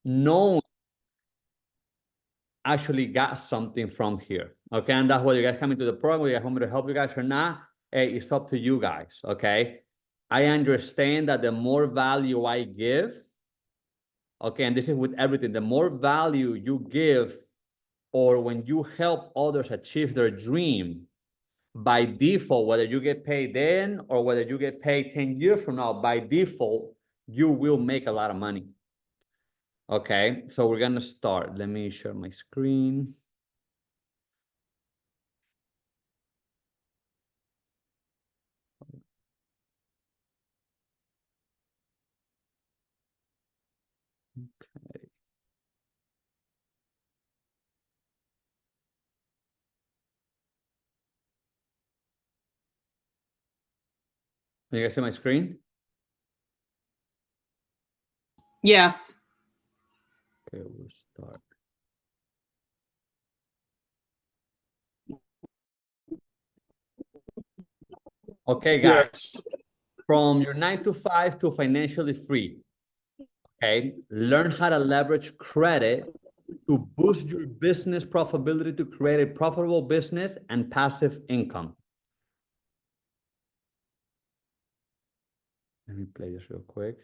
no one actually got something from here. Okay. And that's why you guys come into the program, you guys want me to help you guys or not. Hey, it's up to you guys. Okay. I understand that the more value I give, okay, and this is with everything, the more value you give, or when you help others achieve their dream, by default, whether you get paid then or whether you get paid 10 years from now, by default, you will make a lot of money. Okay, so we're gonna start. Let me share my screen. Okay. Can you guys see my screen? Yes. Okay, we'll start. Okay, guys. Yes. From your 9 to 5 to financially free. Okay, learn how to leverage credit to boost your business profitability, to create a profitable business and passive income. Let me play this real quick.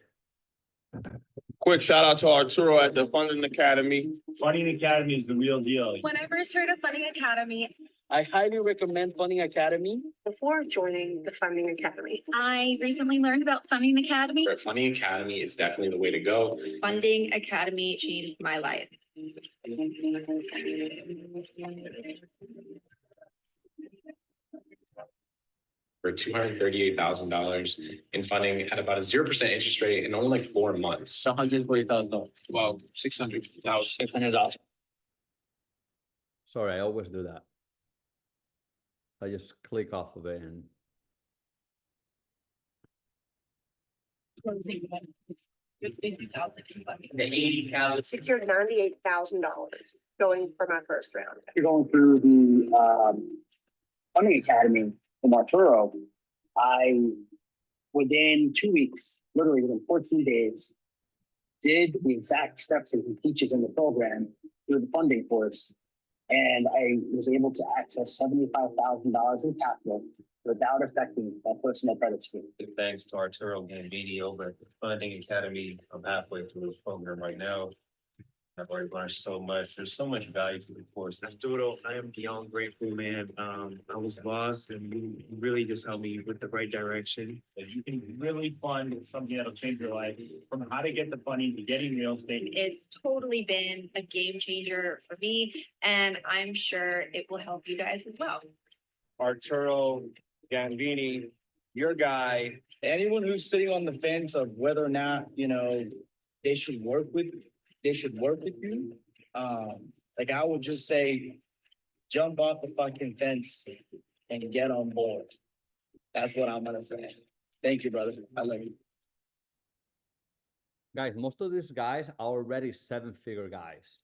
Quick shout out to Arturo at the Funding Academy. Funding Academy is the real deal. When I first heard of Funding Academy, I highly recommend Funding Academy. before joining the Funding Academy, I recently learned about Funding Academy. Funding Academy is definitely the way to go. Funding Academy changed my life. For $238,000 in funding at about a 0% interest rate in only like 4 months. $140,000. Well, 600,000. $600. Sorry, I always do that. I just click off of it and The 80,000. Secured $98,000 going for my first round. You're going through the Funding Academy from Arturo. Within 2 weeks, literally within 14 days, did the exact steps that he teaches in the program through the funding course. And I was able to access $75,000 in capital without affecting my personal credit score. Thanks to Arturo Gambini over at the Funding Academy. I'm halfway through this program right now. I've already learned so much. There's so much value to the course. Arturo, I am beyond grateful, man. I was lost and you really just helped me with the right direction. You can really fund something that'll change your life, from how to get the funding to getting real estate. It's totally been a game changer for me, and I'm sure it will help you guys as well. Arturo Gambini, your guy. Anyone who's sitting on the fence of whether or not, they should work with you. Like I would just say, jump off the fucking fence and get on board. That's what I'm gonna say. Thank you, brother. I love you. guys, most of these guys are already 7-figure guys.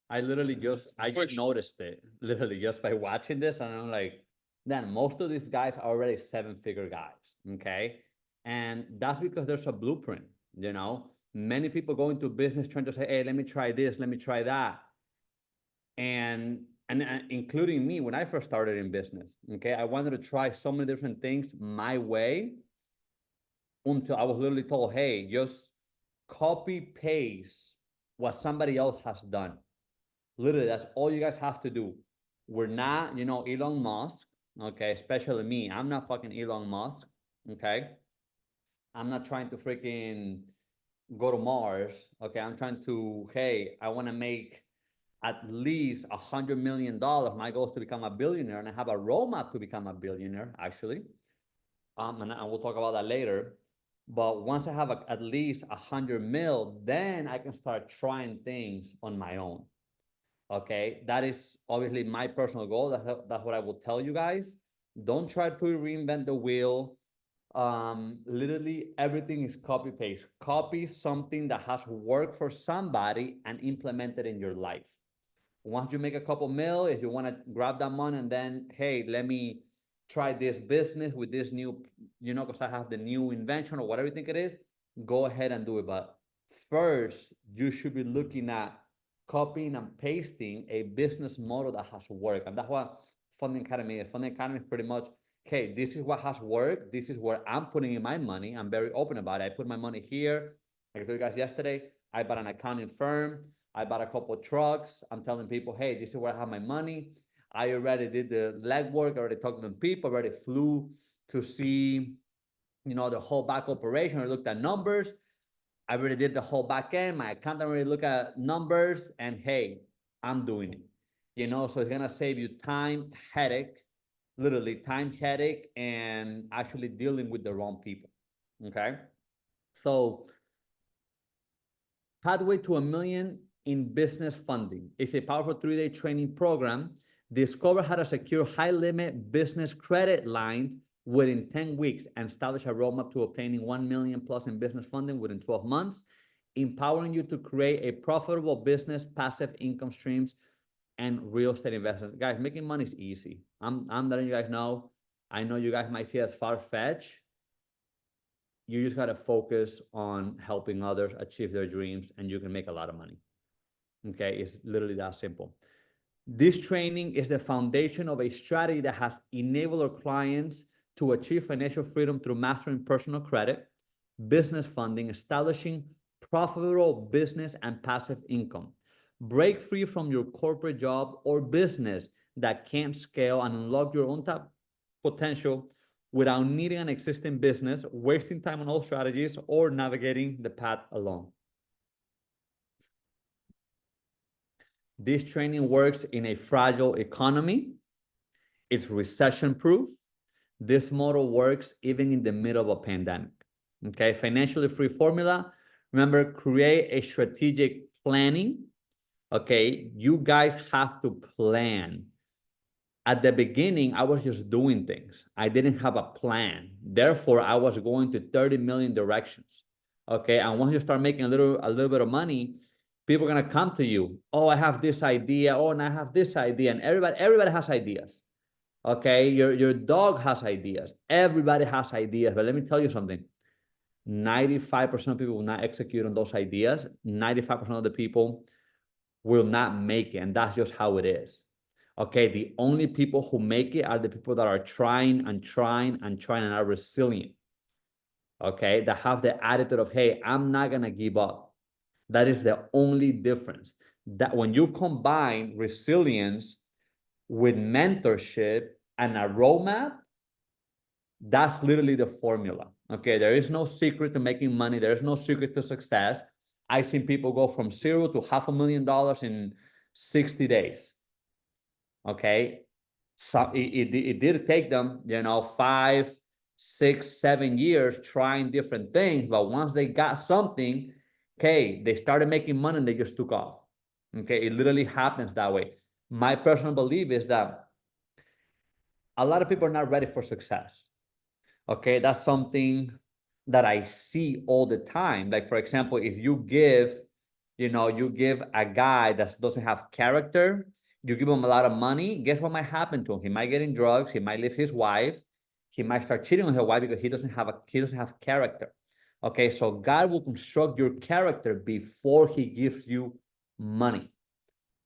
I just noticed it literally just by watching this, and I'm like, then most of these guys are already 7-figure guys. Okay. And that's because there's a blueprint, Many people go into business trying to say, hey, let me try this, let me try that. And including me, when I first started in business, okay, I wanted to try so many different things my way until I was literally told, hey, just copy paste what somebody else has done. Literally, that's all you guys have to do. We're not, Elon Musk, okay, especially me. I'm not fucking Elon Musk, okay? I'm not trying to freaking go to Mars. Okay, I'm trying to, hey, I want to make at least $100 million. My goal is to become a billionaire, and I have a roadmap to become a billionaire, actually. And we'll talk about that later. But once I have at least 100 mil, then I can start trying things on my own. Okay, that is obviously my personal goal. That's what I will tell you guys. Don't try to reinvent the wheel. Literally everything is copy paste. Copy something that has worked for somebody and implement it in your life. Once you make a couple mil, if you want to grab that money and then, hey, let me try this business with this new, because I have the new invention or whatever you think it is, go ahead and do it. But first you should be looking at copying and pasting a business model that has worked. And that's what Funding Academy is. Funding Academy is pretty much, okay, this is what has worked. This is where I'm putting in my money. I'm very open about it. I put my money here. Like I told you guys yesterday, I bought an accounting firm. I bought a couple of trucks. I'm telling people, hey, this is where I have my money. I already did the legwork. I already talked to people. I already flew to see, the whole back operation. I looked at numbers. I already did the whole back end. My accountant already looked at numbers, and hey, I'm doing it. So it's gonna save you time, headache, literally time, headache, and actually dealing with the wrong people. Okay. So Pathway to $1 million in business funding. It's a powerful 3-day training program. Discover how to secure high-limit business credit lines within 10 weeks and establish a roadmap to obtaining $1 million plus in business funding within 12 months, empowering you to create a profitable business, passive income streams, and real estate investments. Guys, making money is easy. I'm letting you guys know. I know you guys might see it as far-fetched. You just got to focus on helping others achieve their dreams, and you can make a lot of money. Okay, it's literally that simple. This training is the foundation of a strategy that has enabled our clients to achieve financial freedom through mastering personal credit, business funding, establishing profitable business and passive income. Break free from your corporate job or business that can't scale and unlock your own top potential without needing an existing business, wasting time on old strategies, or navigating the path alone. This training works in a fragile economy. It's recession-proof. This model works even in the middle of a pandemic. Okay, financially free formula. Remember, create a strategic planning. Okay, you guys have to plan. At the beginning, I was just doing things. I didn't have a plan. Therefore, I was going to 30 million directions. Okay, and once you start making a little bit of money, people are gonna come to you. Oh, I have this idea. Oh, and I have this idea. And everybody has ideas. Okay, your dog has ideas. Everybody has ideas. But let me tell you something. 95% of people will not execute on those ideas. 95% of the people will not make it. And that's just how it is. Okay, the only people who make it are the people that are trying and trying and trying and are resilient. Okay, that have the attitude of, hey, I'm not gonna give up. That is the only difference. That when you combine resilience with mentorship and a roadmap, that's literally the formula. Okay, there is no secret to making money. There is no secret to success. I've seen people go from $0 to $500,000 in 60 days. Okay, so it did take them, 5, 6, 7 years trying different things, but once they got something, okay, they started making money and they just took off. Okay, it literally happens that way. My personal belief is that a lot of people are not ready for success. Okay, that's something that I see all the time. Like, for example, if you give a guy that doesn't have character, you give him a lot of money, guess what might happen to him? He might get in drugs, he might leave his wife, he might start cheating on his wife because he doesn't have character. Okay, so God will construct your character before he gives you money.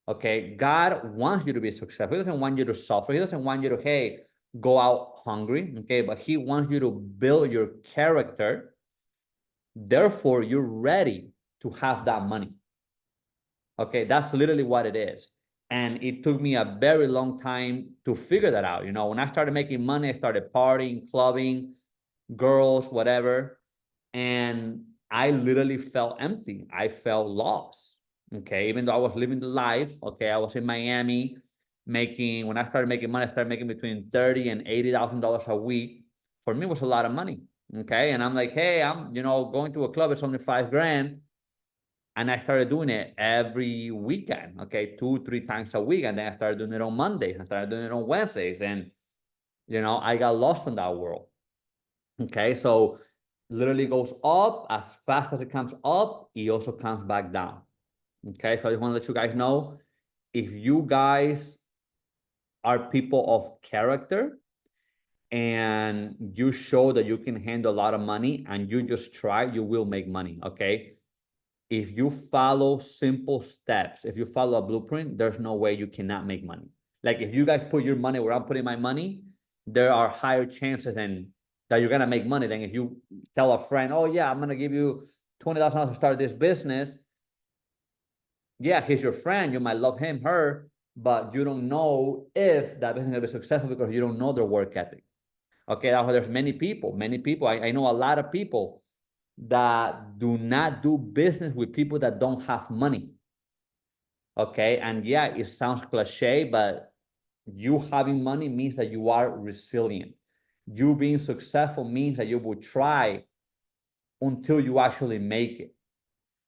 Okay, God wants you to be successful. He doesn't want you to suffer. He doesn't want you to, hey, go out hungry. Okay, but he wants you to build your character. Therefore, you're ready to have that money. Okay, that's literally what it is. And it took me a very long time to figure that out. When I started making money, I started partying, clubbing, girls, whatever. And I literally felt empty. I felt lost. Okay, even though I was living the life. Okay, I was in Miami when I started making money, I started making between $30,000 and $80,000 a week. For me, it was a lot of money. Okay, and I'm like, hey, I'm going to a club, it's only $5,000. And I started doing it every weekend, okay, 2-3 times a week. And then I started doing it on Mondays. I started doing it on Wednesdays. And, I got lost in that world. Okay, so literally goes up as fast as it comes up. It also comes back down. Okay, so I just want to let you guys know, if you guys are people of character and you show that you can handle a lot of money and you just try, you will make money, okay? if you follow simple steps, if you follow a blueprint, there's no way you cannot make money. Like if you guys put your money where I'm putting my money, there are higher chances that you're gonna make money than if you tell a friend, oh yeah, I'm gonna give you $20,000 to start this business. Yeah, he's your friend, you might love him, her, but you don't know if that business is gonna be successful because you don't know their work ethic. Okay, that's why there's many people, I know a lot of people that do not do business with people that don't have money. Okay, and yeah, it sounds cliche, but you having money means that you are resilient. You being successful means that you will try until you actually make it.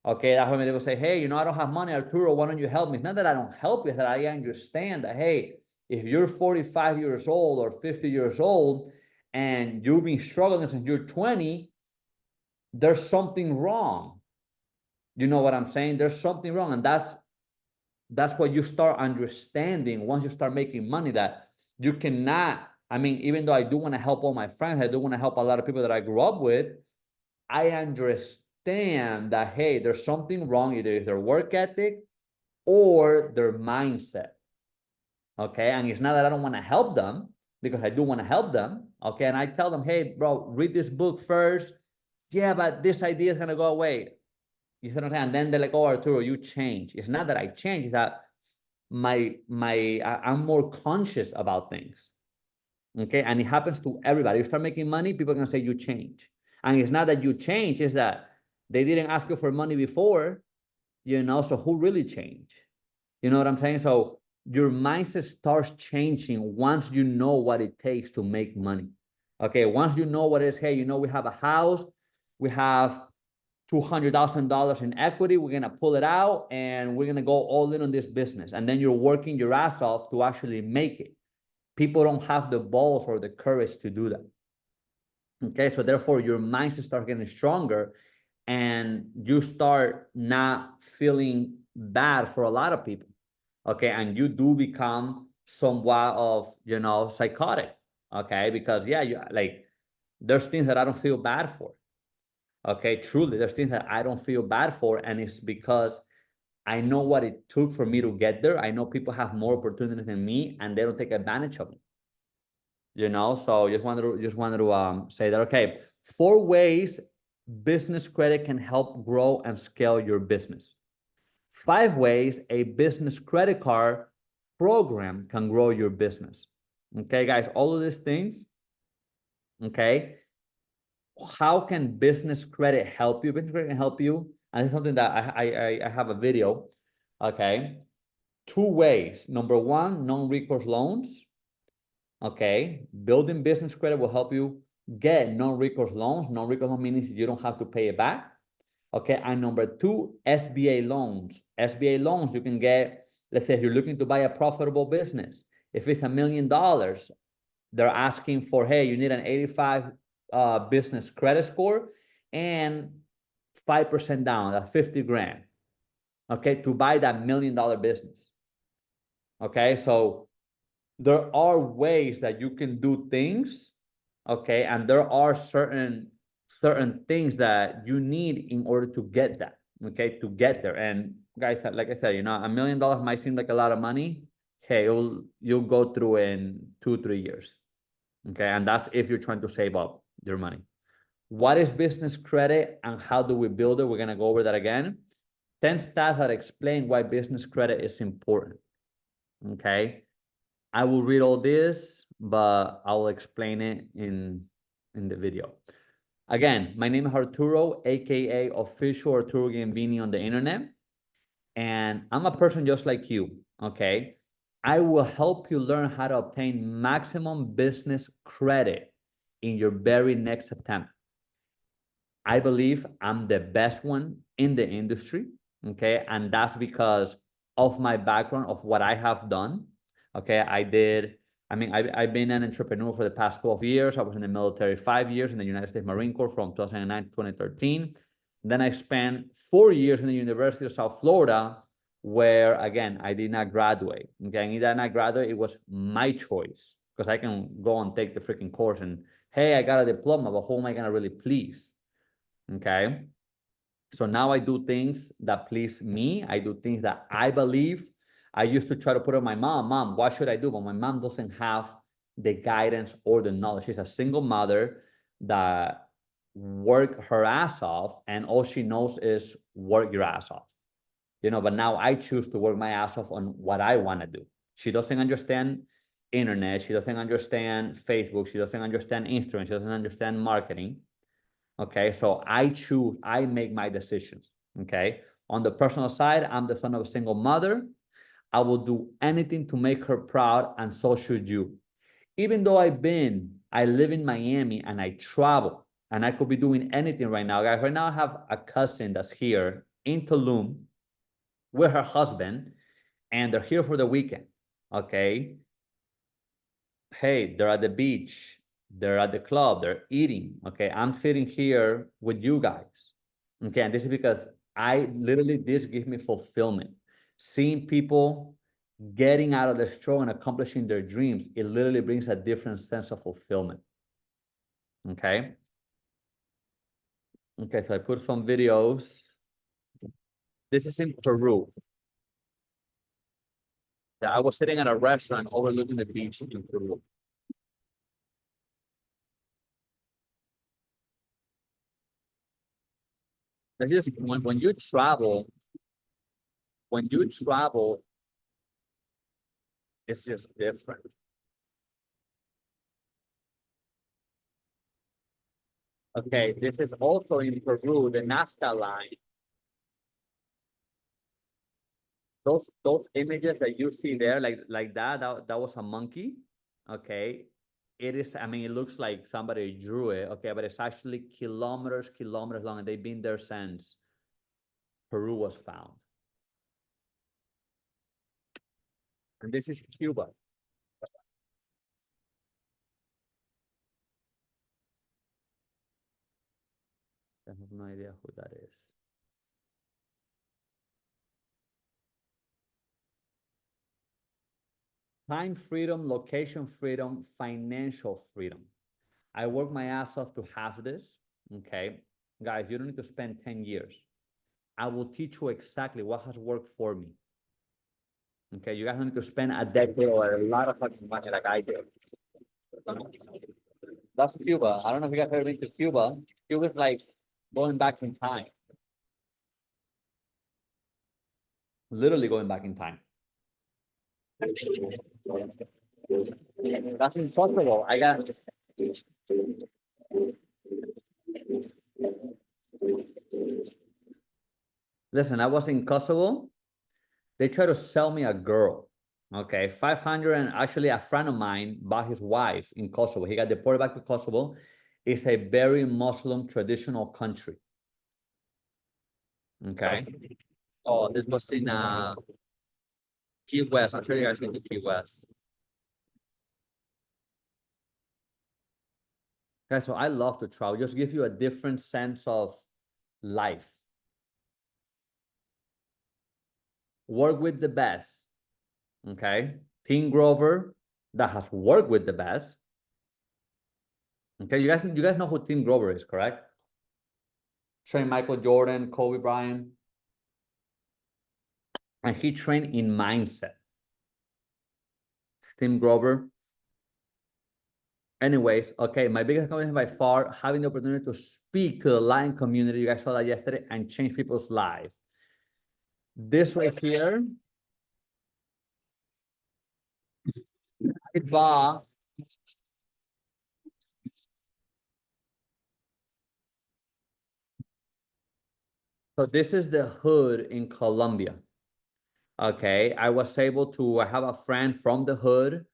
Okay, that's when people say, hey, I don't have money, Arturo, why don't you help me? It's not that I don't help you, it's that I understand that, hey, if you're 45 years old or 50 years old and you've been struggling since you're 20, there's something wrong. You know what I'm saying? There's something wrong. And that's what you start understanding once you start making money, that you cannot, even though I do want to help all my friends, I do want to help a lot of people that I grew up with, I understand that, hey, there's something wrong, either it's their work ethic or their mindset. Okay, and it's not that I don't want to help them, because I do want to help them. Okay, and I tell them, hey, bro, read this book first. Yeah, but this idea is going to go away. You see what I'm saying? And then they're like, oh, Arturo, you change. It's not that I change, it's that I'm more conscious about things. Okay, and it happens to everybody. You start making money, people are gonna say you change. And it's not that you change, it's that they didn't ask you for money before, so who really changed? You know what I'm saying? So your mindset starts changing once you know what it takes to make money. Okay, once you know what it is, hey, we have a house, we have $200,000 in equity, we're gonna pull it out and we're gonna go all in on this business. And then you're working your ass off to actually make it. People don't have the balls or the courage to do that. Okay, so therefore your mindset starts getting stronger and you start not feeling bad for a lot of people. Okay, and you do become somewhat of, psychotic. Okay, because yeah, there's things that I don't feel bad for. Okay, truly, there's things that I don't feel bad for, and it's because I know what it took for me to get there. I know people have more opportunities than me, and they don't take advantage of it. So just wanted to say that. Okay, 4 ways business credit can help grow and scale your business. 5 ways a business credit card program can grow your business. Okay, guys, all of these things. Okay. How can business credit help you? Business credit can help you. And it's something that I have a video. Okay. 2 ways. Number 1, non-recourse loans. Okay. Building business credit will help you get non-recourse loans. Non-recourse loan means you don't have to pay it back. Okay. And number 2, SBA loans. SBA loans, you can get, let's say if you're looking to buy a profitable business. If it's $1 million, they're asking for, hey, you need an 85 business credit score and 5% down, that's 50 grand. Okay, to buy that $1 million business. Okay, so there are ways that you can do things. Okay, and there are certain things that you need in order to get that. Okay, to get there. And guys, like I said, $1 million might seem like a lot of money. Hey, you'll go through in 2-3 years. Okay, and that's if you're trying to save up your money. What is business credit and how do we build it? We're gonna go over that again. 10 stats that explain why business credit is important. Okay, I will read all this, but I will explain it in the video. Again, my name is Arturo, aka official Arturo Gambini on the internet, and I'm a person just like you. Okay, I will help you learn how to obtain maximum business credit in your very next attempt. I believe I'm the best one in the industry, okay? And that's because of my background, of what I have done, okay? I've been an entrepreneur for the past 12 years. I was in the military 5 years in the United States Marine Corps from 2009 to 2013. Then I spent 4 years in the University of South Florida, where, again, I did not graduate, okay? And I did not graduate, it was my choice, because I can go and take the freaking course and, hey, I got a diploma, but who am I gonna really please? Okay. So now I do things that please me. I do things that I believe. I used to try to put on my mom, what should I do? But my mom doesn't have the guidance or the knowledge. She's a single mother that worked her ass off, and all she knows is work your ass off. But now I choose to work my ass off on what I want to do. She doesn't understand internet. She doesn't understand Facebook. She doesn't understand Instagram. She doesn't understand marketing. Okay, so I make my decisions. Okay, on the personal side, I'm the son of a single mother. I will do anything to make her proud, and so should you. Even though I live in Miami and I travel, and I could be doing anything right now. Guys, right now I have a cousin that's here in Tulum with her husband, and they're here for the weekend. Okay, hey, they're at the beach, they're at the club, they're eating. Okay, I'm sitting here with you guys. Okay, and this is because this gives me fulfillment. Seeing people getting out of the struggle and accomplishing their dreams, it literally brings a different sense of fulfillment. Okay. Okay, so I put some videos. This is in Peru. I was sitting at a restaurant overlooking the beach in Peru. This is when you travel, it's just different. Okay, this is also in Peru, the Nazca line. Those images that you see there, like that was a monkey. Okay, I mean, it looks like somebody drew it. Okay, but it's actually kilometers long, and they've been there since Peru was found. And this is Cuba. I have no idea who that is. Time freedom, location freedom, financial freedom. I work my ass off to have this. Okay, guys, you don't need to spend 10 years. I will teach you exactly what has worked for me. Okay, you guys don't need to spend a decade or a lot of fucking money like I did. That's Cuba. I don't know if you guys ever been to Cuba. Cuba is like going back in time. Literally going back in time. That's impossible. I got. Listen, I was in Kosovo. They tried to sell me a girl. Okay, 500, and actually a friend of mine bought his wife in Kosovo. He got deported back to Kosovo. It's a very Muslim traditional country. Okay. Oh, this was in Key West. I'm sure you guys been to Key West. Okay, so I love to travel. Just give you a different sense of life. Work with the best. Okay. Team Grover that has worked with the best. Okay, you guys know who Tim Grover is, correct? Trained Michael Jordan, Kobe Bryant. And he trained in mindset. Tim Grover. Anyways, okay, my biggest accomplishment by far, having the opportunity to speak to the Lion community, you guys saw that yesterday, and change people's lives. This right here, so this is the hood in Colombia. Okay, I have a friend from the hood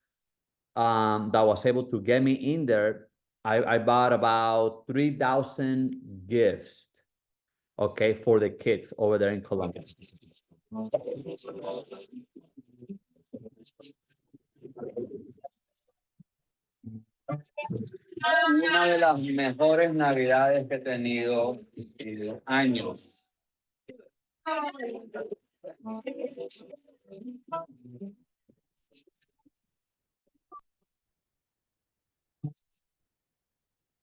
that was able to get me in there. I bought about 3,000 gifts, okay, for the kids over there in Colombia. Una de las mejores navidades que he tenido en años.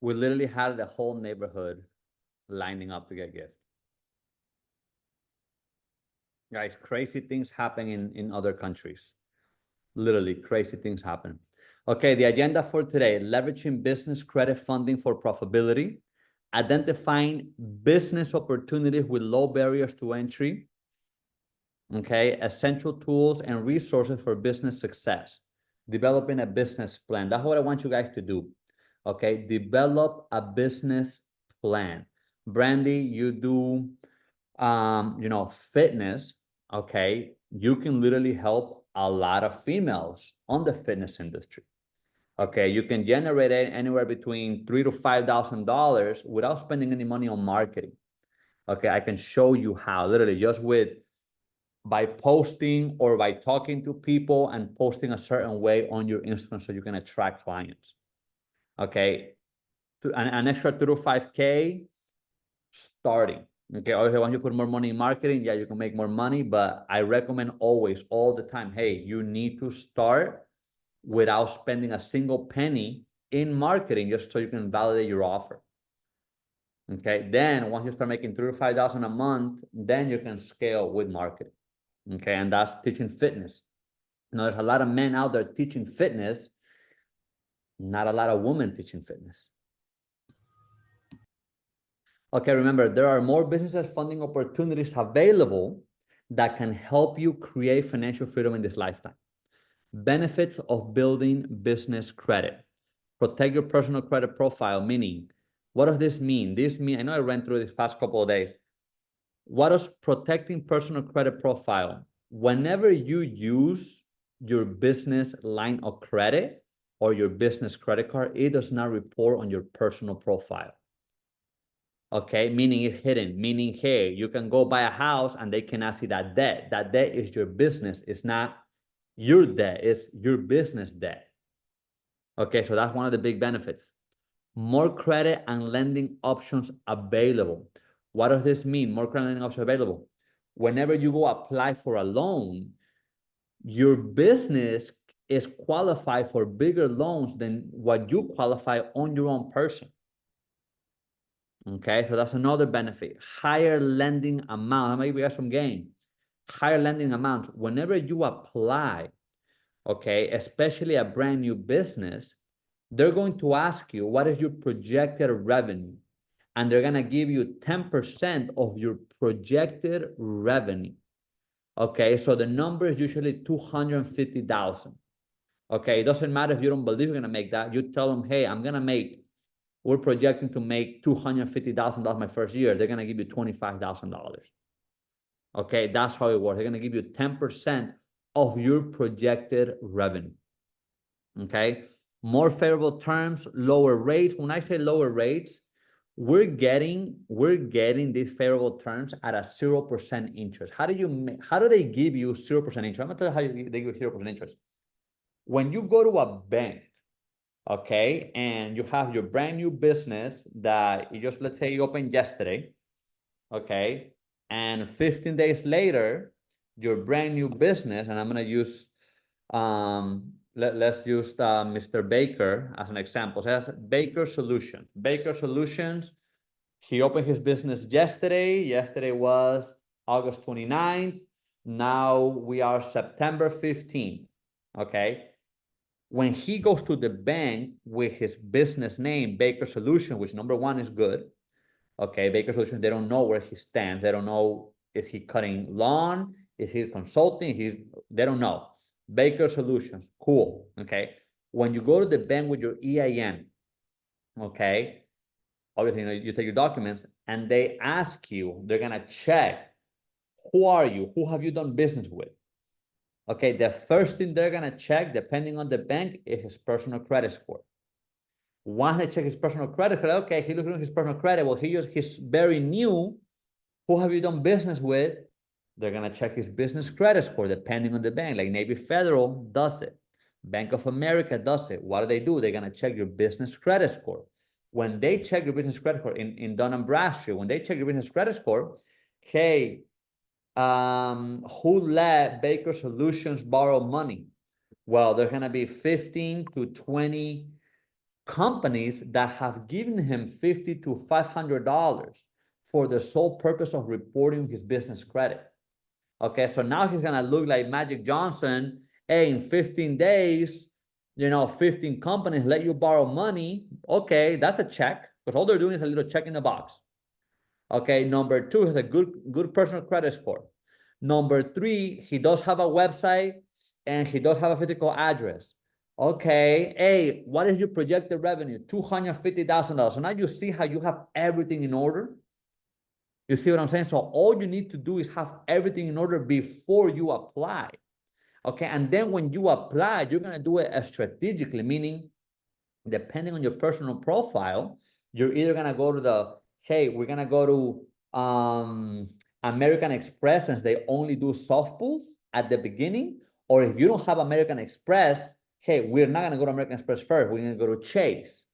We literally had the whole neighborhood lining up to get gifts. Guys, crazy things happen in other countries. Literally crazy things happen. Okay, the agenda for today, leveraging business credit funding for profitability, identifying business opportunities with low barriers to entry, okay, essential tools and resources for business success, developing a business plan. That's what I want you guys to do, okay? Develop a business plan. Brandy, you do, fitness, okay? You can literally help a lot of females on the fitness industry. Okay, you can generate anywhere between $3,000 to $5,000 without spending any money on marketing. Okay, I can show you how, literally just by posting or by talking to people and posting a certain way on your Instagram so you can attract clients. Okay, an extra 3 to 5K starting. Okay, obviously, once you put more money in marketing, yeah, you can make more money, but I recommend always, all the time, hey, you need to start without spending a single penny in marketing just so you can validate your offer. Okay, then once you start making $3,000 to $5,000 a month, then you can scale with marketing. Okay, and that's teaching fitness. Now, there's a lot of men out there teaching fitness, not a lot of women teaching fitness. Okay, remember, there are more business funding opportunities available that can help you create financial freedom in this lifetime. Benefits of building business credit. Protect your personal credit profile, meaning, what does this mean? This means, I know I ran through this past couple of days. What does protecting personal credit profile? Whenever you use your business line of credit or your business credit card, it does not report on your personal profile. Okay, meaning it's hidden, meaning, hey, you can go buy a house and they cannot see that debt. That debt is your business. It's not your debt, it's your business debt. Okay, so that's one of the big benefits. More credit and lending options available. What does this mean? More credit and lending options available. Whenever you go apply for a loan, your business is qualified for bigger loans than what you qualify on your own person. Okay, so that's another benefit. Higher lending amount. Maybe we have some gain. Higher lending amounts. Whenever you apply, okay, especially a brand new business, they're going to ask you, what is your projected revenue? And they're going to give you 10% of your projected revenue. Okay, so the number is usually 250,000. Okay, it doesn't matter if you don't believe you're going to make that. You tell them, hey, we're projecting to make $250,000 my first year. They're going to give you $25,000. Okay, that's how it works. They're going to give you 10% of your projected revenue. Okay, more favorable terms, lower rates. When I say lower rates, we're getting these favorable terms at a 0% interest. How do they give you 0% interest? I'm gonna tell you how they give you 0% interest. When you go to a bank, okay, and you have your brand new business that you just, let's say you opened yesterday, okay, and 15 days later, your brand new business, and I'm gonna use let's use Mr. Baker as an example. So that's Baker Solutions. Baker Solutions, he opened his business yesterday. Yesterday was August 29th. Now we are September 15th, okay? When he goes to the bank with his business name, Baker Solutions, which number one is good, okay? Baker Solutions, they don't know where he stands. They don't know if he's cutting lawn, is he consulting, they don't know. Baker Solutions, cool, okay? When you go to the bank with your EIN, okay, obviously, you take your documents and they ask you, they're gonna check, who are you? Who have you done business with? Okay, the first thing they're gonna check, depending on the bank, is his personal credit score. Once they check his personal credit score, okay, he looks at his personal credit, well, he's very new. Who have you done business with? They're going to check his business credit score depending on the bank. Like Navy Federal does it. Bank of America does it. What do? They're going to check your business credit score. When they check your business credit score in Dun & Bradstreet, when they check your business credit score, hey, who let Baker Solutions borrow money? Well, there's going to be 15 to 20 companies that have given him $50 to $500 for the sole purpose of reporting his business credit. Okay, so now he's gonna look like Magic Johnson. Hey, in 15 days, 15 companies let you borrow money. Okay, that's a check, because all they're doing is a little check in the box. Okay, number two, has a good personal credit score. Number three, he does have a website and he does have a physical address. Okay, hey, what is your projected revenue? $250,000. So now you see how you have everything in order. You see what I'm saying? So all you need to do is have everything in order before you apply. Okay, and then when you apply, you're gonna do it strategically, meaning depending on your personal profile, you're either gonna go to hey, we're gonna go to American Express, since they only do soft pulls at the beginning, or if you don't have American Express, hey, we're not gonna go to American Express first, we're gonna go to Chase.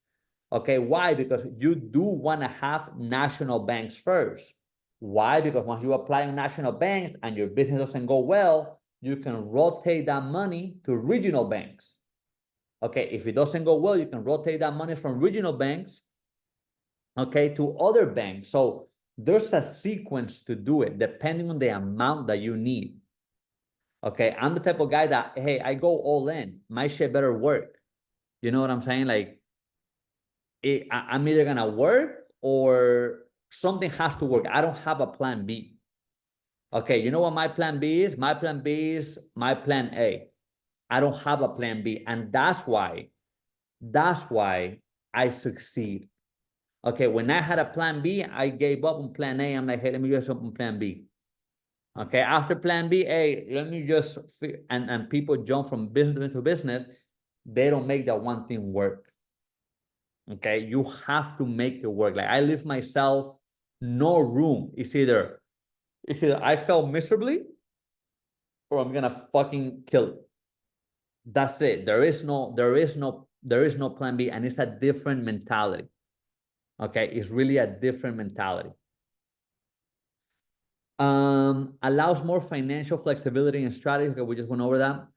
Okay, why? Because you do wanna have national banks first. Why? Because once you apply on national banks and your business doesn't go well, you can rotate that money to regional banks. Okay, if it doesn't go well, you can rotate that money from regional banks, okay, to other banks. So there's a sequence to do it depending on the amount that you need. Okay, I'm the type of guy that, hey, I go all in. My shit better work. You know what I'm saying? Like, I'm either gonna work or something has to work. I don't have a plan B. Okay, you know what my plan B is? My plan B is my plan A. I don't have a plan B. And that's why I succeed. Okay, when I had a plan B, I gave up on plan A. I'm like, hey, let me just open plan B. Okay, after plan B, hey, let me just, and people jump from business to business. They don't make that one thing work. Okay, you have to make it work. Like I live myself, no room. It's either I fail miserably or I'm gonna fucking kill it. That's it. There is no plan B, and it's a different mentality. Okay, it's really a different mentality. Allows more financial flexibility and strategy. Okay, we just went over that.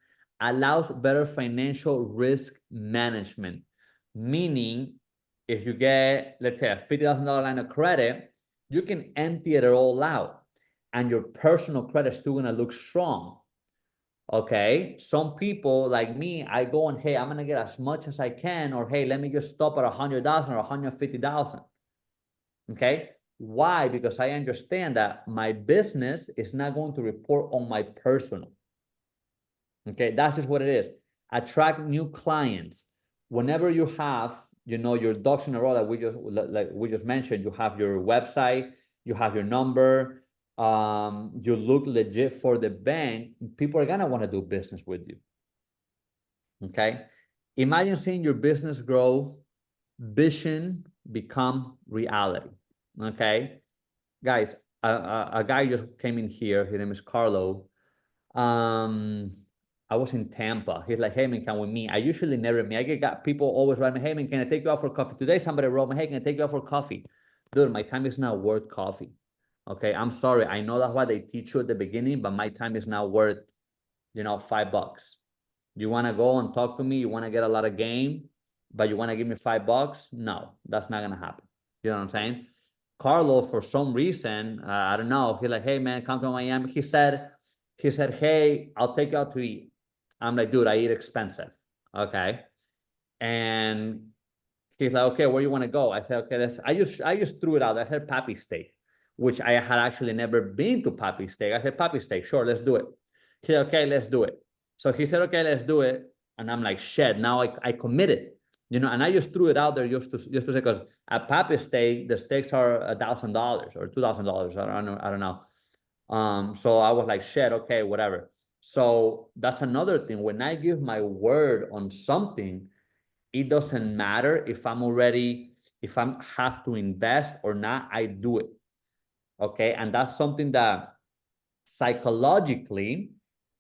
Allows better financial risk management, meaning if you get, let's say, a $50,000 line of credit, you can empty it all out and your personal credit is still gonna look strong. Okay, some people like me, I go and, hey, I'm gonna get as much as I can, or hey, let me just stop at 100,000 or 150,000. Okay, why? Because I understand that my business is not going to report on my personal. Okay, that's just what it is. Attract new clients. Whenever you have, your ducks in a row that we just mentioned, you have your website, you have your number, you look legit for the bank, people are gonna want to do business with you. Okay, imagine seeing your business grow, vision become reality. Okay, guys, a guy just came in here. His name is Carlo. I was in Tampa. He's like, hey man, can we meet? I usually never meet. I got people always write me, hey man, can I take you out for coffee? Today somebody wrote me, hey, can I take you out for coffee? Dude, my time is not worth coffee. Okay, I'm sorry. I know that's what they teach you at the beginning, but my time is not worth, $5. You want to go and talk to me? You want to get a lot of game, but you want to give me $5? No, that's not gonna happen. You know what I'm saying? Carlo, for some reason, I don't know. He's like, hey man, come to Miami. He said, hey, I'll take you out to eat. I'm like, dude, I eat expensive. Okay. And he's like, okay, where you want to go? I said, okay, I just threw it out. I said Pappy Steak, which I had actually never been to Pappy Steak. I said, Pappy Steak, sure, let's do it. He said, okay, let's do it. So he said, okay, let's do it. And I'm like, shit, now I committed. And I just threw it out there just to say, because at Pappy Steak, the steaks are $1,000 or $2,000. I don't know. So I was like, shit, okay, whatever. So that's another thing. When I give my word on something, it doesn't matter if I have to invest or not, I do it. Okay. And that's something that psychologically,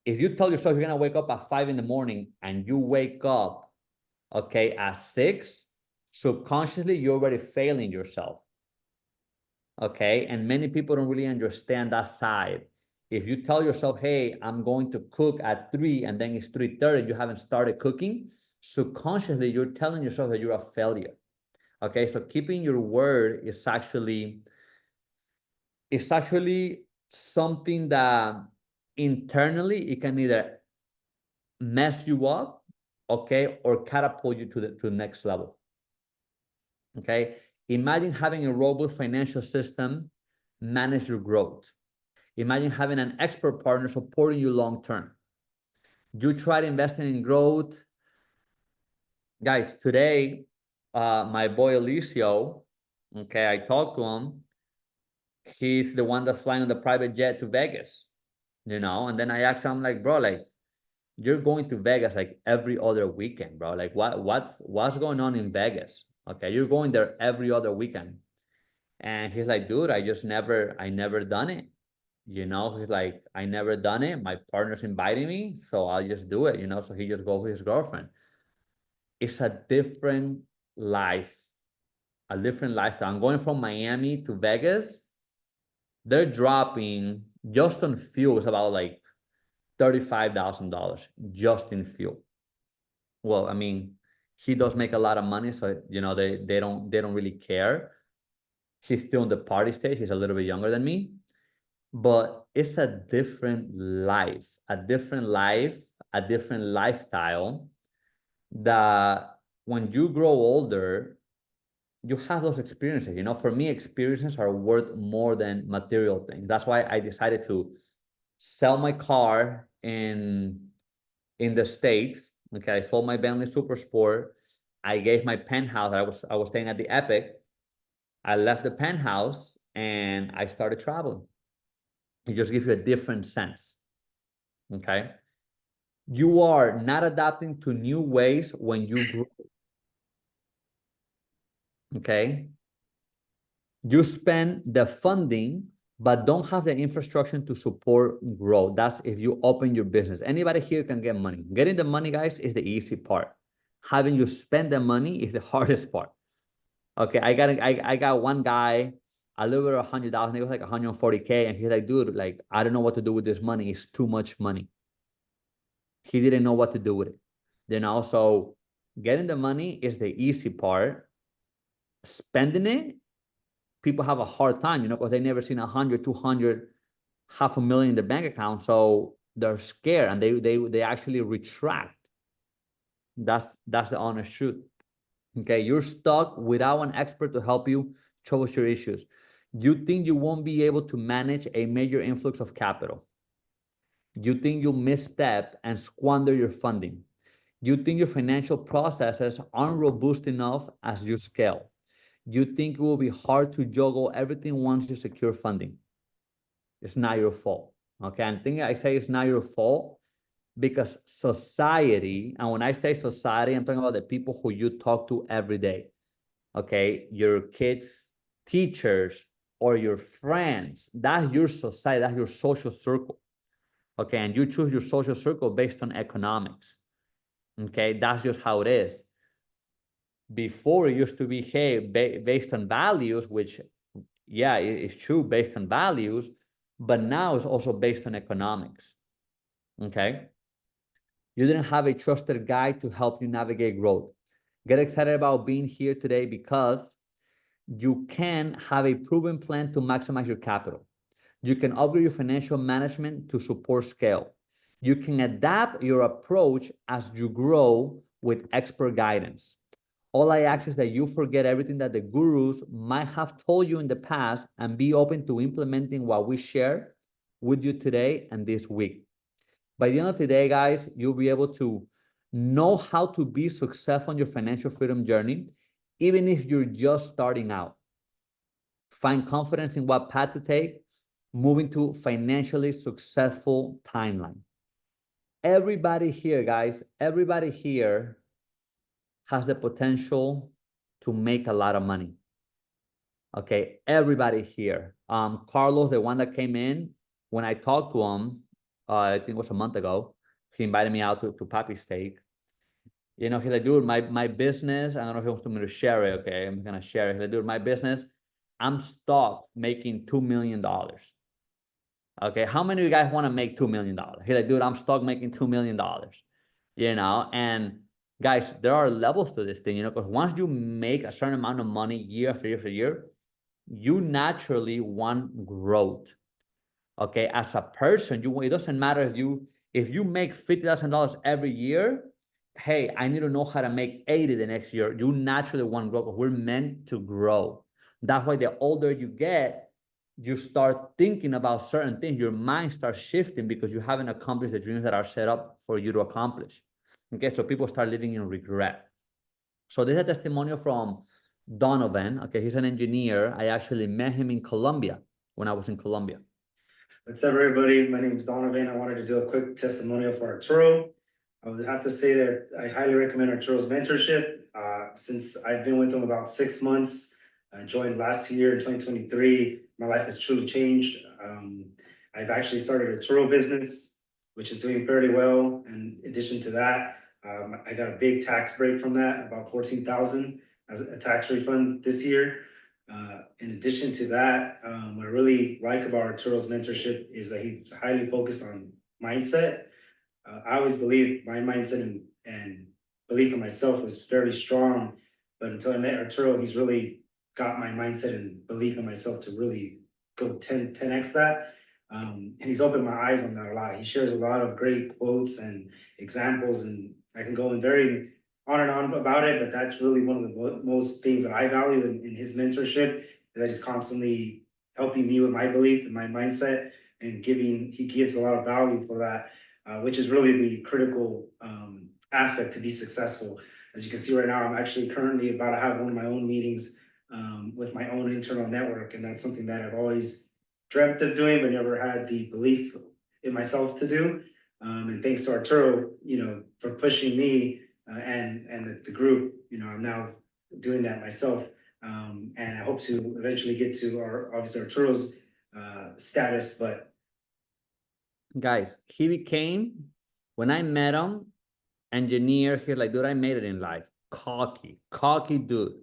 if you tell yourself you're going to wake up at 5 a.m. and you wake up, okay, at 6, subconsciously, you're already failing yourself. Okay. And many people don't really understand that side. If you tell yourself, hey, I'm going to cook at 3 and then it's 3:30, you haven't started cooking, subconsciously, you're telling yourself that you're a failure. Okay. So keeping your word is actually something that internally, it can either mess you up, okay, or catapult you to the next level. Okay, imagine having a robust financial system manage your growth. Imagine having an expert partner supporting you long term. You tried investing in growth. Guys, today, my boy Alicio, okay, I talked to him. He's the one that's flying on the private jet to Vegas, and then I asked him, like, bro, like, you're going to Vegas like every other weekend, bro. Like, what's going on in Vegas? Okay, you're going there every other weekend. And he's like, dude, I never done it. He's like, I never done it. My partner's inviting me, so I'll just do it, So he just goes with his girlfriend. It's a different life, a different lifestyle. I'm going from Miami to Vegas. They're dropping just on fuel, it's about like $35,000 just in fuel. Well, I mean, he does make a lot of money, so they don't really care. He's still in the party stage. He's a little bit younger than me, but it's a different life, a different lifestyle that when you grow older, you have those experiences. For me, experiences are worth more than material things. That's why I decided to sell my car in the States. Okay, I sold my Bentley Super Sport. I gave my penthouse. I was staying at the Epic. I left the penthouse and I started traveling. It just gives you a different sense. Okay, you are not adapting to new ways when you grow. Okay, you spend the funding but don't have the infrastructure to support growth. That's if you open your business. Anybody here can get money. Getting the money, guys, is the easy part. Having you spend the money is the hardest part. Okay, I got one guy, a little bit of $100,000. It was like 140K, and he's like, dude, like, I don't know what to do with this money. It's too much money. He didn't know what to do with it. So getting the money is the easy part. Spending it, people have a hard time, because they never seen 100, 200, $500,000 in the bank account. So they're scared and they actually retract. That's the honest truth. Okay, you're stuck without an expert to help you troubleshoot your issues. You think you won't be able to manage a major influx of capital. You think you'll misstep and squander your funding. You think your financial processes aren't robust enough as you scale. You think it will be hard to juggle everything once you secure funding. It's not your fault. Okay, I say it's not your fault because society, and when I say society, I'm talking about the people who you talk to every day. Okay, your kids, teachers, or your friends. That's your society, that's your social circle. Okay, and you choose your social circle based on economics. Okay, that's just how it is. Before it used to be, hey, based on values, which, yeah, it's true, based on values, but now it's also based on economics. Okay, you didn't have a trusted guide to help you navigate growth. Get excited about being here today because you can have a proven plan to maximize your capital. You can upgrade your financial management to support scale. You can adapt your approach as you grow with expert guidance. All I ask is that you forget everything that the gurus might have told you in the past and be open to implementing what we share with you today and this week. By the end of the day, guys, you'll be able to know how to be successful on your financial freedom journey, even if you're just starting out. Find confidence in what path to take, moving to financially successful timeline. Everybody here, guys, everybody here has the potential to make a lot of money. Okay, everybody here. Carlos, the one that came in, when I talked to him, I think it was a month ago, he invited me out to Papi Steak. He's like, dude, my business, I don't know if he wants me to share it. Okay, I'm gonna share it. He's like, dude, my business, I'm stuck making $2 million. Okay, how many of you guys want to make $2 million? He's like, dude, I'm stuck making $2 million. And guys, there are levels to this thing, because once you make a certain amount of money year after year after year, you naturally want growth. Okay, as a person, it doesn't matter if you make $50,000 every year. Hey, I need to know how to make 80 the next year. You naturally want to grow because we're meant to grow. That's why the older you get, you start thinking about certain things. Your mind starts shifting because you haven't accomplished the dreams that are set up for you to accomplish. Okay, so people start living in regret. So this is a testimonial from Donovan. Okay, he's an engineer. I actually met him in Colombia when I was in Colombia. What's up, everybody? My name is Donovan. I wanted to do a quick testimonial for Arturo. I would have to say that I highly recommend Arturo's mentorship. Since I've been with him about 6 months, I joined last year in 2023. My life has truly changed. I've actually started a Turo business, which is doing fairly well. And in addition to that, I got a big tax break from that, about $14,000 as a tax refund this year. In addition to that, what I really like about Arturo's mentorship is that he's highly focused on mindset. I always believed my mindset and belief in myself was fairly strong, but until I met Arturo, he's really got my mindset and belief in myself to really go 10x that. And he's opened my eyes on that a lot. He shares a lot of great quotes and examples, and I can go in very on and on about it, but that's really one of the most things that I value in his mentorship, that he's constantly helping me with my belief and my mindset, and he gives a lot of value for that, which is really the critical aspect to be successful. As you can see right now, I'm actually currently about to have one of my own meetings with my own internal network, and that's something that I've always dreamt of doing, but never had the belief in myself to do. And thanks to Arturo, for pushing me and the group, I'm now doing that myself. And I hope to eventually get to obviously Arturo's status, but. Guys, he became, when I met him, engineer. He's like, dude, I made it in life. Cocky dude.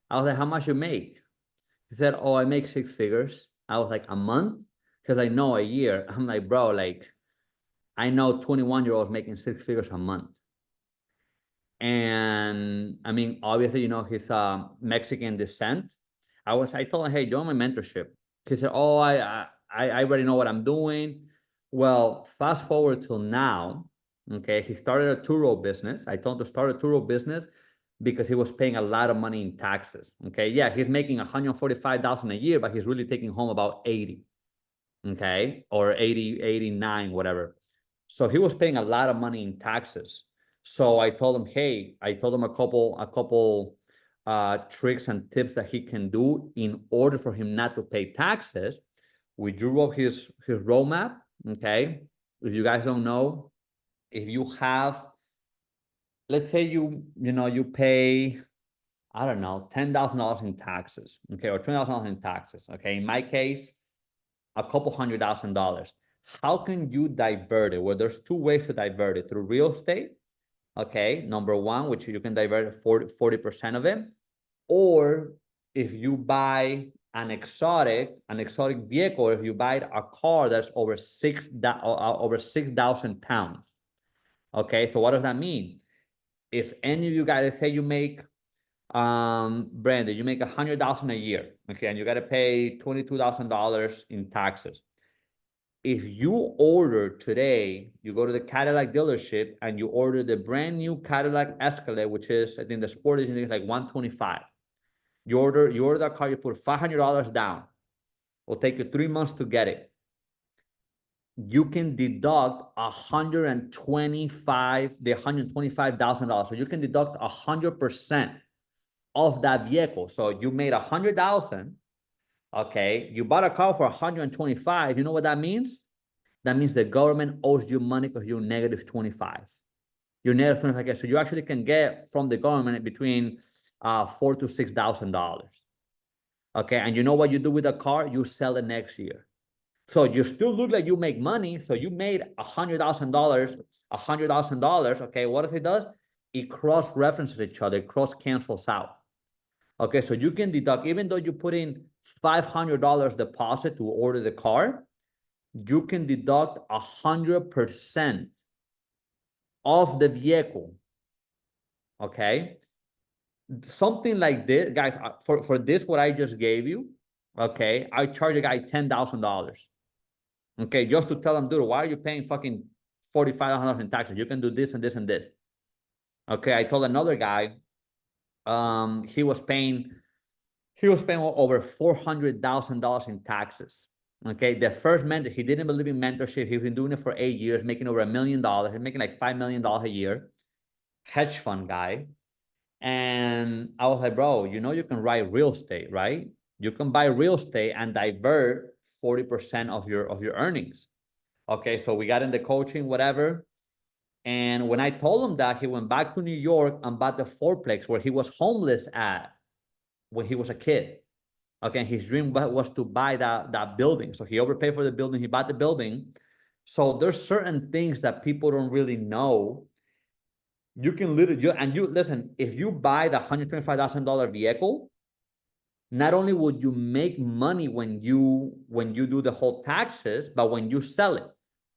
I was like, how much you make? He said, oh, I make 6 figures. I was like, a month? He's like, no, a year. I'm like, bro, like, I know 21-year-olds making 6 figures a month. And I mean, obviously, he's Mexican descent. I told him, hey, join my mentorship. He said, oh, I already know what I'm doing. Well, fast forward till now, okay, he started a Turo business. I told him to start a Turo business because he was paying a lot of money in taxes. Okay, yeah, he's making $145,000 a year, but he's really taking home about 80, okay, or 80, 89, whatever. So he was paying a lot of money in taxes. So I told him, hey, a couple tricks and tips that he can do in order for him not to pay taxes. We drew up his roadmap. Okay, if you guys don't know, if you have, let's say you pay, I don't know, $10,000 in taxes, okay, or $20,000 in taxes. Okay, in my case, a couple $100,000. How can you divert it? Well, there's 2 ways to divert it: through real estate. Okay, number 1, which you can divert 40% of it, or if you buy an exotic vehicle, if you buy a car that's over 6,000 pounds. Okay, so what does that mean? If any of you guys, say you make, Brandon, you make $100,000 a year, okay, and you got to pay $22,000 in taxes. If you order today, you go to the Cadillac dealership and you order the brand new Cadillac Escalade, which is, I think the sport edition is like $125. You order that car, you put $500 down. It'll take you 3 months to get it. You can deduct $125,000. So you can deduct 100% of that vehicle. So you made $100,000. Okay, you bought a car for 125. You know what that means? That means the government owes you money because you're negative 25. You're negative 25. So you actually can get from the government between $4,000 to $6,000. Okay, and you know what you do with the car? You sell it next year. So you still look like you make money. So you made $100,000. Okay, what does it do? It cross-references each other. It cross-cancels out. Okay, so you can deduct, even though you put in $500 deposit to order the car, you can deduct 100% of the vehicle. Okay, something like this, guys. For this, what I just gave you, okay, I charge a guy $10,000. Okay, just to tell them, dude, why are you paying fucking $4,500 in taxes? You can do this and this and this. Okay, I told another guy, he was paying over $400,000 in taxes. Okay, the first mentor, he didn't believe in mentorship. He's been doing it for 8 years, making over $1 million. He's making like $5 million a year. Hedge fund guy. And I was like, bro, you know you can write real estate, right? You can buy real estate and divert 40% of your earnings. Okay, so we got into coaching, whatever. And when I told him that, he went back to New York and bought the fourplex where he was homeless at when he was a kid. Okay, his dream was to buy that building. So he overpaid for the building, he bought the building. So there's certain things that people don't really know. You can literally, you listen, if you buy the $125,000 vehicle, not only would you make money when you do the whole taxes, but when you sell it.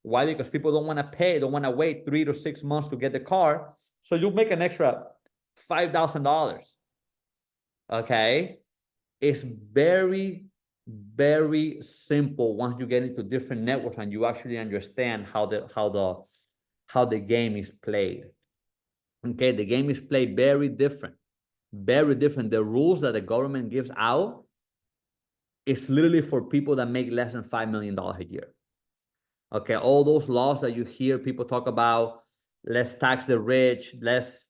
Why? Because people don't want to pay, don't want to wait 3 to 6 months to get the car. So you make an extra $5,000. Okay. It's very, very simple once you get into different networks and you actually understand how the game is played. Okay, the game is played very different, very different. The rules that the government gives out is literally for people that make less than $5 million a year. Okay, all those laws that you hear people talk about, let's tax the rich, let's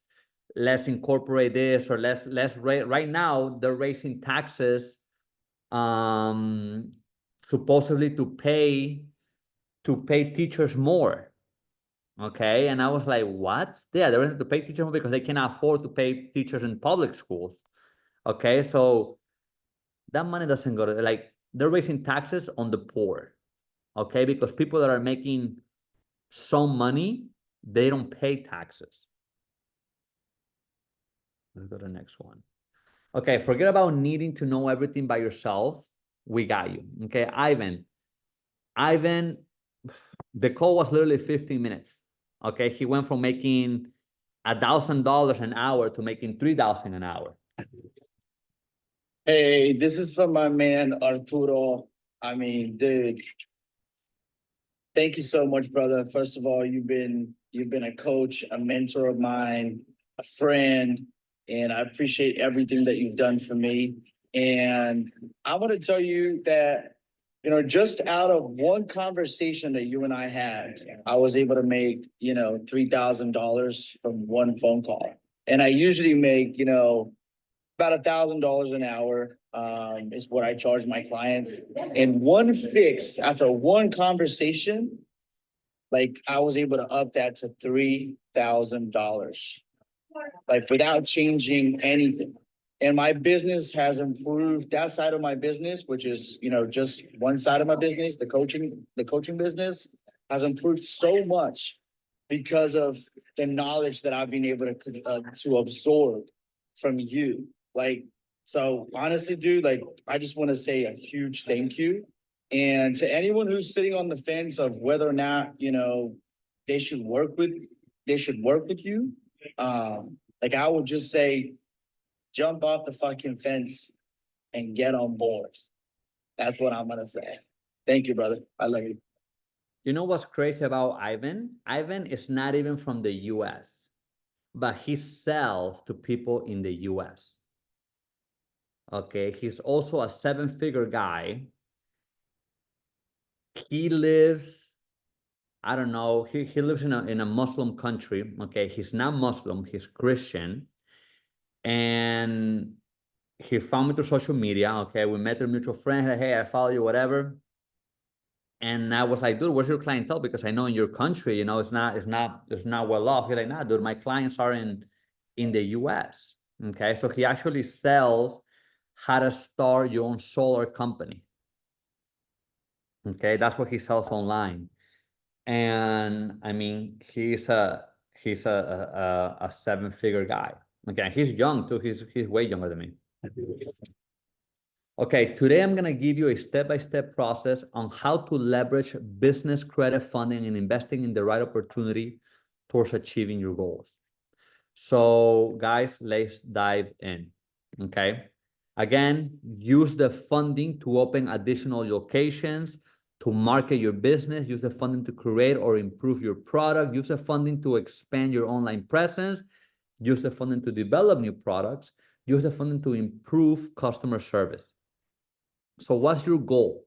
incorporate this, or right now they're raising taxes supposedly to pay teachers more. Okay, and I was like, what? Yeah, they're going to pay teachers more because they cannot afford to pay teachers in public schools. Okay, so that money doesn't go to, like, they're raising taxes on the poor. Okay, because people that are making some money, they don't pay taxes. Let's go to the next one. Okay, forget about needing to know everything by yourself. We got you. Okay, Ivan, the call was literally 15 minutes. Okay, he went from making $1,000 an hour to making $3,000 an hour. Hey, this is from my man Arturo. I mean, dude, thank you so much, brother. First of all, you've been a coach, a mentor of mine, a friend, and I appreciate everything that you've done for me. And I want to tell you that, you know, just out of one conversation that you and I had, I was able to make, you know, $3,000 from one phone call. And I usually make, you know, about $1,000 an hour is what I charge my clients. And one fix after one conversation, like I was able to up that to $3,000, like without changing anything. And my business has improved. That side of my business, which is, you know, just one side of my business, the coaching business, has improved so much because of the knowledge that I've been able to absorb from you. Like, so honestly, dude, like, I just want to say a huge thank you. And to anyone who's sitting on the fence of whether or not, you know, they should work with you. Like, I would just say, jump off the fucking fence and get on board. That's what I'm gonna say. Thank you, brother. I love you. You know what's crazy about Ivan? Ivan is not even from the US, but he sells to people in the US. Okay, he's also a 7-figure guy. He lives, I don't know, he lives in a Muslim country. Okay, he's not Muslim, he's Christian. And he found me through social media. Okay, we met a mutual friend. Hey, I follow you, whatever. And I was like, dude, where's your clientele? Because I know in your country, you know, it's not well off. He's like, nah, dude, my clients are in the US. Okay, so he actually sells how to start your own solar company. Okay, that's what he sells online. And I mean, he's a 7-figure guy. Okay, he's young too. He's way younger than me. Okay, today I'm gonna give you a step-by-step process on how to leverage business credit funding and investing in the right opportunity towards achieving your goals. So guys, let's dive in. Okay, again, use the funding to open additional locations, to market your business, use the funding to create or improve your product, use the funding to expand your online presence, use the funding to develop new products, use the funding to improve customer service. So what's your goal?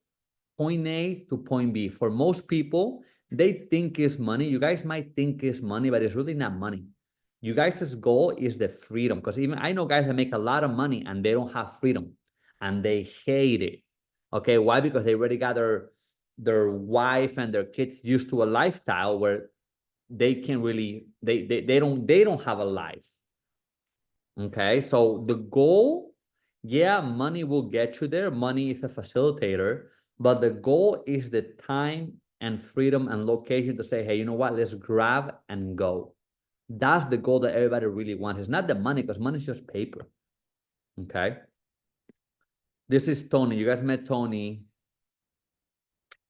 Point A to point B. For most people, they think it's money. You guys might think it's money, but it's really not money. You guys' goal is the freedom, because even I know guys that make a lot of money and they don't have freedom and they hate it. Okay, why? Because they already got their wife and their kids used to a lifestyle where they can really they don't have a life. Okay, so the goal, yeah, money will get you there. Money is a facilitator, but the goal is the time and freedom and location to say, hey, you know what? Let's grab and go. That's the goal that everybody really wants. It's not the money, because money is just paper. Okay. This is Tony. You guys met Tony.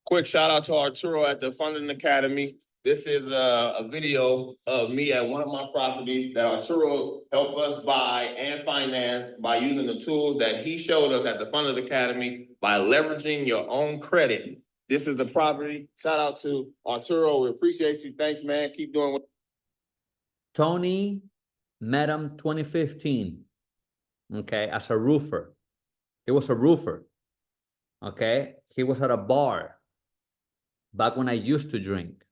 Quick shout out to Arturo at the Funding Academy. This is a video of me at one of my properties that Arturo helped us buy and finance by using the tools that he showed us at the Funding Academy by leveraging your own credit. This is the property. Shout out to Arturo. We appreciate you. Thanks, man. Keep doing what. Tony met him 2015, okay, as a roofer. He was a roofer, okay? He was at a bar back when I used to drink.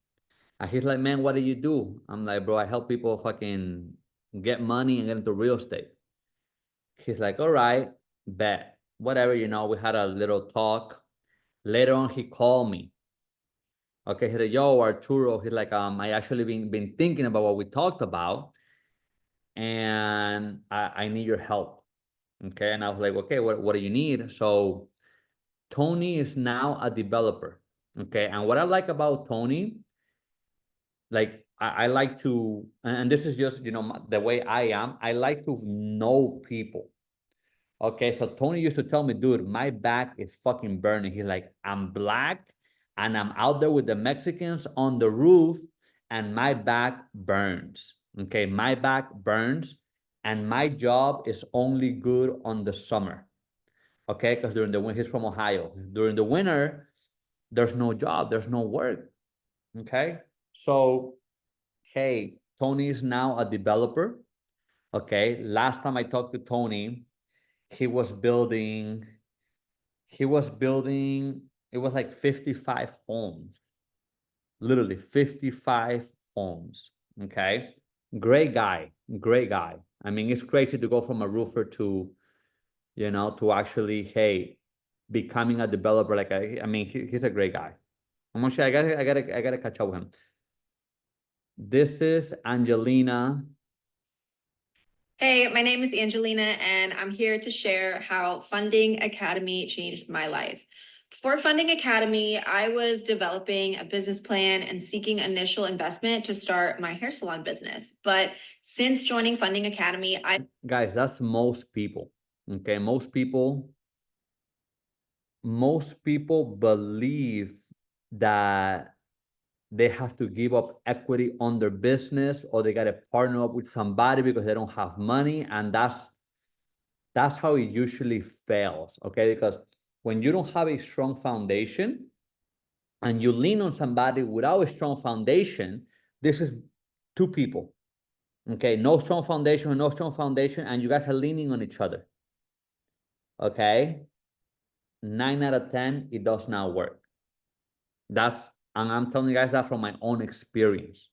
And he's like, man, what do you do? I'm like, bro, I help people fucking get money and get into real estate. He's like, all right, bet. Whatever, you know, we had a little talk. Later on, he called me. Okay, he said, yo, Arturo. He's like, I actually been thinking about what we talked about, and I need your help. Okay, and I was like, okay, what do you need? So Tony is now a developer. Okay, and what I like about Tony, like I like to, and this is just, you know, the way I am, I like to know people. Okay, so Tony used to tell me, dude, my back is fucking burning. He's like, I'm black and I'm out there with the Mexicans on the roof and my back burns. Okay, my back burns and my job is only good on the summer. Okay, because during the winter, he's from Ohio. During the winter, there's no job, there's no work. Okay, so, hey, Tony is now a developer. Okay, last time I talked to Tony, he was building, it was like 55 homes, literally 55 homes. Okay, great guy. I mean, it's crazy to go from a roofer to, you know, to actually, hey, becoming a developer. Like, I mean, he's a great guy. I'm gonna say, I gotta catch up with him. This is Angelina. Hey, my name is Angelina, and I'm here to share how Funding Academy changed my life. Before Funding Academy, I was developing a business plan and seeking initial investment to start my hair salon business. But since joining Funding Academy, Guys, that's most people. Okay, most people believe that they have to give up equity on their business, or they got to partner up with somebody because they don't have money. And that's how it usually fails. Okay, because when you don't have a strong foundation and you lean on somebody without a strong foundation, this is two people. Okay, no strong foundation, and you guys are leaning on each other. Okay, 9 out of 10, it does not work. And I'm telling you guys that from my own experience.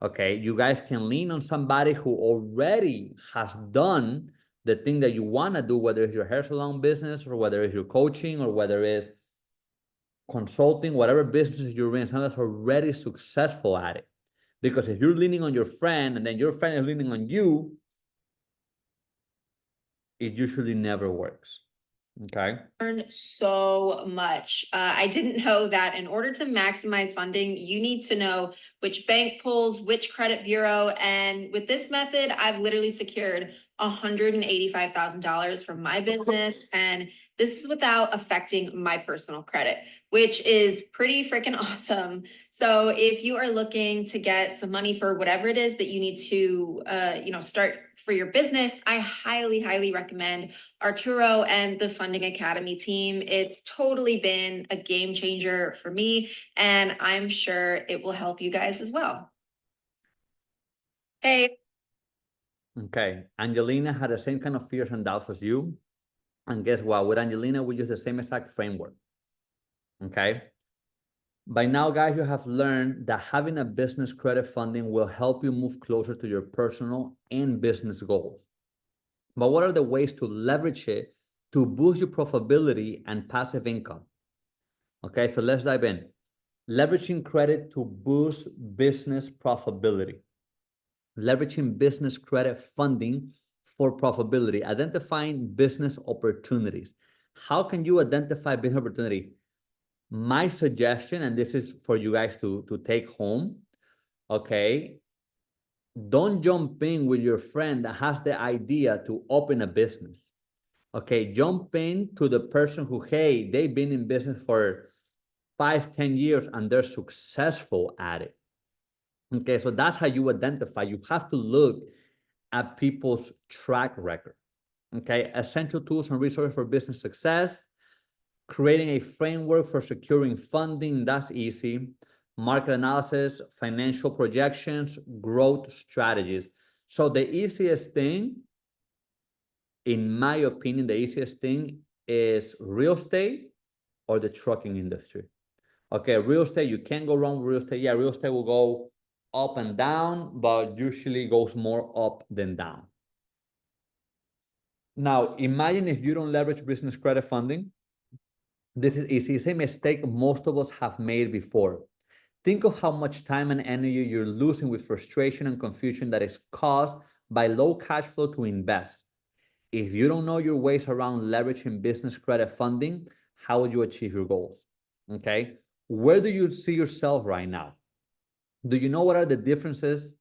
Okay, you guys can lean on somebody who already has done the thing that you want to do, whether it's your hair salon business or whether it's your coaching or whether it's consulting, whatever business you're in, someone that's already successful at it. Because if you're leaning on your friend and then your friend is leaning on you, it usually never works. Okay. learned so much. I didn't know that in order to maximize funding, you need to know which bank pulls, which credit bureau. And with this method, I've literally secured $185,000 from my business. And this is without affecting my personal credit, which is pretty freaking awesome. So if you are looking to get some money for whatever it is that you need to, start for your business, I highly, highly recommend Arturo and the Funding Academy team. It's totally been a game changer for me, and I'm sure it will help you guys as well. Hey. Okay, Angelina had the same kind of fears and doubts as you. And guess what? With Angelina, we use the same exact framework. Okay. By now, guys, you have learned that having a business credit funding will help you move closer to your personal and business goals. But what are the ways to leverage it to boost your profitability and passive income? Okay, so let's dive in. Leveraging credit to boost business profitability. Leveraging business credit funding for profitability. Identifying business opportunities. How can you identify business opportunity? My suggestion, and this is for you guys to take home, okay? Don't jump in with your friend that has the idea to open a business. Okay, jump in to the person who, hey, they've been in business for 5-10 years and they're successful at it. Okay, so that's how you identify. You have to look at people's track record. Okay, essential tools and resources for business success. Creating a framework for securing funding, that's easy. Market analysis, financial projections, growth strategies. So the easiest thing, in my opinion, the easiest thing is real estate or the trucking industry. Okay, real estate, you can't go wrong with real estate. Yeah, real estate will go up and down, but usually goes more up than down. Now, imagine if you don't leverage business credit funding. This is easy. It's a mistake most of us have made before. Think of how much time and energy you're losing with frustration and confusion that is caused by low cash flow to invest. If you don't know your ways around leveraging business credit funding, how will you achieve your goals? Okay. Where do you see yourself right now? Do you know what are the differences,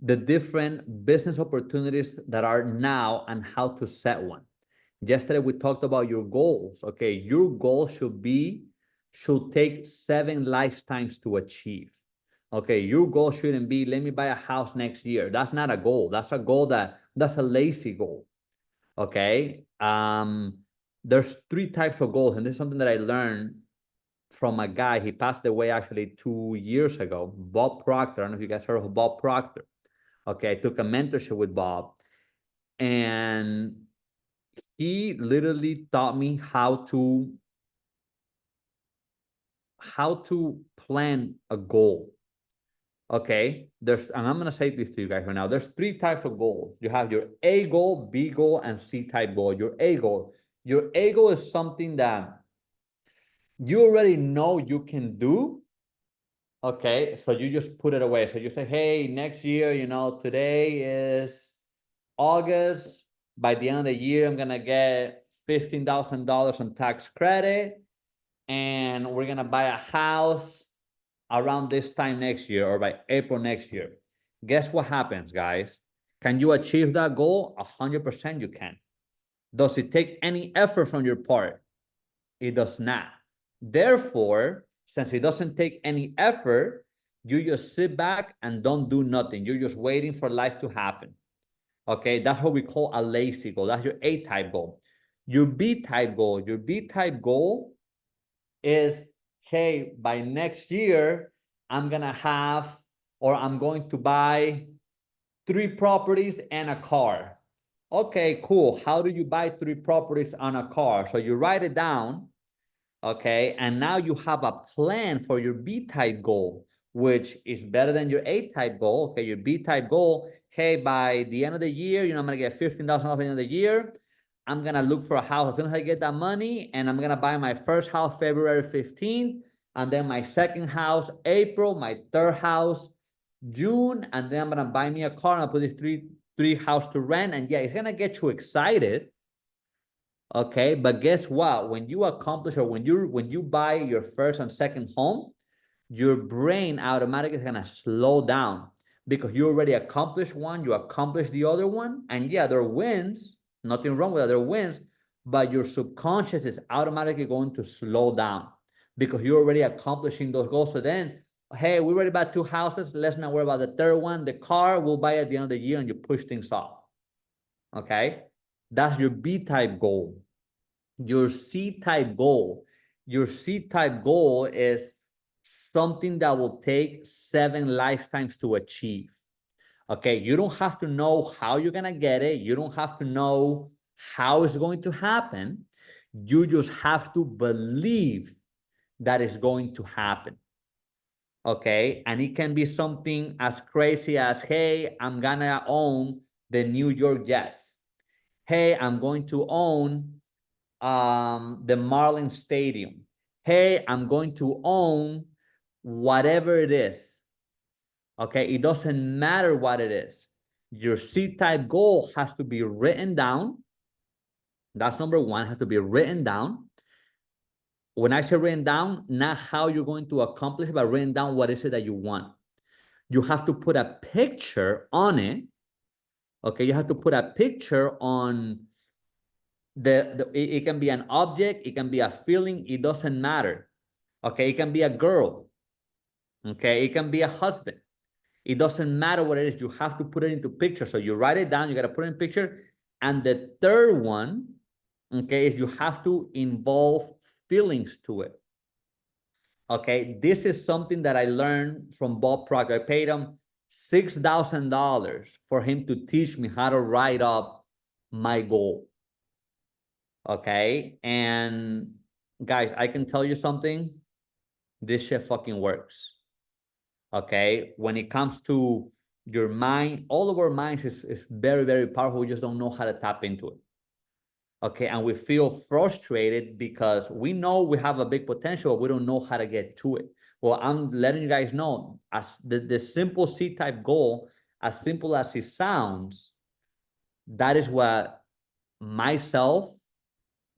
the different business opportunities that are now, and how to set one? Yesterday, we talked about your goals. Okay, your goal should take 7 lifetimes to achieve. Okay, your goal shouldn't be, let me buy a house next year. That's not a goal. That's a goal that's a lazy goal. Okay, there's 3 types of goals, and this is something that I learned from a guy. He passed away actually 2 years ago, Bob Proctor. I don't know if you guys heard of Bob Proctor. Okay, I took a mentorship with Bob, and he literally taught me how to plan a goal. Okay, and I'm gonna say this to you guys right now. There's 3 types of goals. You have your A goal, B goal, and C type goal. Your A goal is something that you already know you can do. Okay, so you just put it away. So you say, hey, next year, today is August. By the end of the year, I'm gonna get $15,000 on tax credit, and we're gonna buy a house around this time next year or by April next year. Guess what happens, guys? Can you achieve that goal? 100% you can. Does it take any effort from your part? It does not. Therefore, since it doesn't take any effort, you just sit back and don't do nothing. You're just waiting for life to happen. Okay, that's what we call a lazy goal. That's your A-type goal. Your B-type goal is, hey, by next year, I'm going to buy 3 properties and a car. Okay, cool. How do you buy 3 properties and a car? So you write it down, okay, and now you have a plan for your B-type goal, which is better than your A-type goal. Okay, your B-type goal, hey, by the end of the year, I'm going to get $15,000 at the end of the year. I'm going to look for a house as soon as I get that money, and I'm going to buy my first house February 15th, and then my second house April, my third house June, and then I'm going to buy me a car, and I'll put these three houses to rent. And yeah, it's going to get you excited. Okay, but guess what? When you accomplish, or when you buy your first and second home, your brain automatically is going to slow down because you already accomplished one, you accomplished the other one, and yeah, there are wins. Nothing wrong with that. There are wins, but your subconscious is automatically going to slow down because you're already accomplishing those goals. So then, hey, we already bought 2 houses. Let's not worry about the third one. The car we'll buy at the end of the year, and you push things off. okay? That's your B-type goal. Your C-type goal is something that will take 7 lifetimes to achieve. Okay, you don't have to know how you're gonna get it. You don't have to know how it's going to happen. You just have to believe that it's going to happen. Okay, and it can be something as crazy as, hey, I'm gonna own the New York Jets. Hey, I'm going to own the Marlins Stadium. Hey, I'm going to own whatever it is. Okay, it doesn't matter what it is. Your C-type goal has to be written down. That's number one, has to be written down. When I say written down, not how you're going to accomplish it, but written down what is it that you want. You have to put a picture on it. Okay, you have to put a picture on it can be an object, it can be a feeling, it doesn't matter. Okay, it can be a girl. Okay, it can be a husband. It doesn't matter what it is. You have to put it into picture. So you write it down, you got to put it in picture. And the third one, okay, is you have to involve feelings to it. Okay, this is something that I learned from Bob Proctor. I paid him $6,000 for him to teach me how to write up my goal. Okay, and guys, I can tell you something. This shit fucking works. Okay, when it comes to your mind, all of our minds is very, very powerful. We just don't know how to tap into it. Okay, and we feel frustrated because we know we have a big potential, but we don't know how to get to it. Well, I'm letting you guys know, as the simple C-type goal, as simple as it sounds, that is what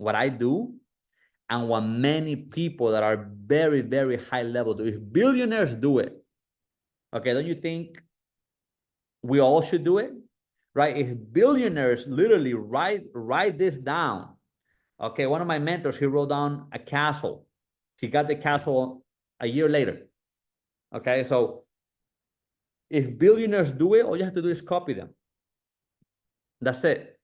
I do, and what many people that are very, very high level do. If billionaires do it, okay, don't you think we all should do it? Right? If billionaires literally write this down, okay, one of my mentors, he wrote down a castle. He got the castle a year later. Okay, so if billionaires do it, all you have to do is copy them. That's it.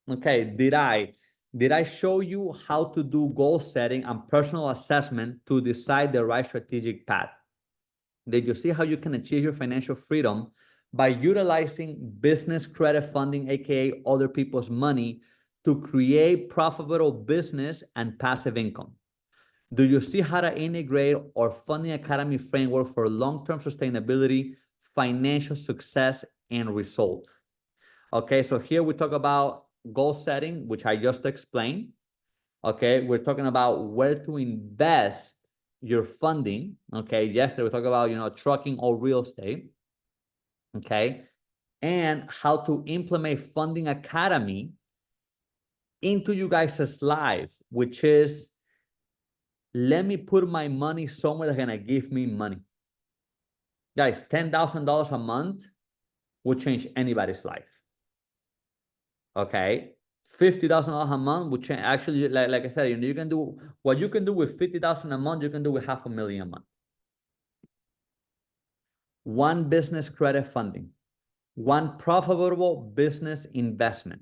Okay, did I show you how to do goal setting and personal assessment to decide the right strategic path? Did you see how you can achieve your financial freedom by utilizing business credit funding, aka other people's money, to create profitable business and passive income? Do you see how to integrate our Funding Academy framework for long-term sustainability, financial success, and results? Okay, so here we talk about goal setting, which I just explained. Okay, we're talking about where to invest your funding. Okay, yesterday we talked about, trucking or real estate. Okay, and how to implement Funding Academy into you guys' life, which is, let me put my money somewhere that's gonna give me money. Guys, $10,000 a month would change anybody's life. Okay, $50,000 a month would change. Actually, like I said, you can do what you can do with $50,000 a month. You can do with $500,000 a month. One business credit funding, one profitable business investment.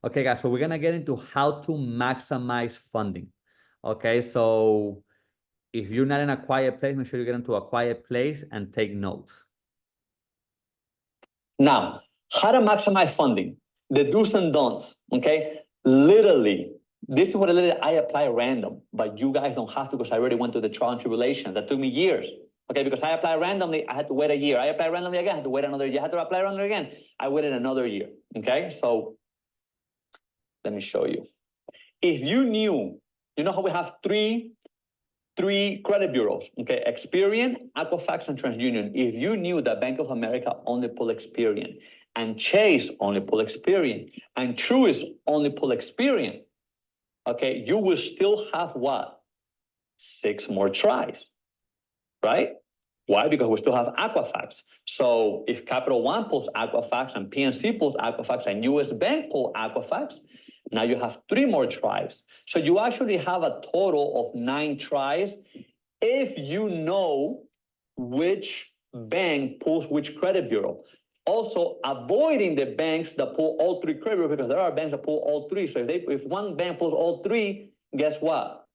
Okay, guys. So we're gonna get into how to maximize funding. Okay, so if you're not in a quiet place, make sure you get into a quiet place and take notes. Now, how to maximize funding, the do's and don'ts, okay? Literally, this is what I apply random, but you guys don't have to, because I already went through the trial and tribulation. That took me years, okay? Because I applied randomly, I had to wait a year. I applied randomly again, I had to wait another year. I had to apply randomly again, I waited another year, okay? So let me show you. If you knew, you know how we have three credit bureaus, okay? Experian, Equifax, and TransUnion. If you knew that Bank of America only pull Experian, and Chase only pull Experian, and Truist only pull Experian, okay, you will still have what? 6 more tries, right? Why? Because we still have Equifax. So if Capital One pulls Equifax, and PNC pulls Equifax, and US Bank pull Equifax, now you have 3 more tries. So you actually have a total of 9 tries if you know which bank pulls which credit bureau. Also avoiding the banks that pull all three credit bureaus, because there are banks that pull all three. So if one bank pulls all three, guess what?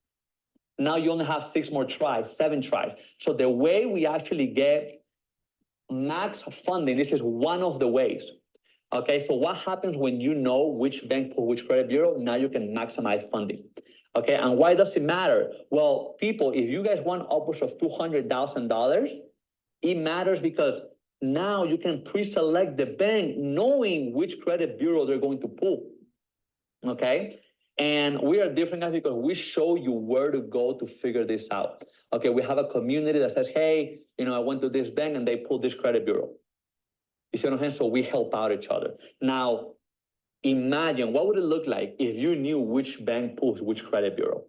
Now you only have 6 more tries, 7 tries. So the way we actually get max funding, this is one of the ways. Okay, so what happens when you know which bank pull which credit bureau? Now you can maximize funding. Okay, and why does it matter? Well, people, if you guys want upwards of $200,000, it matters because now you can pre-select the bank knowing which credit bureau they're going to pull. Okay, and we are different guys because we show you where to go to figure this out. Okay, we have a community that says, hey, you know, I went to this bank and they pulled this credit bureau. You see what I'm saying? So we help out each other. Now, imagine what would it look like if you knew which bank pulls which credit bureau?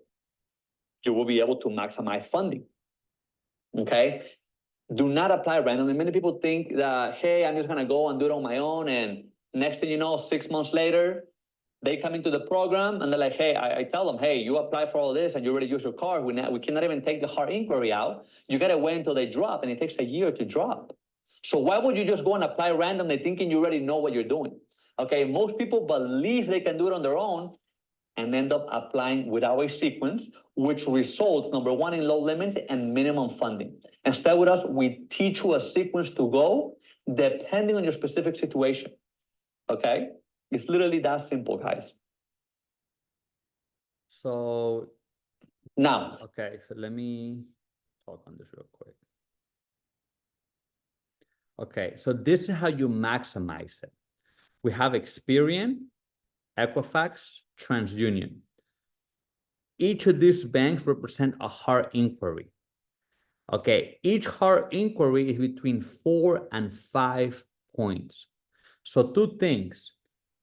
You will be able to maximize funding. Okay? Do not apply randomly. Many people think that, hey, I'm just gonna go and do it on my own, and next thing you know, 6 months later, they come into the program and they're like, hey, I tell them, hey, you apply for all this and you already use your card. We cannot even take the hard inquiry out. You gotta wait until they drop, and it takes a year to drop. So why would you just go and apply randomly thinking you already know what you're doing? Okay, most people believe they can do it on their own and end up applying without a sequence, which results, number one, in low limits and minimum funding. Instead with us, we teach you a sequence to go depending on your specific situation. Okay? It's literally that simple, guys. So now, okay, so let me talk on this real quick. Okay, so this is how you maximize it. We have Experian, Equifax, TransUnion. Each of these banks represent a hard inquiry. Okay, each hard inquiry is between 4 and 5 points. So 2 things.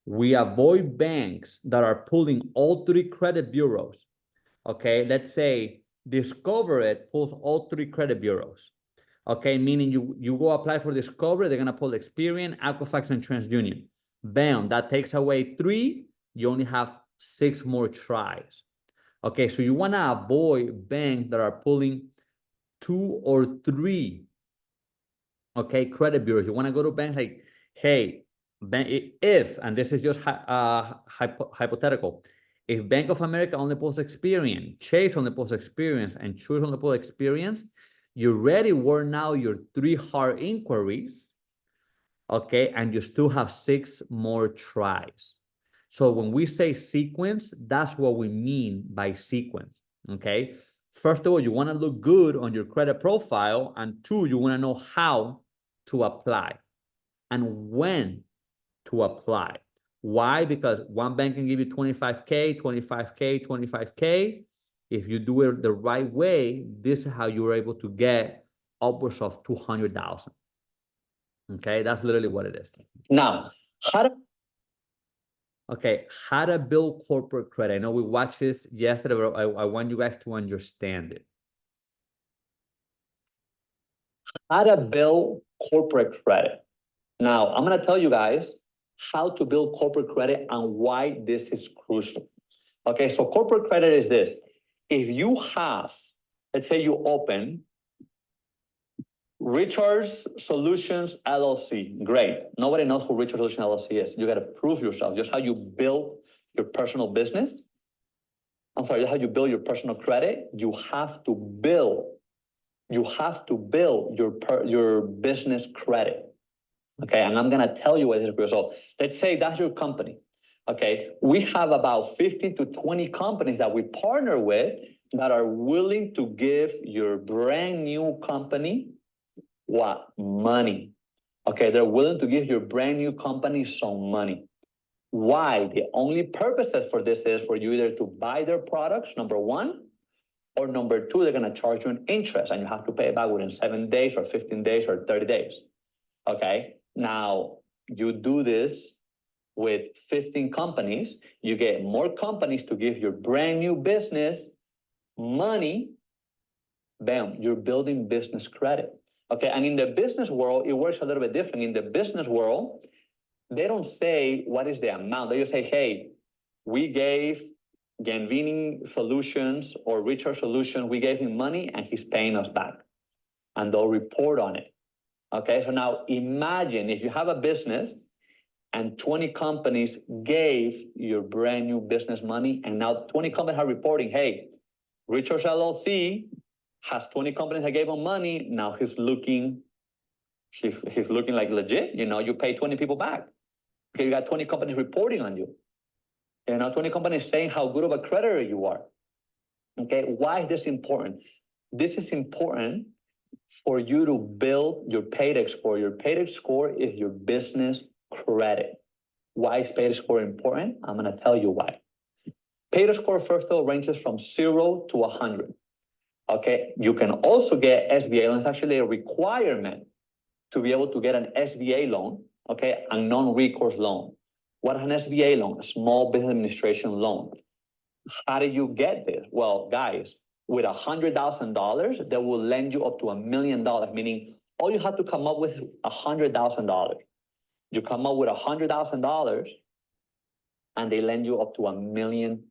We avoid banks that are pulling all 3 credit bureaus. Okay, let's say Discover It pulls all 3 credit bureaus. Okay, meaning you go apply for Discover, they're gonna pull Experian, Equifax, and TransUnion. Bam, that takes away 3. You only have 6 more tries. Okay, so you wanna avoid banks that are pulling 2 or 3, okay, credit bureaus. You wanna go to banks like, hey, if, and this is just hypothetical, if Bank of America only pulls Experian, Chase only pulls Experian, and Choose only pulls Experian, you already worn out your 3 hard inquiries, okay, and you still have 6 more tries. So when we say sequence, that's what we mean by sequence, okay? First of all, you wanna look good on your credit profile, and 2, you wanna know how to apply and when to apply. Why? Because one bank can give you 25K, 25K, 25K. If you do it the right way, this is how you're able to get upwards of 200,000. Okay, that's literally what it is. Now, how to build corporate credit. I know we watched this yesterday, but I want you guys to understand it. How to build corporate credit. Now, I'm gonna tell you guys how to build corporate credit and why this is crucial. Okay, so corporate credit is this. If you have, let's say you open Richard's Solutions LLC, great. Nobody knows who Richard's Solutions LLC is. You gotta prove yourself, just how you build your personal business. I'm sorry, how you build your personal credit. You have to build your business credit. Okay, and I'm gonna tell you what it is. So let's say that's your company. Okay, we have about 15 to 20 companies that we partner with that are willing to give your brand new company what? Money. Okay, they're willing to give your brand new company some money. Why? The only purpose for this is for you either to buy their products, number one, or number two, they're gonna charge you an interest and you have to pay it back within 7 days or 15 days or 30 days. Okay, now you do this with 15 companies, you get more companies to give your brand new business money, bam, you're building business credit. Okay, and in the business world, it works a little bit different. In the business world, they don't say what is the amount. They just say, hey, we gave Gandini Solutions or Richard Solutions, we gave him money and he's paying us back. And they'll report on it. Okay, so now imagine if you have a business and 20 companies gave your brand new business money, and now 20 companies are reporting, hey, Richards LLC has 20 companies that gave him money. Now he's looking like legit. You know, you pay 20 people back. Okay, you got 20 companies reporting on you. You know, 20 companies saying how good of a creditor you are. Okay, why is this important? This is important for you to build your paydex score. Your paydex score is your business credit. Why is paydex score important? I'm gonna tell you why. Paydex score, first of all, ranges from 0 to 100. Okay, you can also get SBA loans. It's actually a requirement to be able to get an SBA loan, okay, a non-recourse loan. What is an SBA loan? A small business administration loan. How do you get this? Well, guys, with $100,000, they will lend you up to $1 million, meaning all you have to come up with is $100,000. You come up with $100,000 and they lend you up to $1 million.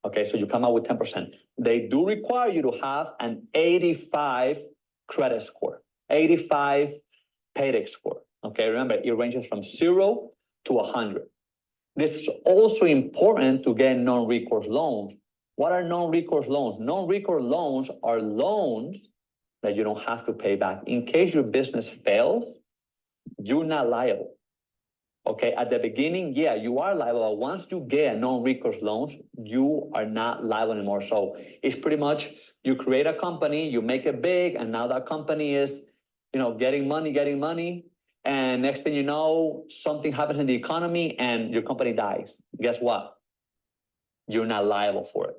Okay, so you come out with 10%. They do require you to have an 85 credit score, 85 paydex score. Okay, remember, it ranges from 0 to 100. This is also important to get non-recourse loans. What are non-recourse loans? Non-recourse loans are loans that you don't have to pay back. In case your business fails, you're not liable. Okay, at the beginning, yeah, you are liable, but once you get non-recourse loans, you are not liable anymore. So it's pretty much you create a company, you make it big, and now that company is, you know, getting money, and next thing you know, something happens in the economy and your company dies. Guess what? You're not liable for it.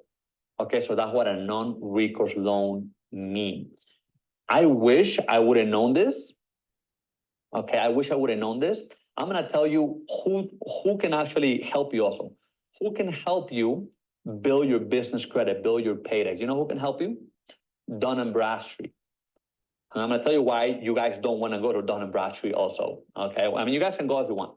Okay, so that's what a non-recourse loan means. I wish I would have known this. Okay, I wish I would have known this. I'm gonna tell you who can actually help you also. Who can help you build your business credit, build your paydex? You know who can help you? Dun & Bradstreet. And I'm gonna tell you why you guys don't wanna go to Dun & Bradstreet also, okay? I mean, you guys can go if you want.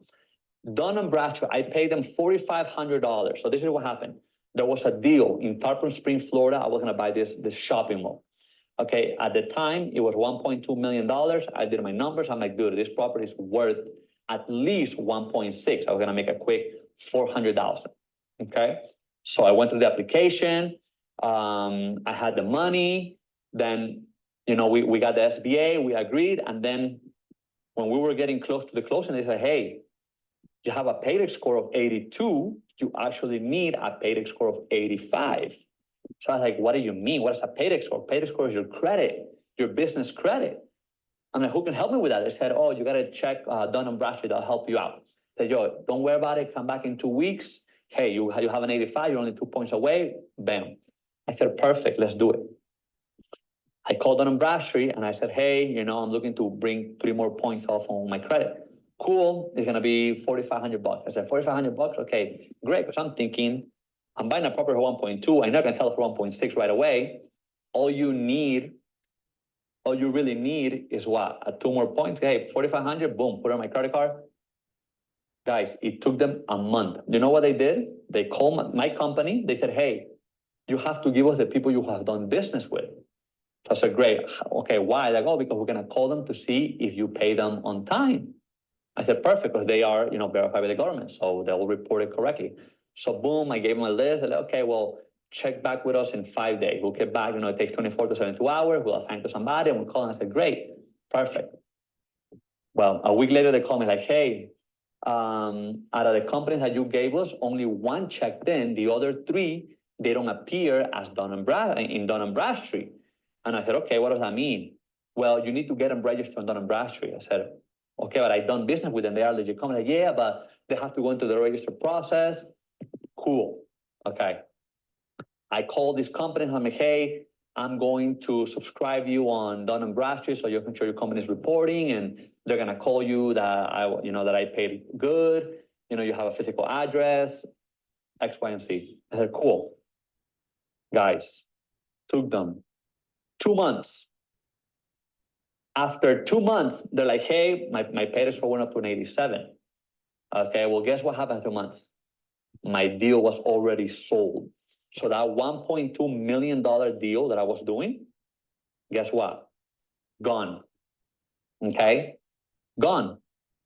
Dun & Bradstreet, I paid them $4,500. So this is what happened. There was a deal in Tarpon Springs, Florida. I was gonna buy this shopping mall. Okay, at the time, it was $1.2 million. I did my numbers. I'm like, dude, this property is worth at least 1.6. I was gonna make a quick 400,000. Okay, so I went through the application. I had the money. Then, you know, we got the SBA. We agreed, and then when we were getting close to the closing, they said, "Hey, you have a paydex score of 82. You actually need a paydex score of 85." So I was like, "What do you mean? What is a paydex score? Paydex score is your credit, your business credit." I'm like, "Who can help me with that?" They said, "Oh, you got to check Dun & Bradstreet. They'll help you out." I said, "Yo, don't worry about it. Come back in 2 weeks. Hey, you have an 85. You're only 2 points away. Bam." I said, "Perfect. Let's do it." I called Dun & Bradstreet and I said, "Hey, you know, I'm looking to bring 3 more points off on my credit." "Cool. It's gonna be $4,500. I said, $4,500? Okay, great. Because I'm thinking, I'm buying a property for 1.2. I'm not gonna sell it for 1.6 right away. All you really need is what? 2 more points. Hey, 4,500, boom, put it on my credit card." Guys, it took them a month. You know what they did? They called my company. They said, "Hey, you have to give us the people you have done business with." So I said, "Great. Okay, why?" Like, "Oh, because we're gonna call them to see if you pay them on time." I said, "Perfect," because they are, you know, verified by the government, so they will report it correctly. So boom, I gave them a list. I said, "Okay, well, check back with us in 5 days. We'll get back, you know, it takes 24 to 72 hours. We'll assign to somebody and we'll call." And I said, "Great, perfect." Well, a week later, they called me like, "Hey, out of the companies that you gave us, only 1 checked in. The other 3, they don't appear as Dun & Bradstreet." And I said, "Okay, what does that mean?" "Well, you need to get them registered on Dun & Bradstreet." I said, "Okay, but I've done business with them. They are legit companies." Like, "Yeah, but they have to go into the register process." Cool. Okay. I called these companies. I'm like, "Hey, I'm going to subscribe you on Dun & Bradstreet so you can show your company's reporting, and they're gonna call you that I paid good. You know, you have a physical address, X, Y, and Z." I said, "Cool." Guys, took them 2 months. After 2 months, they're like, "Hey, my paydex score went up to an 87. Okay, well, guess what happened in 2 months? My deal was already sold. So that $1.2 million deal that I was doing, guess what? Gone. okay, gone.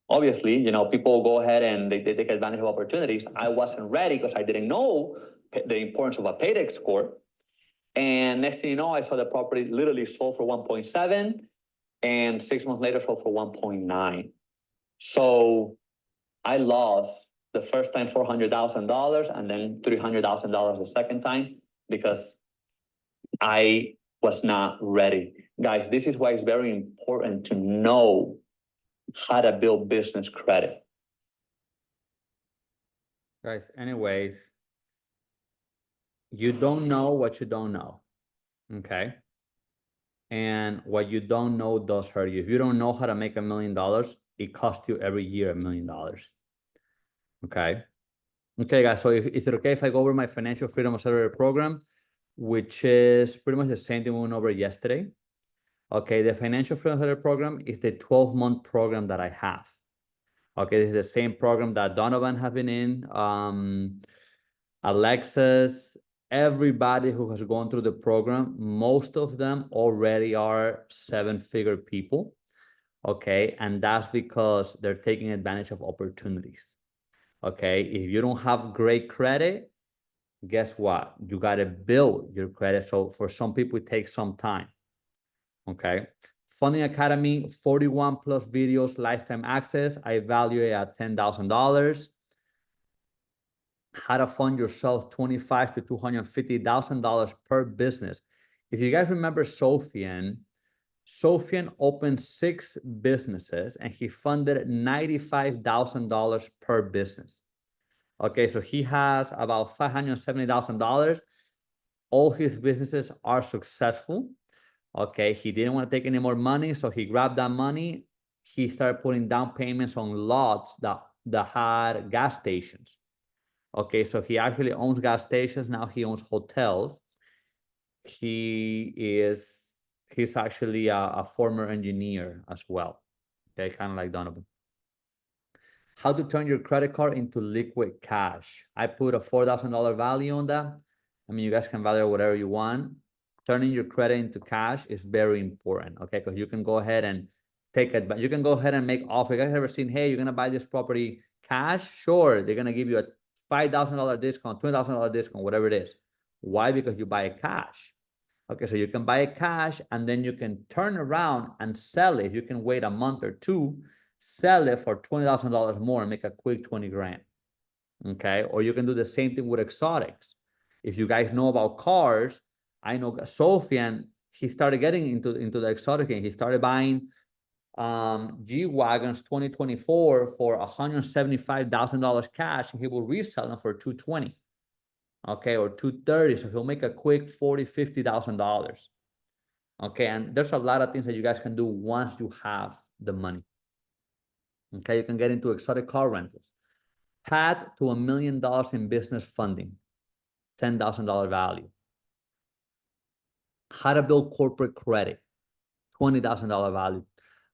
Obviously, people go ahead and they take advantage of opportunities. I wasn't ready because I didn't know the importance of a paydex score. And next thing you know, I saw the property literally sold for 1.7 and 6 months later sold for 1.9. So I lost the first time $400,000 and then $300,000 the second time because I was not ready. Guys, this is why it's very important to know how to build business credit. Guys, anyways, you don't know what you don't know, okay? And what you don't know does hurt you. If you don't know how to make $1 million, it costs you every year $1 million, okay? Okay, guys, so is it okay if I go over my Financial Freedom Accelerator program, which is pretty much the same thing we went over yesterday? Okay, the Financial Freedom Accelerator program is the 12-month program that I have. Okay, this is the same program that Donovan has been in, Alexis, everybody who has gone through the program, most of them already are 7-figure people. Okay, and that's because they're taking advantage of opportunities. Okay, if you don't have great credit, guess what? You got to build your credit. So for some people, it takes some time. Okay. Funding Academy, 41 plus videos, lifetime access. I evaluate at $10,000. How to fund yourself $25,000 to $250,000 per business. If you guys remember Sofian opened 6 businesses and he funded $95,000 per business. Okay, so he has about $570,000. All his businesses are successful. Okay, he didn't want to take any more money, so he grabbed that money. He started putting down payments on lots that had gas stations. Okay, so he actually owns gas stations. Now he owns hotels. He's actually a former engineer as well. Okay, kind of like Donovan. How to turn your credit card into liquid cash. I put a $4,000 value on that. I mean, you guys can value whatever you want. Turning your credit into cash is very important, okay? Because you can go ahead and take it, but you can go ahead and make offers. You guys ever seen, hey, you're gonna buy this property cash? Sure, they're gonna give you a $5,000 discount, $20,000 discount, whatever it is. Why? Because you buy it cash. Okay, so you can buy it cash and then you can turn around and sell it. You can wait a month or two, sell it for $20,000 more and make a quick 20 grand. Okay, or you can do the same thing with exotics. If you guys know about cars, I know Sofian, he started getting into the exotic game. He started buying G-Wagons 2024 for $175,000 cash, and he will resell them for $220,000, okay, or $230,000. So he'll make a quick $40,000, $50,000. Okay, and there's a lot of things that you guys can do once you have the money. Okay, you can get into exotic car rentals. Path to $1 million in business funding, $10,000 value. How to build corporate credit, $20,000 value.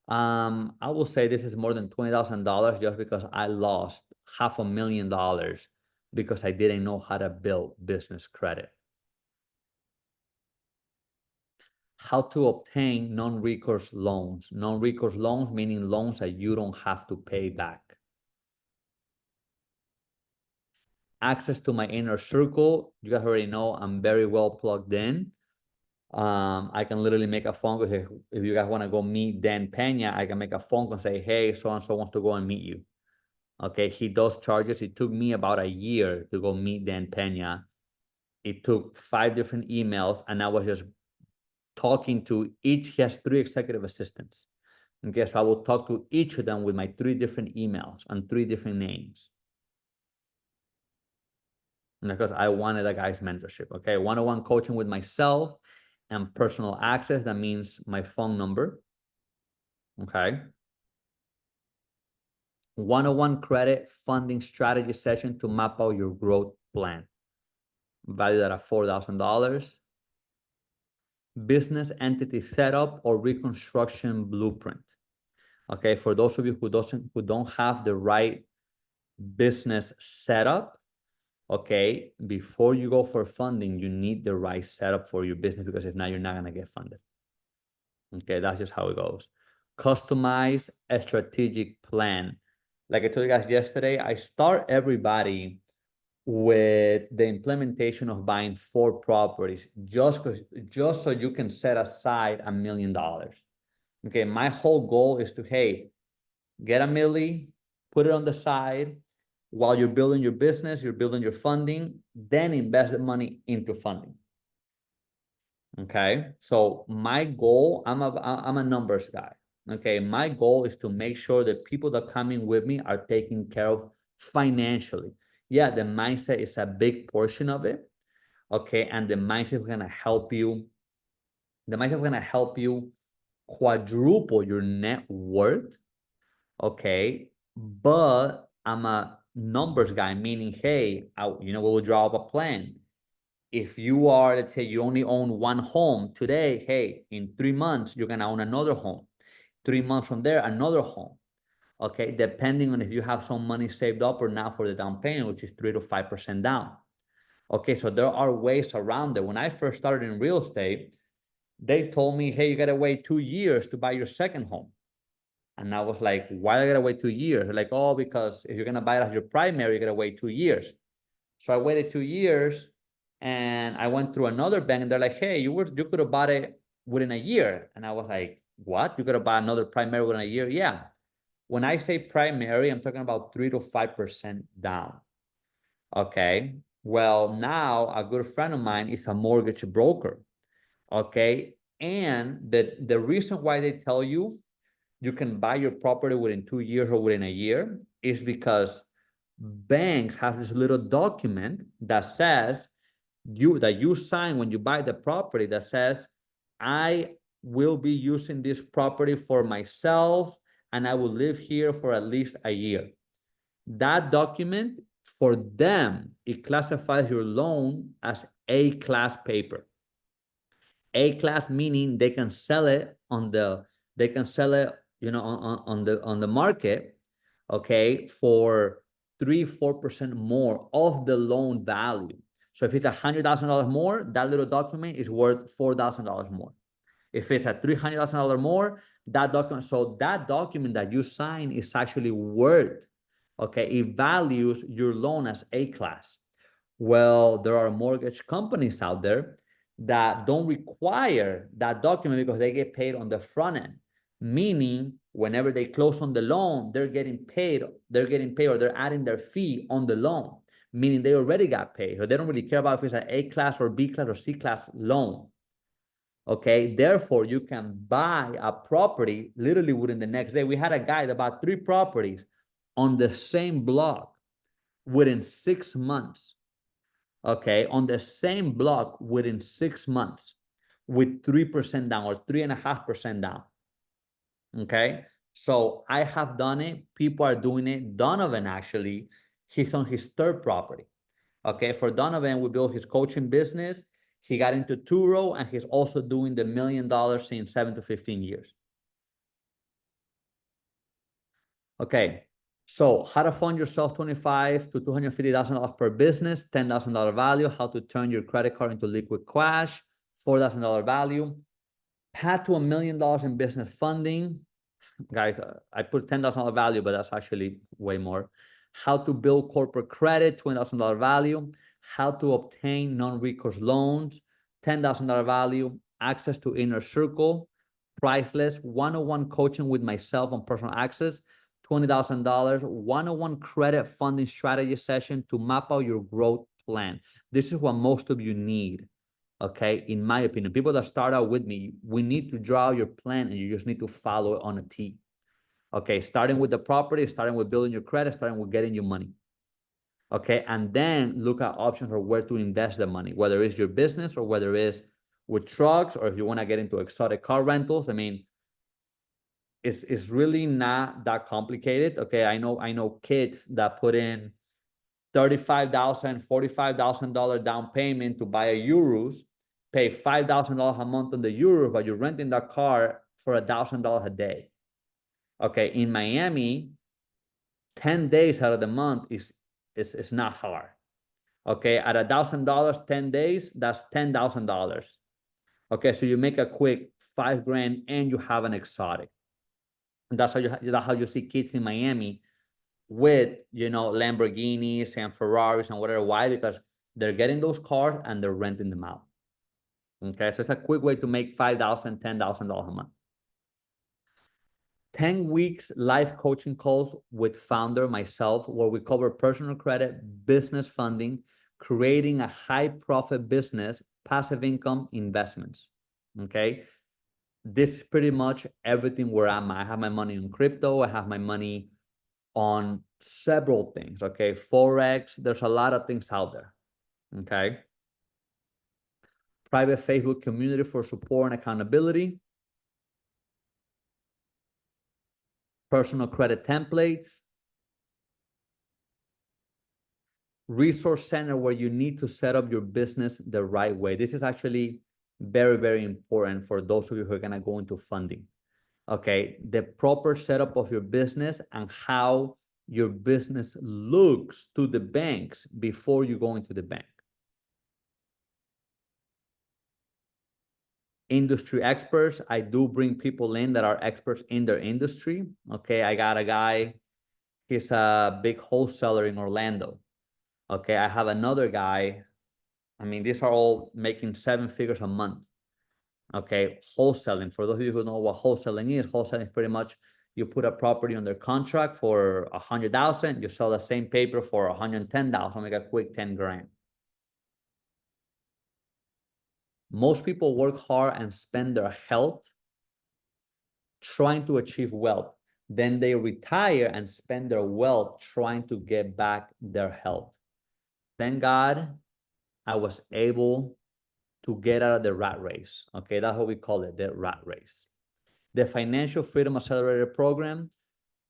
I will say this is more than $20,000 just because I lost $500,000 because I didn't know how to build business credit. How to obtain non-recourse loans. Non-recourse loans meaning loans that you don't have to pay back. Access to my inner circle. You guys already know I'm very well plugged in. I can literally make a phone call. If you guys want to go meet Dan Pena, I can make a phone call and say, hey, so-and-so wants to go and meet you. Okay, he does charges. It took me about a year to go meet Dan Pena. It took 5 different emails, and I was just talking to each. He has 3 executive assistants. Okay, so I will talk to each of them with my 3 different emails and 3 different names. Because I wanted a guy's mentorship. Okay, one-on-one coaching with myself and personal access. That means my phone number. Okay. One-on-one credit funding strategy session to map out your growth plan. Valued at $4,000. Business entity setup or reconstruction blueprint. Okay, for those of you who don't have the right business setup, okay, before you go for funding, you need the right setup for your business, because if not, you're not gonna get funded. Okay, that's just how it goes. customize a strategic plan. Like I told you guys yesterday, I start everybody with the implementation of buying 4 properties just so you can set aside $1 million. Okay, my whole goal is to, hey, get a milli, put it on the side while you're building your business, you're building your funding, then invest the money into funding. Okay, so my goal, I'm a numbers guy. Okay, my goal is to make sure that people that come in with me are taken care of financially. Yeah, the mindset is a big portion of it. Okay, and the mindset is gonna help you. The mindset is gonna help you quadruple your net worth. Okay, but I'm a numbers guy, meaning, hey, we'll draw up a plan. If you are, let's say you only own 1 home today, hey, in 3 months, you're gonna own another home. 3 months from there, another home. Okay, depending on if you have some money saved up or not for the down payment, which is 3 to 5% down. Okay, so there are ways around it. When I first started in real estate, they told me, hey, you gotta wait 2 years to buy your second home. And I was like, why do I gotta wait 2 years? They're like, oh, because if you're gonna buy it as your primary, you gotta wait 2 years. So I waited 2 years and I went through another bank and they're like, hey, you could have bought it within a year. And I was like, what? You could have bought another primary within a year? Yeah. When I say primary, I'm talking about 3 to 5% down. Okay. Well, now a good friend of mine is a mortgage broker. Okay. And the reason why they tell you can buy your property within 2 years or within a year is because banks have this little document that says you sign when you buy the property that says, I will be using this property for myself and I will live here for at least a year. That document, for them, it classifies your loan as A-class paper. A-class meaning they can sell it on the market, okay, for 3-4% more of the loan value. So if it's $100,000 more, that little document is worth $4,000 more. If it's at $300,000 more, that document that you sign is actually worth, okay, it values your loan as A-class. Well, there are mortgage companies out there that don't require that document because they get paid on the front end, meaning whenever they close on the loan, they're getting paid, or they're adding their fee on the loan, meaning they already got paid. So they don't really care about if it's an A-class or B-class or C-class loan. Okay, therefore you can buy a property literally within the next day. We had a guy that bought 3 properties on the same block within 6 months. Okay, on the same block within 6 months with 3% down or 3.5% down. Okay, so I have done it. People are doing it. Donovan, actually, he's on his 3rd property. Okay, for Donovan, we built his coaching business. He got into Turo and he's also doing the $1 million in 7 to 15 years. Okay, so how to fund yourself $25,000 to $250,000 per business, $10,000 value, how to turn your credit card into liquid cash, $4,000 value, path to $1 million in business funding. Guys, I put $10,000 value, but that's actually way more. How to build corporate credit, $20,000 value, how to obtain non-recourse loans, $10,000 value, access to inner circle, priceless, one-on-one coaching with myself on personal access, $20,000, one-on-one credit funding strategy session to map out your growth plan. This is what most of you need, okay? In my opinion, people that start out with me, we need to draw your plan and you just need to follow it on a T. Okay, starting with the property, starting with building your credit, starting with getting your money. Okay, and then look at options for where to invest the money, whether it's your business or whether it's with trucks or if you want to get into exotic car rentals. I mean, it's really not that complicated. Okay, I know kids that put in $35,000, $45,000 down payment to buy a Urus, pay $5,000 a month on the Urus, but you're renting that car for $1,000 a day. Okay, in Miami, 10 days out of the month is not hard. Okay, at $1,000, 10 days, that's $10,000. Okay, so you make a quick $5,000 and you have an exotic. And that's how you see kids in Miami with, you know, Lamborghinis and Ferraris and whatever. Why? Because they're getting those cars and they're renting them out. Okay, so it's a quick way to make $5,000, $10,000 a month. 10 weeks live coaching calls with founder, myself, where we cover personal credit, business funding, creating a high profit business, passive income, investments. Okay, this is pretty much everything where I'm at. I have my money on crypto. I have my money on several things. Okay, Forex. There's a lot of things out there. Okay, private Facebook community for support and accountability. Personal credit templates. Resource center where you need to set up your business the right way. This is actually very, very important for those of you who are going to go into funding. Okay, the proper setup of your business and how your business looks to the banks before you go into the bank. Industry experts. I do bring people in that are experts in their industry. Okay, I got a guy, he's a big wholesaler in Orlando. Okay, I have another guy. I mean, these are all making 7 figures a month. Okay, wholesaling. For those of you who know what wholesaling is pretty much you put a property under contract for 100,000, you sell the same paper for 110,000, make a quick 10 grand. Most people work hard and spend their health trying to achieve wealth. Then they retire and spend their wealth trying to get back their health. Thank God I was able to get out of the rat race. Okay, that's what we call it, the rat race. The Financial Freedom Accelerator program,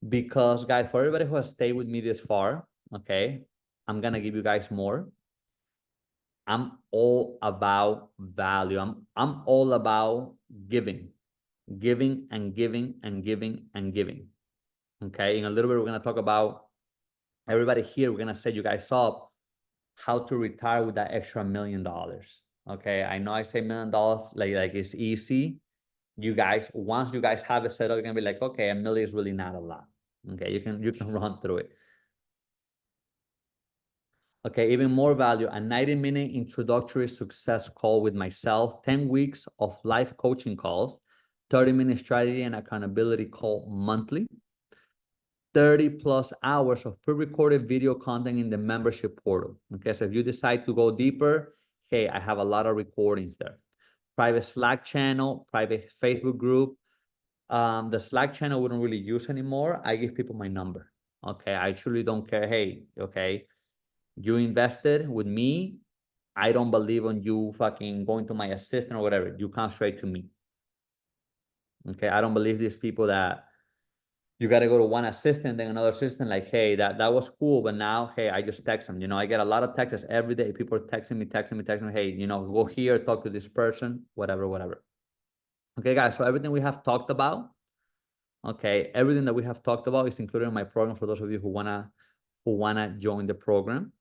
because guys, for everybody who has stayed with me this far, okay, I'm gonna give you guys more. I'm all about value. I'm all about giving and giving and giving and giving. Okay, in a little bit, we're gonna talk about everybody here. We're gonna set you guys up how to retire with that extra $1 million. Okay, I know I say $1 million like it's easy. You guys, once you guys have it set up, you're gonna be like, okay, $1 million is really not a lot. Okay, you can run through it. Okay, even more value, a 90-minute introductory success call with myself, 10 weeks of live coaching calls, 30-minute strategy and accountability call monthly, 30 plus hours of pre-recorded video content in the membership portal. Okay, so if you decide to go deeper, hey, I have a lot of recordings there. Private Slack channel, private Facebook group. The Slack channel we don't really use anymore. I give people my number. Okay, I truly don't care. Hey, okay, you invested with me. I don't believe on you fucking going to my assistant or whatever. You come straight to me. Okay, I don't believe these people that you got to go to one assistant, then another assistant, like, hey, that was cool, but now, hey, I just text them. You know, I get a lot of texts every day. People are texting me, hey, you know, go here, talk to this person, whatever. Okay, guys, so everything we have talked about, okay, everything that we have talked about is included in my program for those of you who wanna join the program.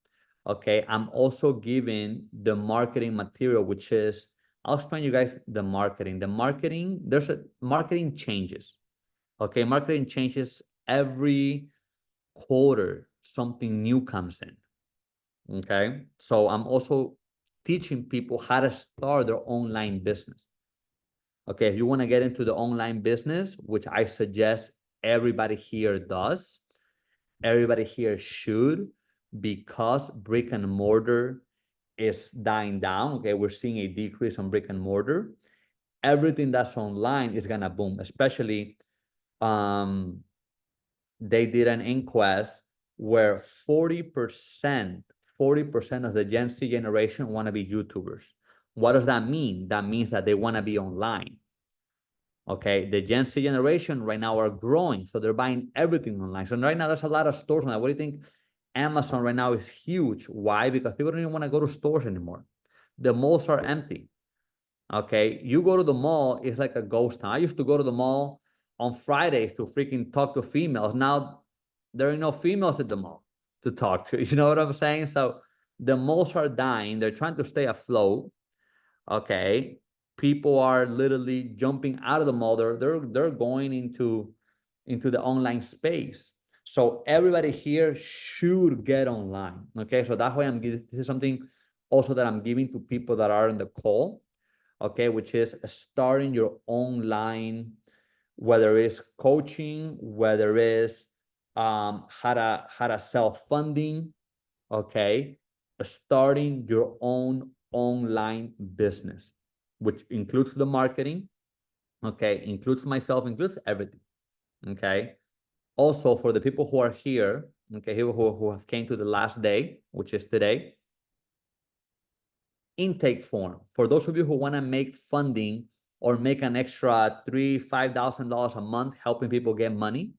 Okay, I'm also giving the marketing material, which is, I'll explain you guys the marketing. There's a marketing changes. Okay, marketing changes every quarter, something new comes in. Okay, so I'm also teaching people how to start their online business. Okay, if you want to get into the online business, which I suggest everybody here does, everybody here should, because brick and mortar is dying down. Okay, we're seeing a decrease on brick and mortar. Everything that's online is gonna boom, especially they did an inquest where 40% of the Gen Z generation want to be YouTubers. What does that mean? That means that they want to be online. Okay, the Gen Z generation right now are growing, so they're buying everything online. So right now there's a lot of stores online. What do you think? Amazon right now is huge. Why? Because people don't even want to go to stores anymore. The malls are empty. Okay, you go to the mall, it's like a ghost town. I used to go to the mall on Fridays to freaking talk to females. Now there are no females at the mall to talk to. You know what I'm saying? So the malls are dying. They're trying to stay afloat. Okay, people are literally jumping out of the mall. They're going into into the online space. So everybody here should get online. Okay, so that's why I'm giving, this is something also that I'm giving to people that are in the call, okay, which is starting your online, whether it's coaching, whether it's how to self-funding, okay, starting your own online business, which includes the marketing, okay, includes myself, includes everything, okay. Also, for the people who are here, okay, who have came to the last day, which is today, intake form. For those of you who want to make funding or make an extra $3,000-$5,000 a month helping people get money,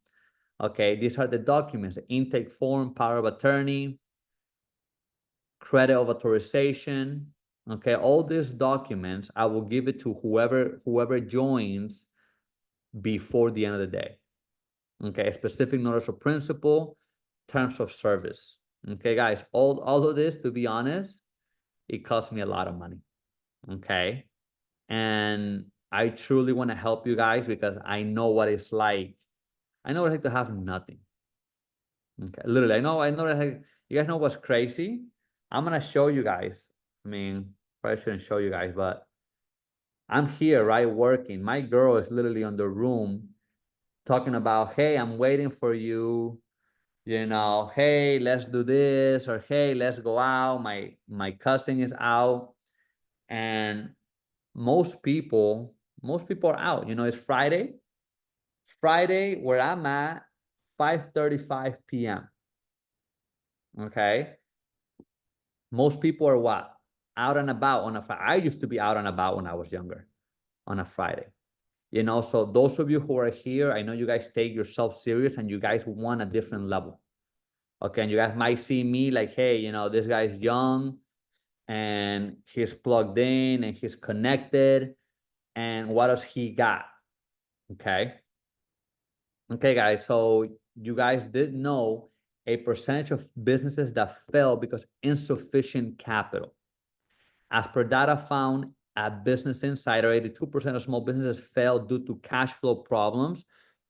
okay, these are the documents: intake form, power of attorney, credit of authorization, okay, all these documents, I will give it to whoever joins before the end of the day. Okay, specific notice of principle, terms of service. Okay, guys, all of this, to be honest, it cost me a lot of money. Okay, and I truly want to help you guys because I know what it's like. I know what it's like to have nothing. Okay, literally, I know you guys know what's crazy. I'm gonna show you guys. I mean, probably shouldn't show you guys, but I'm here, right, working. My girl is literally on the room talking about, hey, I'm waiting for you, you know, hey, let's do this, or hey, let's go out. My cousin is out, and most people are out. You know, it's Friday. Friday, where I'm at, 5:35 p.m. Okay. Most people are what? Out and about on a Friday. I used to be out and about when I was younger on a Friday. You know, so those of you who are here, I know you guys take yourself serious and you guys want a different level. Okay, and you guys might see me like, hey, you know, this guy's young and he's plugged in and he's connected. And what does he got? Okay. Okay, guys, so you guys did know a percentage of businesses that fail because insufficient capital. As per data found at Business Insider, 82% of small businesses fail due to cash flow problems,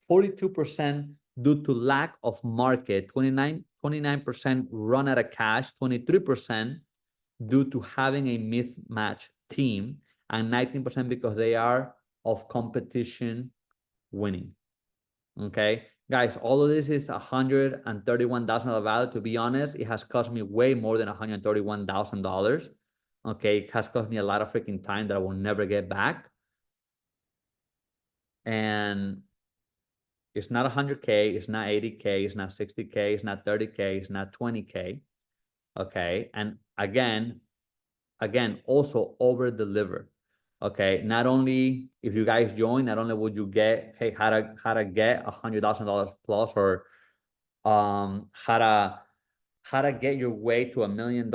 42% due to lack of market, 29% run out of cash, 23% due to having a mismatched team, and 19% because they are of competition winning. Okay, guys, all of this is $131,000 value. To be honest, it has cost me way more than $131,000. Okay, it has cost me a lot of freaking time that I will never get back. And it's not 100K, it's not 80K, it's not 60K, it's not 30K, it's not 20K. Okay, and again, also over deliver. Okay, not only if you guys join, not only would you get, hey, how to get $100,000 plus, or how to get your way to $1 million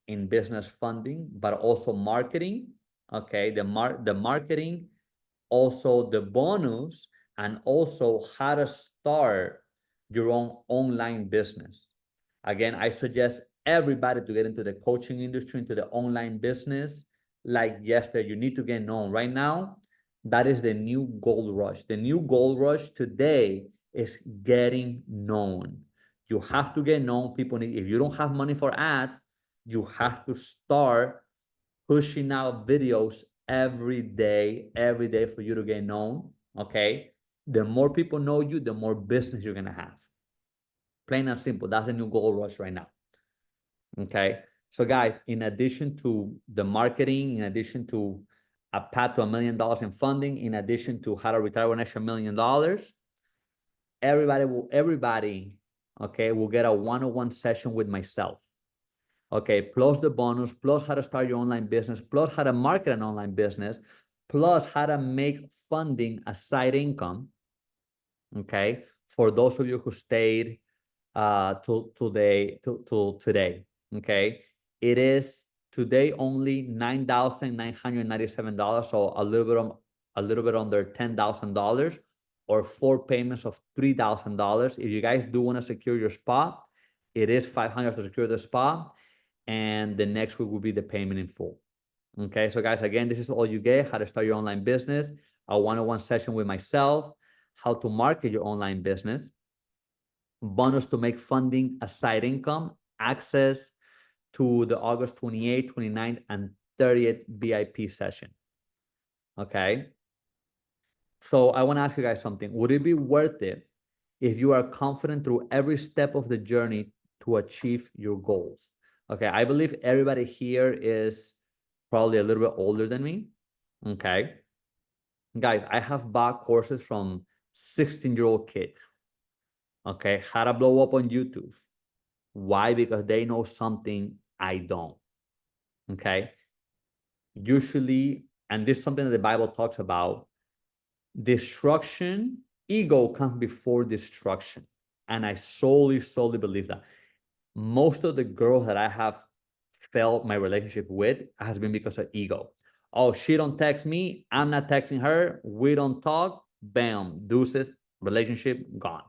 in business funding, but also marketing. Okay, the marketing, also the bonus, and also how to start your own online business. Again, I suggest everybody to get into the coaching industry, into the online business like yesterday. You need to get known. Right now, that is the new gold rush. The new gold rush today is getting known. You have to get known. People need, if you don't have money for ads, you have to start pushing out videos every day for you to get known. Okay. The more people know you, the more business you're going to have. Plain and simple. That's a new gold rush right now. Okay. So guys, in addition to the marketing, in addition to a path to $1 million in funding, in addition to how to retire with an extra $1 million, everybody, okay, will get a one-on-one session with myself. Okay, plus the bonus, plus how to start your online business, plus how to market an online business, plus how to make funding a side income. Okay, for those of you who stayed till today. Okay, it is today only $9,997, so a little bit under $10,000, or 4 payments of $3,000. If you guys do want to secure your spot, it is $500 to secure the spot, and the next week will be the payment in full. Okay, so guys, again, this is all you get: how to start your online business, a one-on-one session with myself, how to market your online business, bonus to make funding a side income, access to the August 28th, 29th, and 30th VIP session. Okay. So I want to ask you guys something. Would it be worth it if you are confident through every step of the journey to achieve your goals? Okay. I believe everybody here is probably a little bit older than me. Okay. Guys, I have bought courses from 16-year-old kids. Okay. How to blow up on YouTube. Why? Because they know something I don't. Okay. Usually, and this is something that the Bible talks about, destruction, ego comes before destruction. And I solely believe that. Most of the girls that I have felt my relationship with has been because of ego. Oh, she don't text me, I'm not texting her, we don't talk, bam, deuces, relationship gone.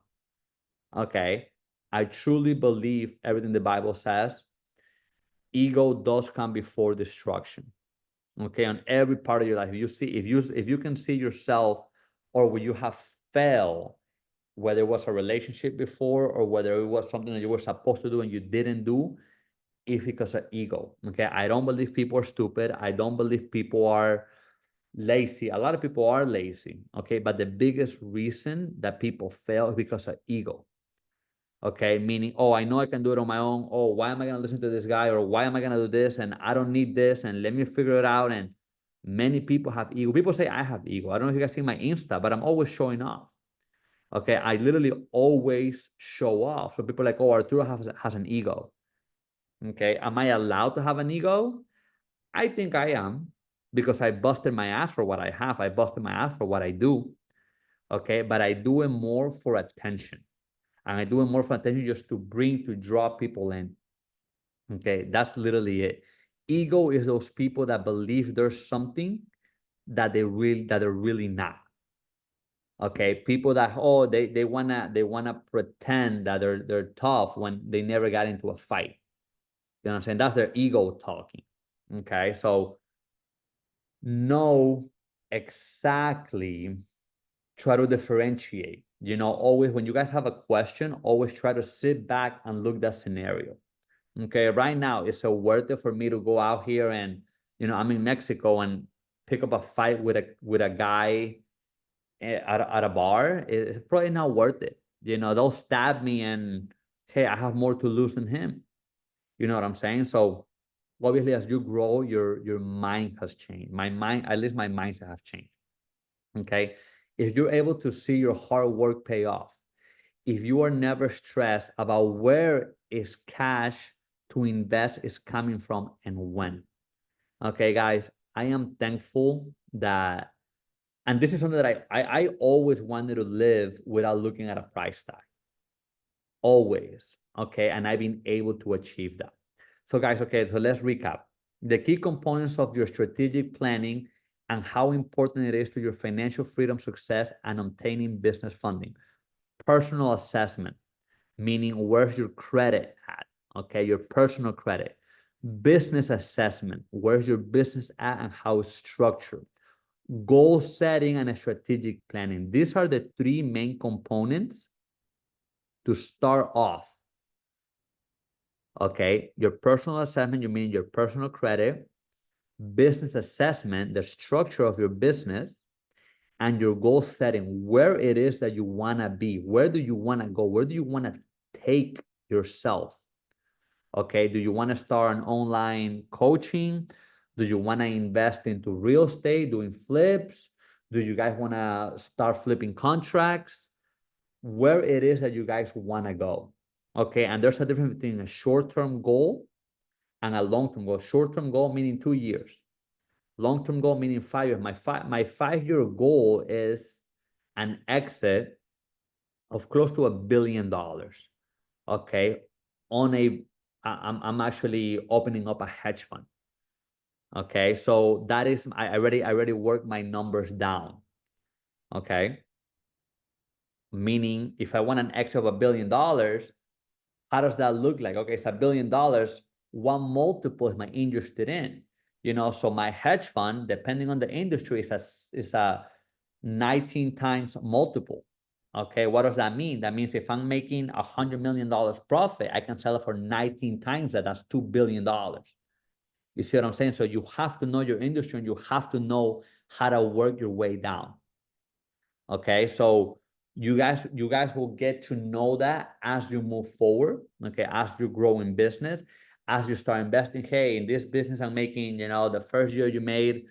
Okay. I truly believe everything the Bible says. Ego does come before destruction. Okay, on every part of your life. If you can see yourself, or when you have failed, whether it was a relationship before or whether it was something that you were supposed to do and you didn't do, it's because of ego. Okay, I don't believe people are stupid. I don't believe people are lazy. A lot of people are lazy. Okay, but the biggest reason that people fail is because of ego. Okay, meaning, oh, I know I can do it on my own. Oh, why am I going to listen to this guy? Or why am I going to do this? And I don't need this. And let me figure it out. And many people have ego. People say I have ego. I don't know if you guys see my Insta, but I'm always showing off. Okay, I literally always show off. So people are like, oh, Arturo has an ego. Okay, am I allowed to have an ego? I think I am, because I busted my ass for what I have. I busted my ass for what I do. Okay, but I do it more for attention. And I do it more for attention just to draw people in. Okay, that's literally it. Ego is those people that believe there's something that they're really not. Okay, people that, oh, they wanna pretend that they're tough when they never got into a fight. You know what I'm saying? That's their ego talking. Okay, so know exactly, try to differentiate. You know, always when you guys have a question, always try to sit back and look that scenario. Okay, right now, is it worth it for me to go out here and, you know, I'm in Mexico and pick up a fight with a guy at a bar? It's probably not worth it. You know, they'll stab me and, hey, I have more to lose than him. You know what I'm saying? So obviously, as you grow, your mind has changed. My mind, at least my mindset have changed. Okay, if you're able to see your hard work pay off, if you are never stressed about where is cash to invest is coming from and when. Okay, guys, I am thankful that, and this is something that I always wanted to live without looking at a price tag. Always. Okay, and I've been able to achieve that. So guys, okay, so let's recap. The key components of your strategic planning and how important it is to your financial freedom, success, and obtaining business funding. Personal assessment, meaning where's your credit at? Okay, your personal credit. Business assessment, where's your business at and how it's structured. Goal setting and strategic planning. These are the three main components to start off. Okay, your personal assessment, you mean your personal credit, business assessment, the structure of your business, and your goal setting, where it is that you want to be. Where do you want to go? Where do you want to take yourself? Okay, do you want to start an online coaching? Do you want to invest into real estate, doing flips? Do you guys want to start flipping contracts? Where it is that you guys want to go. Okay, and there's a difference between a short-term goal and a long-term goal. Short-term goal meaning 2 years. Long-term goal meaning 5 years. My 5-year goal is an exit of close to $1 billion. Okay, I'm actually opening up a hedge fund. Okay, so that is, I already worked my numbers down. Okay, meaning if I want an exit of $1 billion, how does that look like? Okay, it's $1 billion. What multiple am I interested in? You know, so my hedge fund, depending on the industry, is a 19 times multiple. Okay, what does that mean? That means if I'm making $100 million profit, I can sell it for 19 times that. That's $2 billion. You see what I'm saying? So you have to know your industry and you have to know how to work your way down. Okay, so you guys will get to know that as you move forward. Okay, as you grow in business, as you start investing. Hey, in this business, I'm making, the first year you made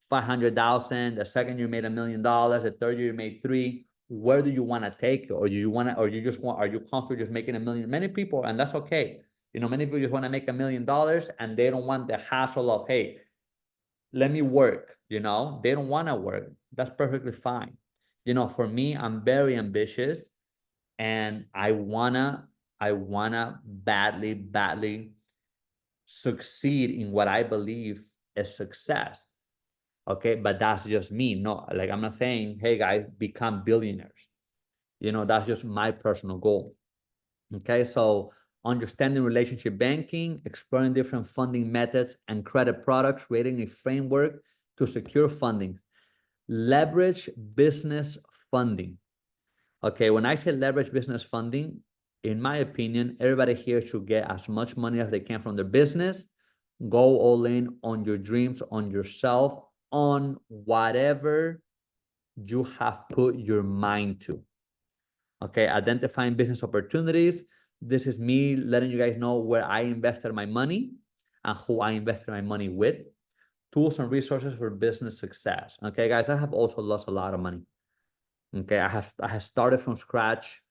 500,000, the second year you made $1 million, the third year you made 3. Where do you want to take it? Or you want to, or you just want, are you comfortable just making $1 million? Many people, and that's okay. Many people just want to make $1 million and they don't want the hassle of, hey, let me work. They don't want to work. That's perfectly fine. For me, I'm very ambitious and I wanna badly succeed in what I believe is success. Okay, but that's just me. No, like I'm not saying, hey guys, become billionaires. That's just my personal goal. Okay, so understanding relationship banking, exploring different funding methods and credit products, creating a framework to secure funding. Leverage business funding. Okay, when I say leverage business funding, in my opinion, everybody here should get as much money as they can from their business. Go all in on your dreams, on yourself, on whatever you have put your mind to. Okay, identifying business opportunities. This is me letting you guys know where I invested my money and who I invested my money with. Tools and resources for business success. Okay, guys, I have also lost a lot of money. Okay, I have started from scratch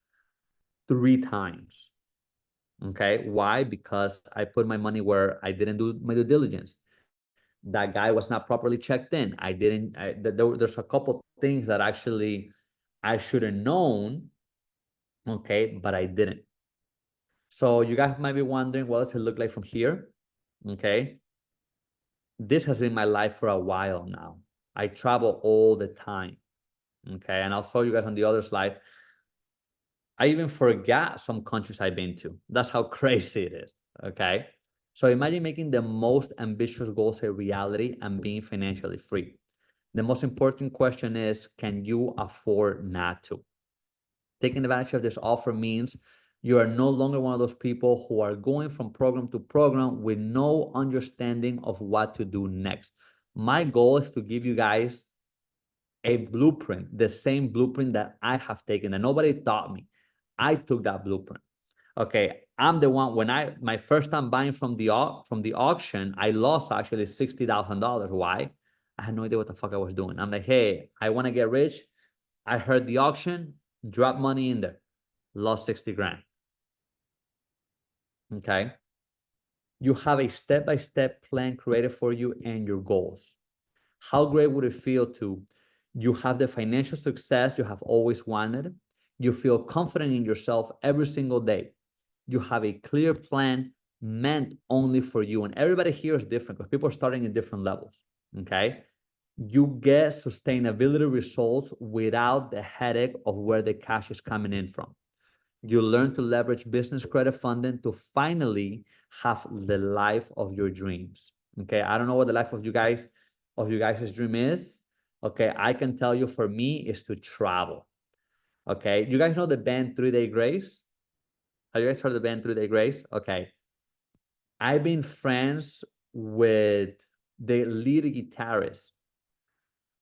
3 times. Okay, why? Because I put my money where I didn't do my due diligence. That guy was not properly checked in. There's a couple things that actually I should have known, okay, but I didn't. So you guys might be wondering, what does it look like from here? Okay, this has been my life for a while now. I travel all the time. Okay, and I'll show you guys on the other slide. I even forgot some countries I've been to. That's how crazy it is. Okay, so imagine making the most ambitious goals a reality and being financially free. The most important question is, can you afford not to? Taking advantage of this offer means you are no longer one of those people who are going from program to program with no understanding of what to do next. My goal is to give you guys a blueprint, the same blueprint that I have taken, that nobody taught me. I took that blueprint. Okay, I'm the one, my first time buying from the auction, I lost actually $60,000. Why? I had no idea what the fuck I was doing. I'm like, hey, I want to get rich. I heard the auction, drop money in there, lost 60 grand. Okay. You have a step-by-step plan created for you and your goals. How great would it feel to, you have the financial success you have always wanted. You feel confident in yourself every single day. You have a clear plan meant only for you. And everybody here is different because people are starting at different levels. Okay. You get sustainability results without the headache of where the cash is coming in from. You learn to leverage business credit funding to finally have the life of your dreams. Okay, I don't know what the life of you guys' dream is. Okay, I can tell you, for me, is to travel. Okay, you guys know the band 3 Day Grace? Have you guys heard of the band 3 Day Grace? Okay, I've been friends with the lead guitarist.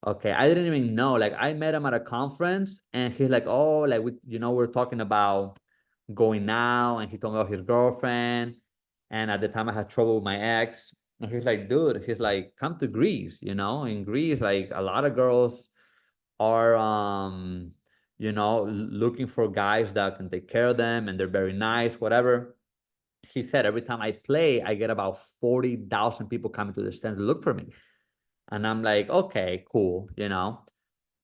Okay, I didn't even know. Like, I met him at a conference, and he's like, "Oh, like we're talking about going now," and he told me about his girlfriend. And at the time, I had trouble with my ex. And he's like, "Dude," he's like, "come to Greece. In Greece, like a lot of girls are, looking for guys that can take care of them, and they're very nice, whatever." He said, every time I play, I get about 40,000 people coming to the stands to look for me. And I'm like, okay, cool.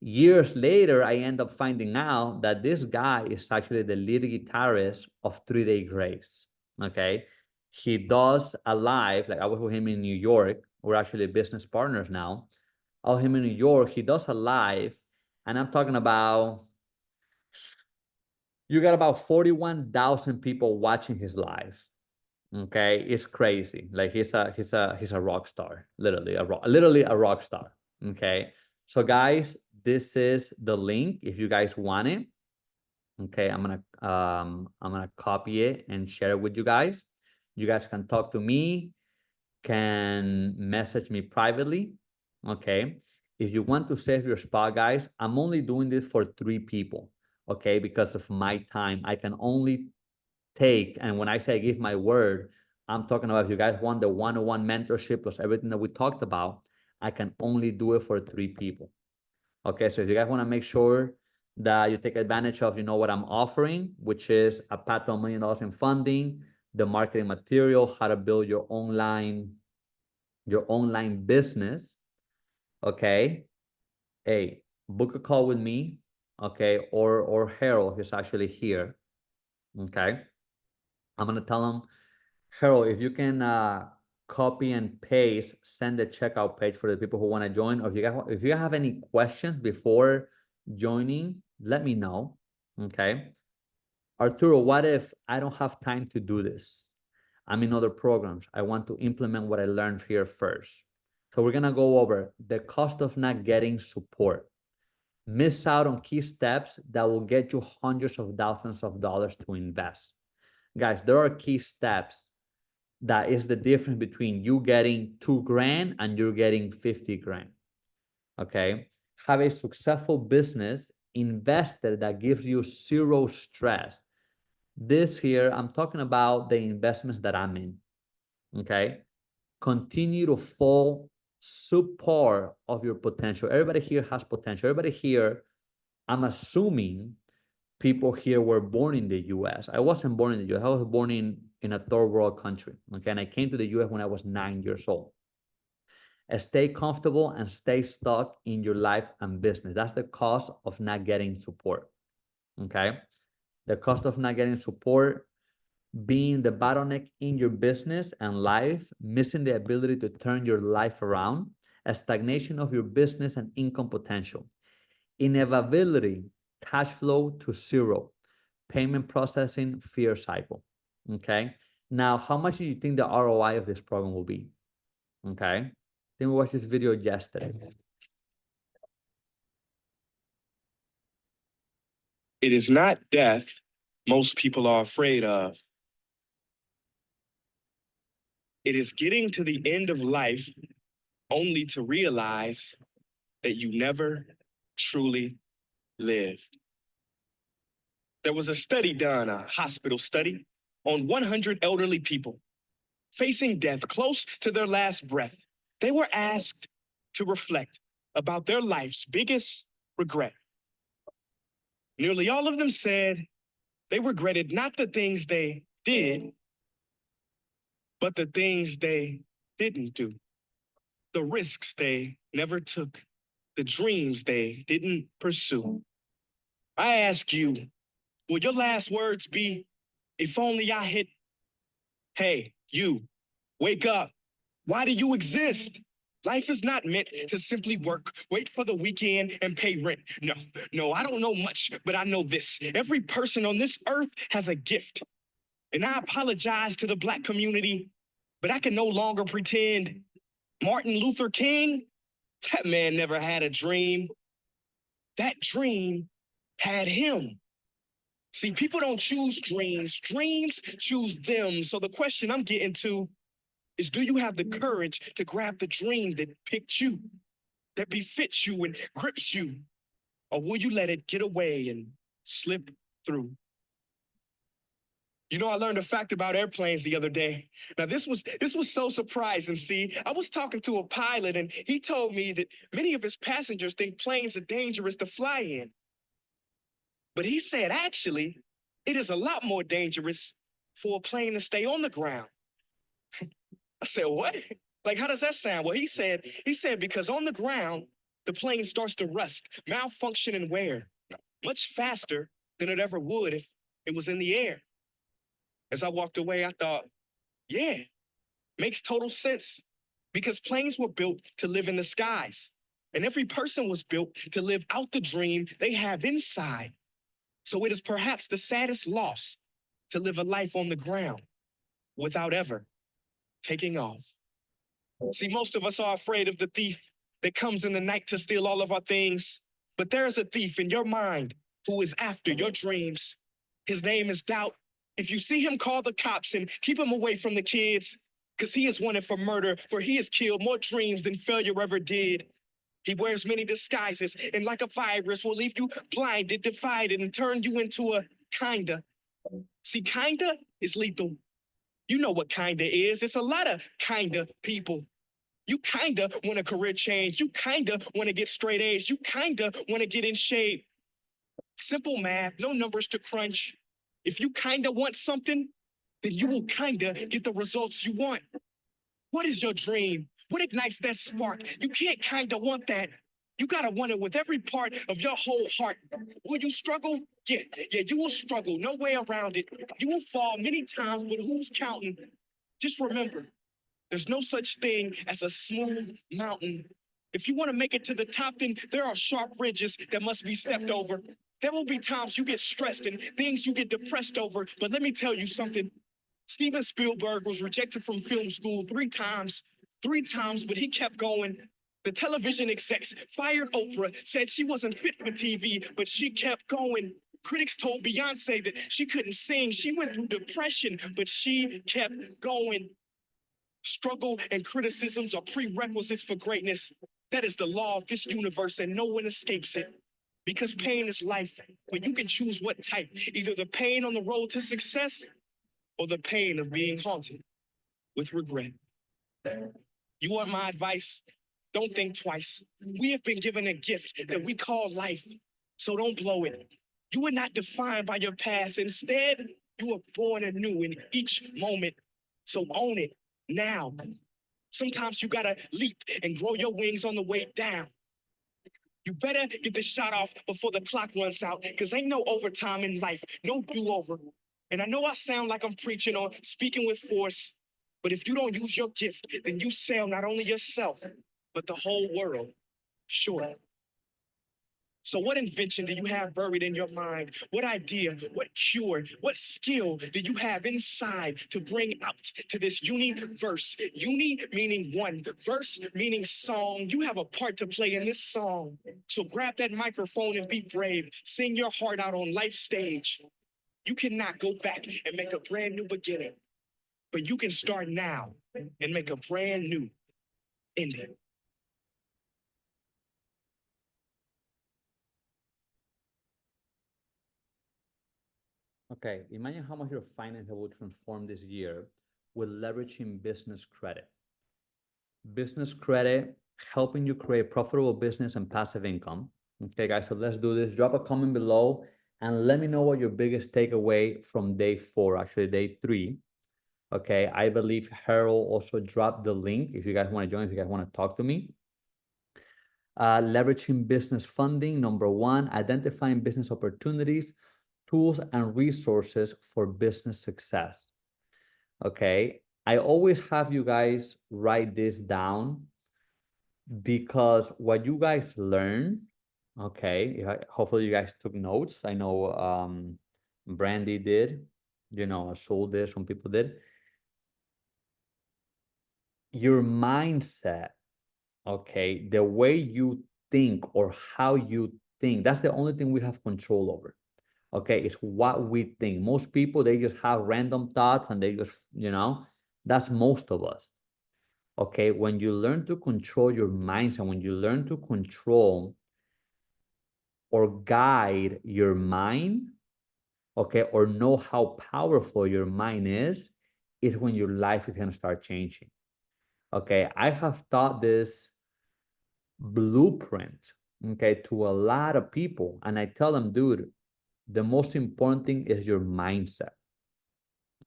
Years later, I end up finding out that this guy is actually the lead guitarist of 3 Day Grace. Okay. He does a live, like I was with him in New York. We're actually business partners now. I was with him in New York. He does a live, and I'm talking about, you got about 41,000 people watching his live. Okay, it's crazy. Like he's a rock star, literally a rock star. Okay, so guys, this is the link if you guys want it. Okay, I'm gonna copy it and share it with you guys. You guys can talk to me, can message me privately. Okay. If you want to save your spot, guys, I'm only doing this for 3 people. Okay, because of my time. I can only take, and when I say I give my word, I'm talking about if you guys want the one-on-one mentorship plus everything that we talked about, I can only do it for 3 people. Okay, so if you guys want to make sure that you take advantage of, what I'm offering, which is a path to $1 million in funding, the marketing material, how to build your online business. Okay, hey, book a call with me. Okay, or Harold, who's actually here. Okay, I'm gonna tell him, Harold, if you can copy and paste, send the checkout page for the people who want to join. Or if you have any questions before joining, let me know. Okay. Arturo, what if I don't have time to do this? I'm in other programs. I want to implement what I learned here first. So we're gonna go over the cost of not getting support. Miss out on key steps that will get you hundreds of thousands of dollars to invest. Guys, there are key steps that is the difference between you getting 2 grand and you're getting 50 grand. Okay. Have a successful business investor that gives you zero stress. This here, I'm talking about the investments that I'm in. Okay. Continue to fall subpar of your potential. Everybody here has potential. Everybody here, I'm assuming people here were born in the US. I wasn't born in the US. I was born in a third world country. Okay. And I came to the US when I was 9 years old. Stay comfortable and stay stuck in your life and business. That's the cost of not getting support. Okay. The cost of not getting support, being the bottleneck in your business and life, missing the ability to turn your life around, a stagnation of your business and income potential, inevitability, cash flow to zero, payment processing, fear cycle. Okay. Now, how much do you think the ROI of this program will be? Okay. I think we watched this video yesterday. It is not death most people are afraid of. It is getting to the end of life only to realize that you never truly lived. There was a study done, a hospital study, on 100 elderly people facing death close to their last breath. They were asked to reflect about their life's biggest regret. Nearly all of them said they regretted not the things they did, but the things they didn't do. The risks they never took, the dreams they didn't pursue. I ask you, will your last words be, if only I hit, hey, you, wake up. Why do you exist? Life is not meant to simply work, wait for the weekend, and pay rent. No, I don't know much, but I know this. Every person on this earth has a gift. And I apologize to the Black community, but I can no longer pretend. Martin Luther King, that man never had a dream. That dream had him. See, people don't choose dreams. Dreams choose them. So the question I'm getting to is, do you have the courage to grab the dream that picked you, that befits you and grips you? Or will you let it get away and slip through? You know, I learned a fact about airplanes the other day. Now, this was so surprising. See, I was talking to a pilot and he told me that many of his passengers think planes are dangerous to fly in. But he said, actually, it is a lot more dangerous for a plane to stay on the ground. I said, what? Like, how does that sound? Well, he said, because on the ground, the plane starts to rust, malfunction, and wear much faster than it ever would if it was in the air. As I walked away, I thought, yeah, makes total sense, because planes were built to live in the skies, and every person was built to live out the dream they have inside. So it is perhaps the saddest loss to live a life on the ground without ever taking off. See, most of us are afraid of the thief that comes in the night to steal all of our things, but there is a thief in your mind who is after your dreams. His name is Doubt. If you see him, call the cops and keep him away from the kids, because he is wanted for murder, for he has killed more dreams than failure ever did. He wears many disguises, and like a virus will leave you blinded, divided, and turn you into a kinda. See, kinda is lethal. You know what kinda is. It's a lot of kinda people. You kinda want a career change. You kinda want to get straight A's. You kinda want to get in shape. Simple math, no numbers to crunch. If you kinda want something, then you will kinda get the results you want. What is your dream? What ignites that spark? You can't kinda want that. You gotta want it with every part of your whole heart. Will you struggle? Yeah, you will struggle. No way around it. You will fall many times, but who's counting? Just remember, there's no such thing as a smooth mountain. If you want to make it to the top, then there are sharp ridges that must be stepped over. There will be times you get stressed and things you get depressed over. But let me tell you something. Steven Spielberg was rejected from film school 3 times, but he kept going. The television execs fired Oprah, said she wasn't fit for TV, but she kept going. Critics told Beyonce that she couldn't sing. She went through depression, but she kept going. Struggle and criticisms are prerequisites for greatness. That is the law of this universe, and no one escapes it. Because pain is life, but you can choose what type. Either the pain on the road to success or the pain of being haunted with regret. You want my advice? Don't think twice. We have been given a gift that we call life, so don't blow it. You were not defined by your past. Instead, you were born anew in each moment, so own it now. Sometimes you gotta leap and grow your wings on the way down. You better get the shot off before the clock runs out, because ain't no overtime in life, no do-over. And I know I sound like I'm preaching or speaking with force, but if you don't use your gift, then you sell not only yourself, but the whole world short. So what invention do you have buried in your mind? What idea, what cure, what skill do you have inside to bring out to this universe? Uni meaning one, verse meaning song. You have a part to play in this song. So grab that microphone and be brave. Sing your heart out on life stage. You cannot go back and make a brand new beginning, but you can start now and make a brand new ending. Okay, imagine how much your finance will transform this year with leveraging business credit. Business credit, helping you create profitable business and passive income. Okay, guys, so let's do this. Drop a comment below and let me know what your biggest takeaway from day 4, actually day 3. Okay, I believe Harold also dropped the link if you guys want to join, if you guys want to talk to me. Leveraging business funding, number 1, identifying business opportunities, tools and resources for business success. Okay, I always have you guys write this down because what you guys learn, okay, hopefully you guys took notes. I know Brandy did, you know, Azul did, some people did. Your mindset, okay, the way you think or how you think, that's the only thing we have control over. Okay, it's what we think. Most people, they just have random thoughts and they just, you know, that's most of us. Okay, when you learn to control your mindset, when you learn to control or guide your mind, okay, or know how powerful your mind is when your life is going to start changing. Okay, I have taught this blueprint, okay, to a lot of people, and I tell them, dude, the most important thing is your mindset.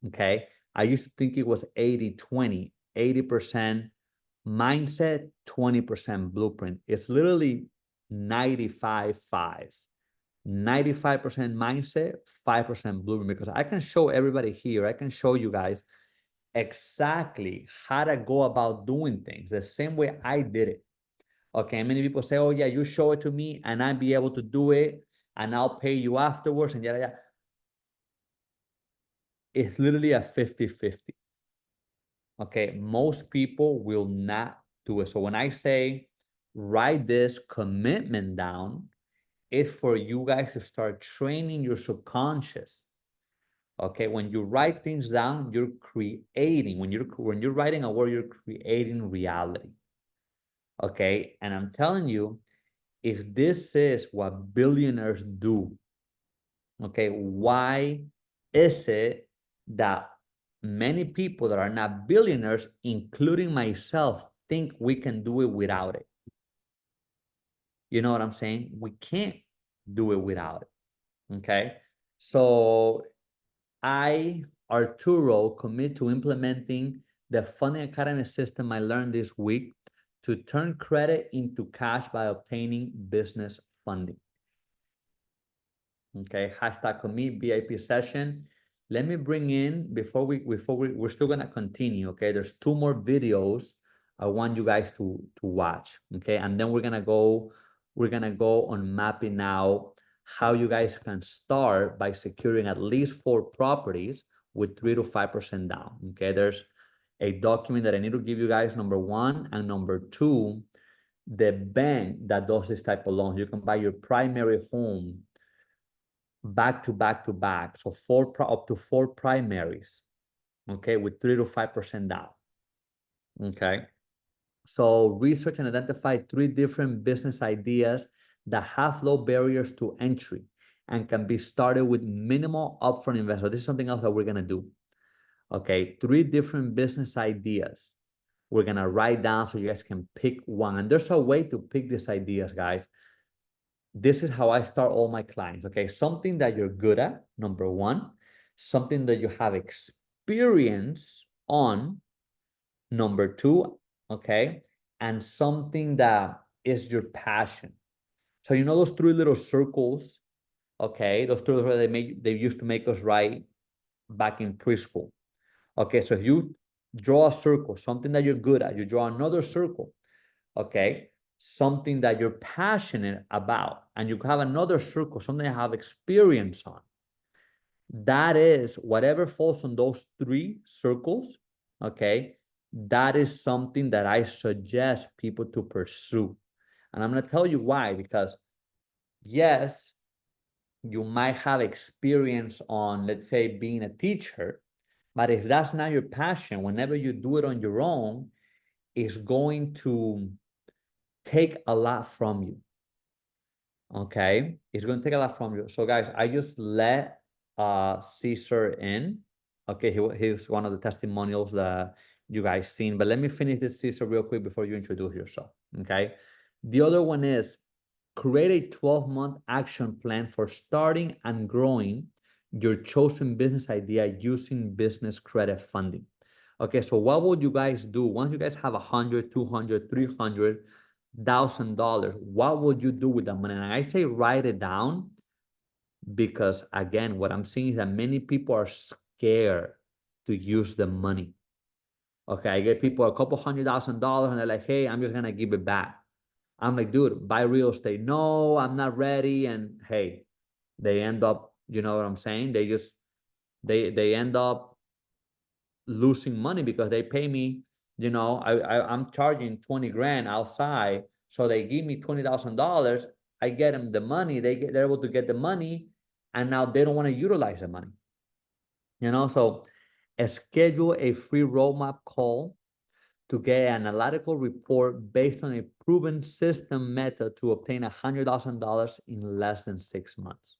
Okay, I used to think it was 80-20, 80% mindset, 20% blueprint. It's literally 95-5. 95% mindset, 5% blueprint, because I can show everybody here, I can show you guys exactly how to go about doing things the same way I did it. Okay, many people say, oh yeah, you show it to me and I'll be able to do it and I'll pay you afterwards and yada, yada. It's literally a 50-50. Okay, most people will not do it. So when I say write this commitment down, is for you guys to start training your subconscious. Okay, when you write things down, you're creating. When you're writing a word, you're creating reality. Okay, and I'm telling you, if this is what billionaires do, okay, why is it that many people that are not billionaires, including myself, think we can do it without it? You know what I'm saying? We can't do it without it. Okay, so I, Arturo, commit to implementing the Funding Academy system I learned this week to turn credit into cash by obtaining business funding. Okay, hashtag commit VIP session. Let me bring in, we're still gonna continue, okay? There's 2 more videos I want you guys to watch, okay? And then we're gonna go on mapping out how you guys can start by securing at least 4 properties with 3 to 5% down, okay? There's a document that I need to give you guys, number 1, and number 2, the bank that does this type of loan. You can buy your primary home back to back to back. So up to 4 primaries, okay, with 3 to 5% down. Okay. So research and identify 3 different business ideas that have low barriers to entry and can be started with minimal upfront investment. This is something else that we're gonna do. Okay, 3 different business ideas. We're gonna write down so you guys can pick one. And there's a way to pick these ideas, guys. This is how I start all my clients, okay? Something that you're good at, number 1, something that you have experience on, number 2, okay? And something that is your passion. So you know those 3 little circles, okay? Those 3 little they used to make us write back in preschool. Okay, so if you draw a circle, something that you're good at, you draw another circle, okay? Something that you're passionate about, and you have another circle, something you have experience on. That is whatever falls on those 3 circles, okay? That is something that I suggest people to pursue. And I'm going to tell you why, because yes, you might have experience on, let's say, being a teacher, but if that's not your passion, whenever you do it on your own, it's going to take a lot from you. Okay, it's going to take a lot from you. So guys, I just let Caesar in. Okay, he's one of the testimonials that you guys seen, but let me finish this, Caesar, real quick before you introduce yourself. Okay, the other one is create a 12-month action plan for starting and growing your chosen business idea using business credit funding. Okay, so what would you guys do once you guys have $100, $200, $300,000? What would you do with that money? And I say write it down because, again, what I'm seeing is that many people are scared to use the money. Okay, I get people a couple $100,000 and they're like, hey, I'm just gonna give it back. I'm like, dude, buy real estate. No, I'm not ready. And hey, they end up, you know what I'm saying? They end up losing money because they pay me, you know, I'm charging 20 grand outside. So they give me $20,000. I get them the money. They're able to get the money, and now they don't want to utilize the money. You know, so schedule a free roadmap call to get an analytical report based on a proven system method to obtain $100,000 in less than 6 months.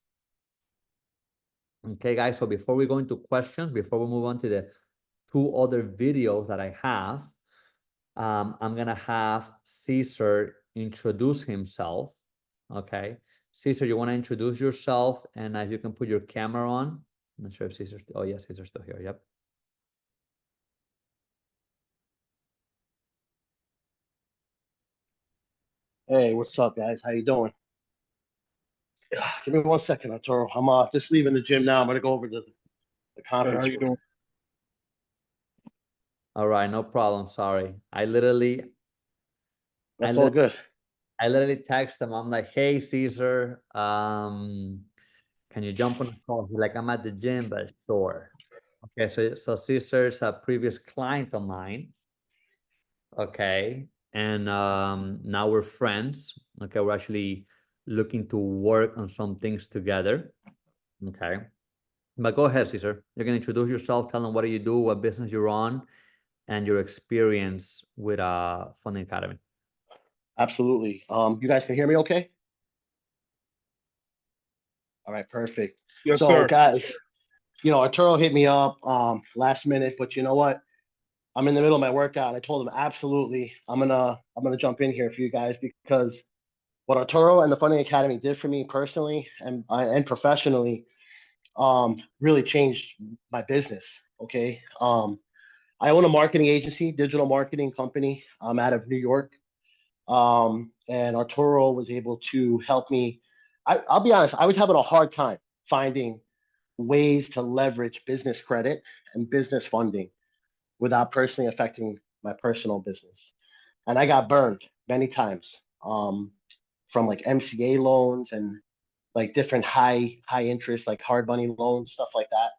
Okay, guys, so before we go into questions, before we move on to the 2 other videos that I have, I'm gonna have Caesar introduce himself. Okay, Caesar, you want to introduce yourself, and if you can put your camera on. I'm not sure if Caesar's, oh yes, Caesar's still here. Yep. Hey, what's up, guys? How you doing? Give me 1 second, Arturo. I'm just leaving the gym now. I'm gonna go over to the conference. How you doing? All right, no problem. Sorry, That's all good. I literally text him. I'm like, hey, Caesar, can you jump on a call? He's like, I'm at the gym, but sure. Okay, so Caesar's a previous client of mine. Okay, and now we're friends. Okay, we're actually looking to work on some things together. Okay. But go ahead, Caesar. You can introduce yourself, tell them what do you do, what business you're on, and your experience with Funding Academy. Absolutely. You guys can hear me okay? All right, perfect. Yes, So sir. guys, Arturo hit me up last minute, but you know what? I'm in the middle of my workout. I told him absolutely I'm gonna jump in here for you guys because what Arturo and the Funding Academy did for me personally and professionally really changed my business. Okay. I own a marketing agency, digital marketing company. I'm out of New York. And Arturo was able to help me. I'll be honest, I was having a hard time finding ways to leverage business credit and business funding without personally affecting my personal business. And I got burned many times from like MCA loans and like different high interest, like hard money loans, stuff like that,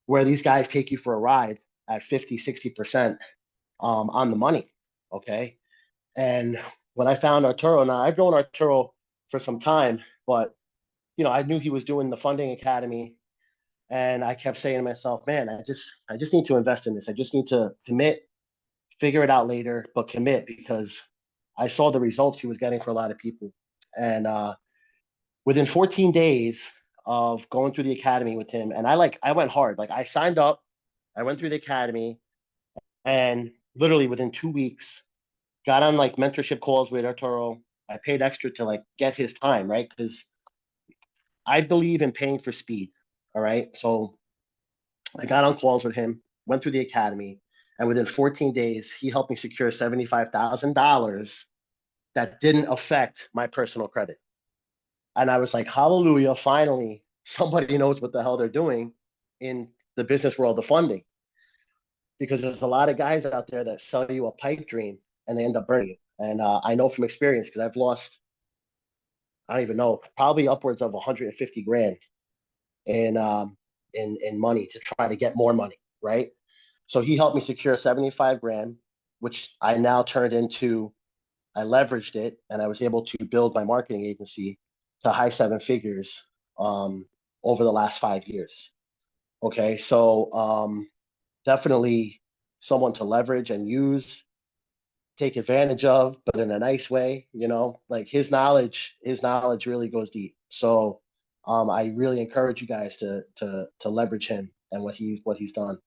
where these guys take you for a ride at 50, 60% on the money. Okay. And when I found Arturo, now I've known Arturo for some time, but I knew he was doing the Funding Academy, and I kept saying to myself, man, I just need to invest in this. I just need to commit, figure it out later, but commit because I saw the results he was getting for a lot of people. And within 14 days of going through the academy with him, and I went hard. Like I signed up, I went through the academy, and literally within 2 weeks, got on like mentorship calls with Arturo. I paid extra to like get his time, right? Because I believe in paying for speed. All right. So I got on calls with him, went through the academy, and within 14 days, he helped me secure $75,000 that didn't affect my personal credit. And I was like, hallelujah, finally, somebody knows what the hell they're doing in the business world of funding. Because there's a lot of guys out there that sell you a pipe dream and they end up burning you. And I know from experience because I've lost, I don't even know, probably upwards of 150 grand in money to try to get more money, right? So he helped me secure 75 grand, which I now turned into, I leveraged it and I was able to build my marketing agency to high seven figures over the last 5 years. Okay, so definitely someone to leverage and use, take advantage of, but in a nice way. Like his knowledge really goes deep. So I really encourage you guys to leverage him and what he's done.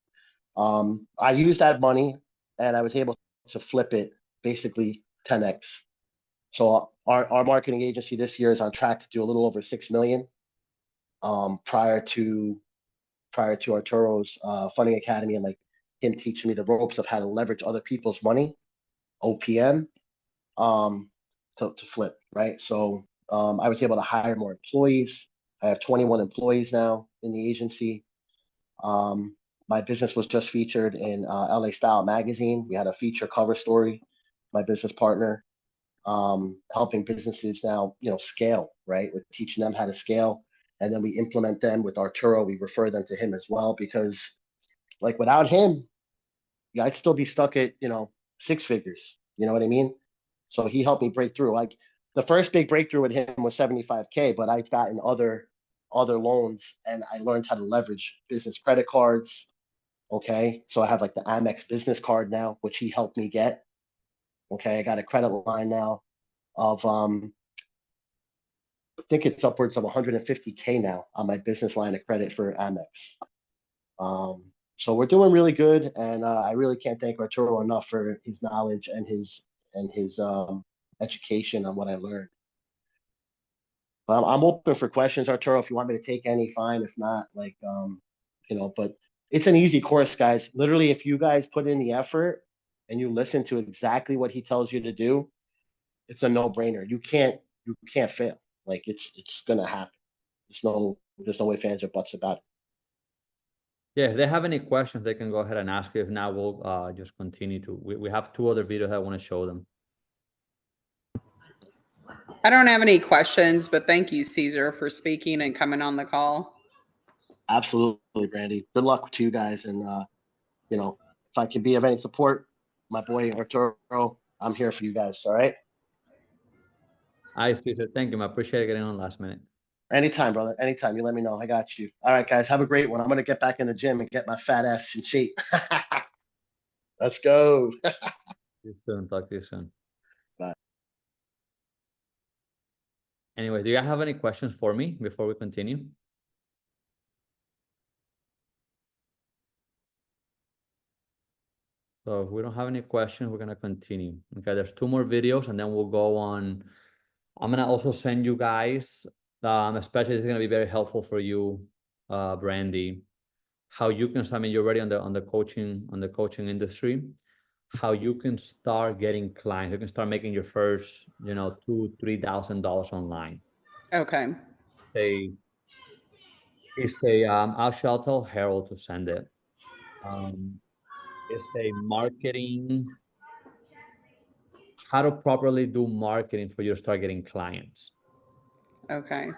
I used that money and I was able to flip it basically 10x. So our marketing agency this year is on track to do a little over 6 million. Prior to Arturo's Funding Academy and like him teaching me the ropes of how to leverage other people's money, OPM, to flip, right? So I was able to hire more employees. I have 21 employees now in the agency. My business was just featured in LA Style magazine. We had a feature cover story, my business partner, helping businesses now, scale, right? We're teaching them how to scale. And then we implement them with Arturo. We refer them to him as well, because like without him, I'd still be stuck at, 6 figures. You know what I mean? So he helped me break through. Like the first big breakthrough with him was 75K, but I've gotten other loans and I learned how to leverage business credit cards. Okay. So I have like the Amex business card now, which he helped me get. Okay. I got a credit line now of I think it's upwards of 150K now on my business line of credit for Amex. So we're doing really good, and I really can't thank Arturo enough for his knowledge and his education on what I learned. But I'm open for questions, Arturo. If you want me to take any, fine. If not, like but it's an easy course, guys. Literally, if you guys put in the effort and you listen to exactly what he tells you to do, it's a no-brainer. You can't fail. Like it's gonna happen. There's no way fans or buts about it. Yeah, if they have any questions, they can go ahead and ask. If not, we'll just continue to. We have 2 other videos I want to show them. I don't have any questions, but thank you, Caesar, for speaking and coming on the call. Absolutely, Brandy. Good luck to you guys, and if I can be of any support, my boy Arturo, I'm here for you guys. All right. I see. So thank you. I appreciate getting on last minute. Anytime, brother. Anytime. You let me know. I got you. All right, guys. Have a great one. I'm gonna get back in the gym and get my fat ass in shape. Let's go. See you soon. Talk to you soon. Bye. Anyway, do you guys have any questions for me before we continue? So if we don't have any questions, we're gonna continue. Okay, there's 2 more videos and then we'll go on. I'm gonna also send you guys, especially it's gonna be very helpful for you, Brandy, how you can, I mean, you're already on the coaching industry, how you can start getting clients. You can start making your first, $2,000-$3,000 online. Okay. I'll tell Harold to send it. It's a marketing, how to properly do marketing for you to start getting clients. Okay.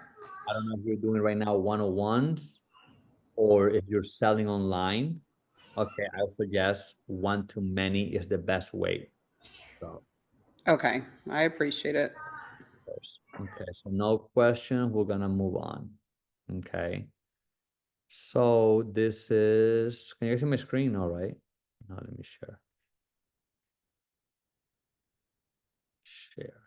I don't know if you're doing right now one-on-ones or if you're selling online. Okay, I would suggest one-to-many is the best way. So, Okay. I appreciate it. okay, so no question. We're gonna move on. Okay. So this is, can you see my screen? All right. Now let me share. Share.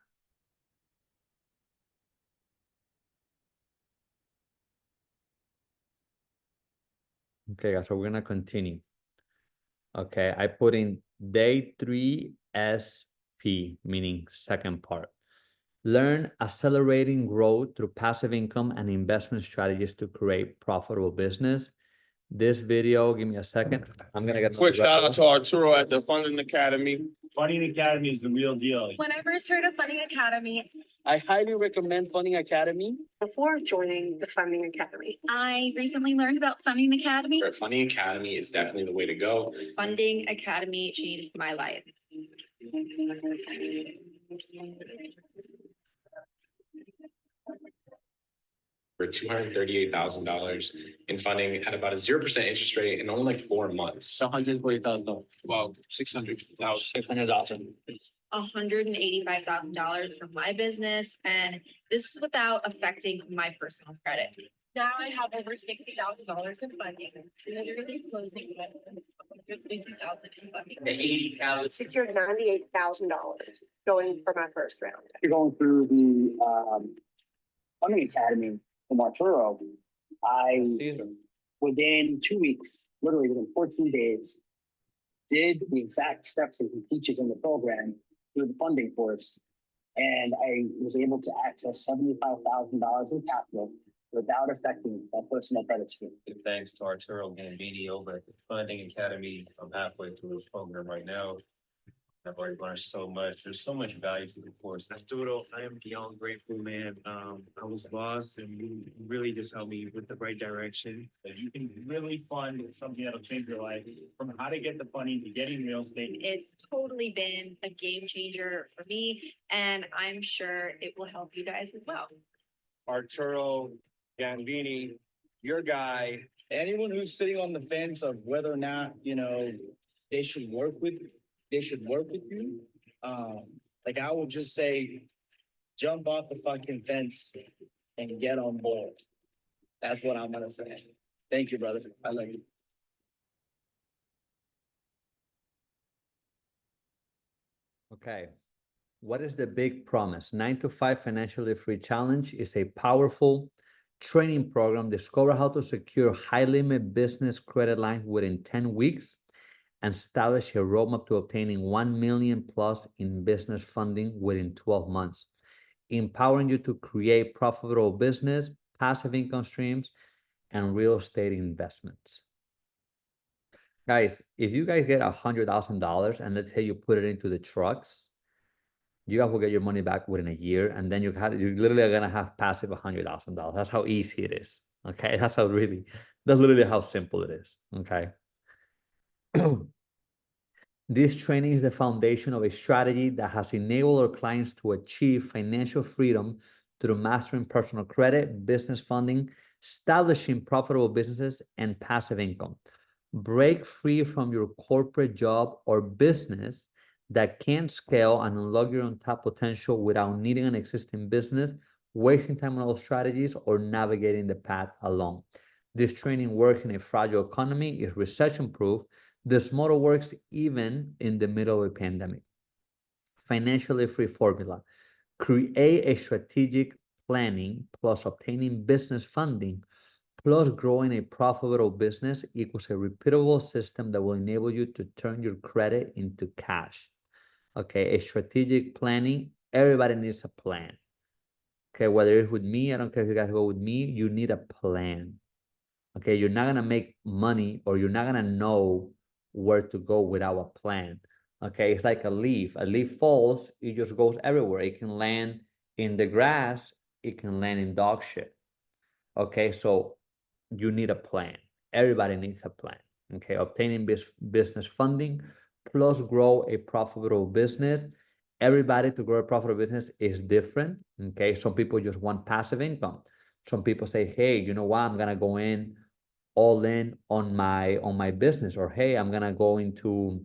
Okay, guys, so we're gonna continue. Okay, I put in day 3 SP, meaning second part. Learn accelerating growth through passive income and investment strategies to create profitable business. This video, give me a second. I'm gonna get Quick shout out to Arturo at the Funding Academy. Funding Academy is the real deal. When I first heard of Funding Academy, I highly recommend Funding Academy. Before joining the Funding Academy, I recently learned about Funding Academy. Funding Academy is definitely the way to go. Funding Academy changed my life. For $238,000 in funding at about a 0% interest rate in only like 4 months. $140,000. Wow, 600,000. 600,000. $185,000 from my business, and this is without affecting my personal credit. Now I have over $60,000 in funding, literally closing with $150,000 in funding. secured $98,000 going for my first round. You're going through the Funding Academy from Arturo. Within 2 weeks, literally within 14 days, did the exact steps that he teaches in the program through the funding course. And I was able to access $75,000 in capital without affecting my personal credit score. Thanks to Arturo Gambini over at the Funding Academy. I'm halfway through this program right now. I've already learned so much. There's so much value to the course. Arturo, I am beyond grateful, man. I was lost and you really just helped me with the right direction. You can really fund something that'll change your life, from how to get the funding to getting real estate. It's totally been a game changer for me, and I'm sure it will help you guys as well. Arturo Gambini, your guy, anyone who's sitting on the fence of whether or not, they should work with you. Like I will just say, jump off the fucking fence and get on board. That's what I'm gonna say. Thank you, brother. I love you. Okay. What is the big promise? 9 to 5 Financially Free Challenge is a powerful training program. Discover how to secure high-limit business credit lines within 10 weeks and establish a roadmap to obtaining 1 million plus in business funding within 12 months, empowering you to create profitable business, passive income streams, and real estate investments. Guys, if you guys get $100,000 and let's say you put it into the trucks, you guys will get your money back within a year, and then you're literally are gonna have passive $100,000. That's how easy it is. Okay, that's literally how simple it is. Okay. This training is the foundation of a strategy that has enabled our clients to achieve financial freedom through mastering personal credit, business funding, establishing profitable businesses, and passive income. Break free from your corporate job or business that can scale and unlock your untapped potential without needing an existing business, wasting time on all strategies, or navigating the path alone. This training works in a fragile economy, is recession-proof. This model works even in the middle of a pandemic. Financially free formula. Create a strategic planning plus obtaining business funding plus growing a profitable business equals a repeatable system that will enable you to turn your credit into cash. Okay, a strategic planning, everybody needs a plan. Okay, whether it's with me, I don't care if you guys go with me, you need a plan. Okay, you're not gonna make money or you're not gonna know where to go without a plan. Okay, it's like a leaf. A leaf falls, it just goes everywhere. It can land in the grass, it can land in dog shit. Okay, so you need a plan. Everybody needs a plan. Okay, obtaining business funding plus grow a profitable business. Everybody to grow a profitable business is different. Okay, some people just want passive income. Some people say, hey, you know what, I'm gonna go in all in on my business, or hey, I'm gonna go into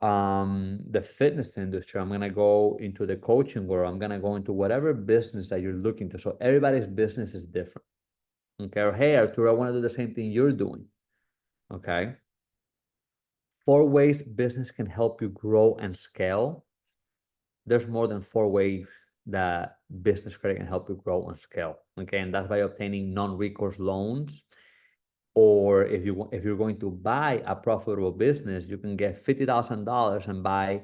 the fitness industry, I'm gonna go into the coaching world, I'm gonna go into whatever business that you're looking to. So everybody's business is different. Okay, or hey, Arturo, I want to do the same thing you're doing. Okay. 4 ways business can help you grow and scale. There's more than 4 ways that business credit can help you grow and scale. Okay, and that's by obtaining non-recourse loans, or if you're going to buy a profitable business, you can get $50,000 and buy,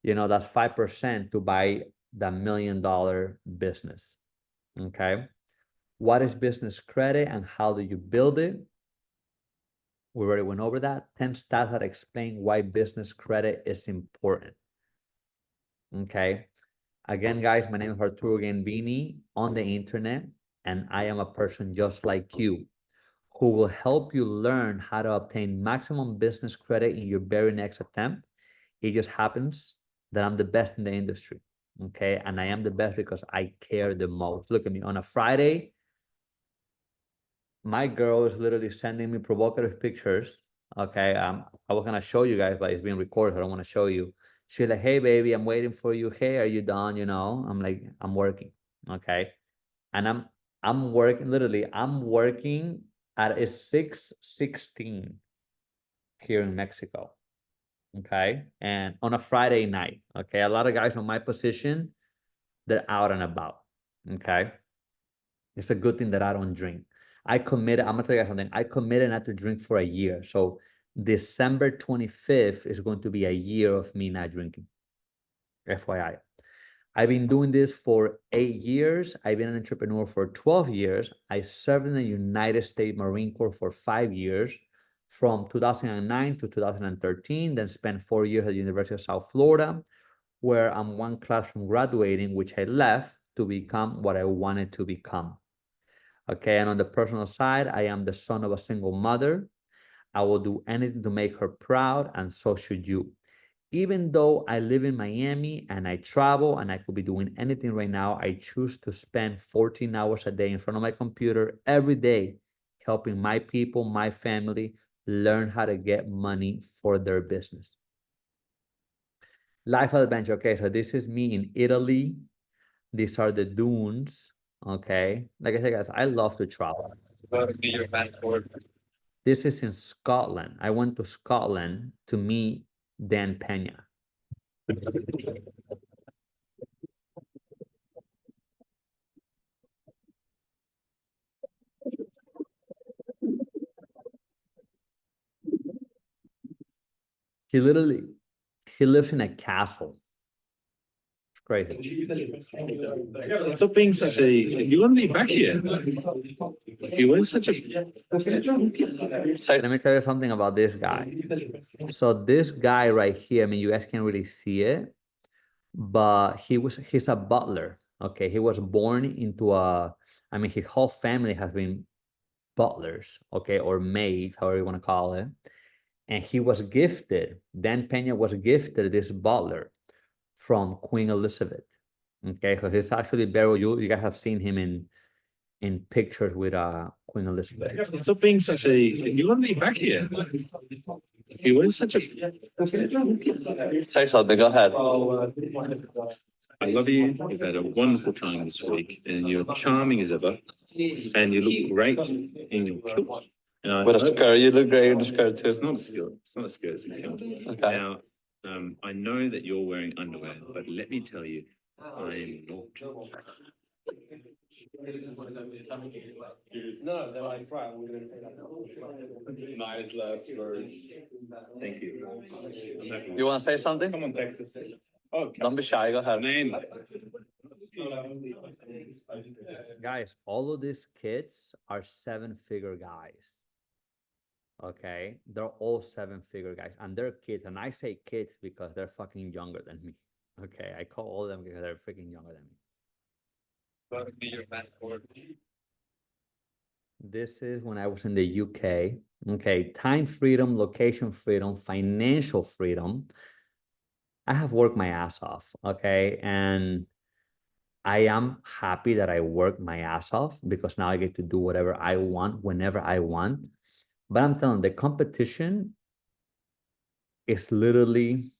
that's 5% to buy the $1 million business. Okay. What is business credit and how do you build it? We already went over that. 10 stats that explain why business credit is important. Okay. Again, guys, my name is Arturo Gambini on the internet, and I am a person just like you who will help you learn how to obtain maximum business credit in your very next attempt. It just happens that I'm the best in the industry. Okay. And I am the best because I care the most. Look at me on a Friday. My girl is literally sending me provocative pictures. Okay, I was gonna show you guys, but it's being recorded. So I don't want to show you. She's like, "Hey, baby, I'm waiting for you. Hey, are you done? I'm like, I'm working. Okay, and I'm working. Literally, I'm working at a 6:16 here in Mexico. Okay, and on a Friday night. Okay, a lot of guys on my position, they're out and about. Okay, it's a good thing that I don't drink. I'm gonna tell you something. I committed not to drink for a year. So December 25th is going to be a year of me not drinking. FYI. I've been doing this for 8 years. I've been an entrepreneur for 12 years. I served in the United States Marine Corps for 5 years, from 2009 to 2013, then spent 4 years at the University of South Florida, where I'm one class from graduating, which I left to become what I wanted to become. Okay, and on the personal side, I am the son of a single mother. I will do anything to make her proud, and so should you. Even though I live in Miami and I travel and I could be doing anything right now, I choose to spend 14 hours a day in front of my computer every day, helping my people, my family, learn how to get money for their business. Life adventure. Okay, so this is me in Italy. These are the dunes. Okay, like I said, guys, I love to travel. This is in Scotland. I went to Scotland to meet Dan Pena. He lives in a castle. Crazy. So being such a, you want to be back here. You were such a. Let me tell you something about this guy. So this guy right here, I mean, you guys can't really see it, but he's a butler. Okay, he was born into his whole family has been butlers, okay, or maids, however you want to call it. And he was gifted. Dan Pena was gifted this butler from Queen Elizabeth. Okay, because he's actually buried. You guys have seen him in pictures with Queen Elizabeth. So being such a, you want to be back here. You were such a. Say something, go ahead. I love you. You've had a wonderful time this week, and you're charming as ever, and you look great in your kilt. With a skirt, you look great in the skirt too. It's not a skirt. It's not a skirt. It's a kilt. Okay. Now, I know that you're wearing underwear, but let me tell you, I am not. No, they're like, right, we're gonna say that. Nice last words. Thank you. You wanna say something? Come on, Texas. Oh, Don't be shy, go ahead. Man, Guys, all of these kids are 7-figure guys. Okay, they're all 7-figure guys, and they're kids. And I say kids because they're fucking younger than me. Okay, I call all of them because they're freaking younger than me. This is when I was in the UK. Okay, time freedom, location freedom, financial freedom. I have worked my ass off. Okay, and I am happy that I worked my ass off because now I get to do whatever I want whenever I want. But I'm telling you, the competition is literally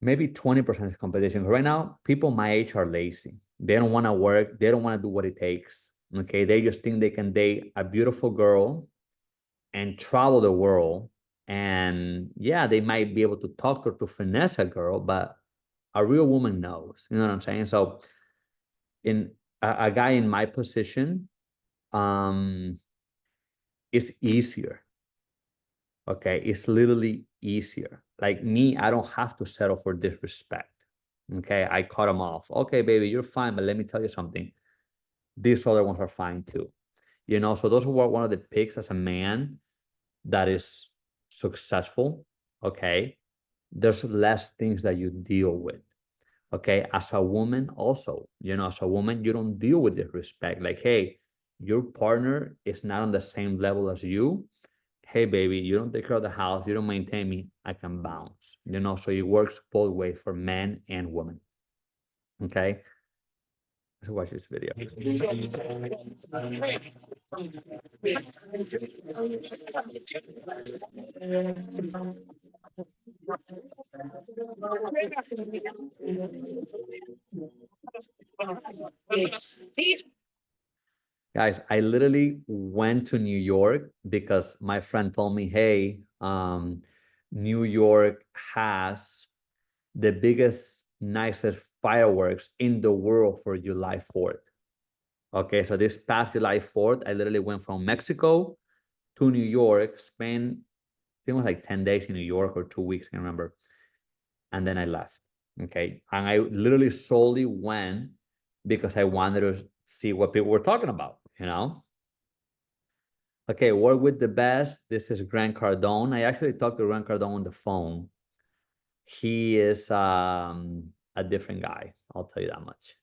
maybe 20% competition. Right now, people my age are lazy. They don't want to work. They don't want to do what it takes. Okay, they just think they can date a beautiful girl and travel the world. And yeah, they might be able to talk to her to finesse a girl, but a real woman knows. You know what I'm saying? So, in a guy in my position, it's easier. Okay, it's literally easier. Like me, I don't have to settle for disrespect. Okay, I cut them off. Okay, baby, you're fine, but let me tell you something. These other ones are fine too. You know, so those were one of the picks as a man that is successful. Okay, there's less things that you deal with. Okay, as a woman, also, you know, as a woman, you don't deal with disrespect. Like, hey, your partner is not on the same level as you. Hey, baby, you don't take care of the house, you don't maintain me, I can bounce. You know, so it works both ways for men and women. Okay, let's watch this video. Guys, I literally went to New York because my friend told me, hey, New York has the biggest, nicest fireworks in the world for July 4th. Okay, so this past July 4th, I literally went from Mexico to New York, spent, I think it was like 10 days in New York or 2 weeks, I can't remember. And then I left. Okay, and I literally solely went because I wanted to see what people were talking about, you know? Okay, work with the best. This is Grant Cardone. I actually talked to Grant Cardone on the phone. He is a different guy, I'll tell you that much.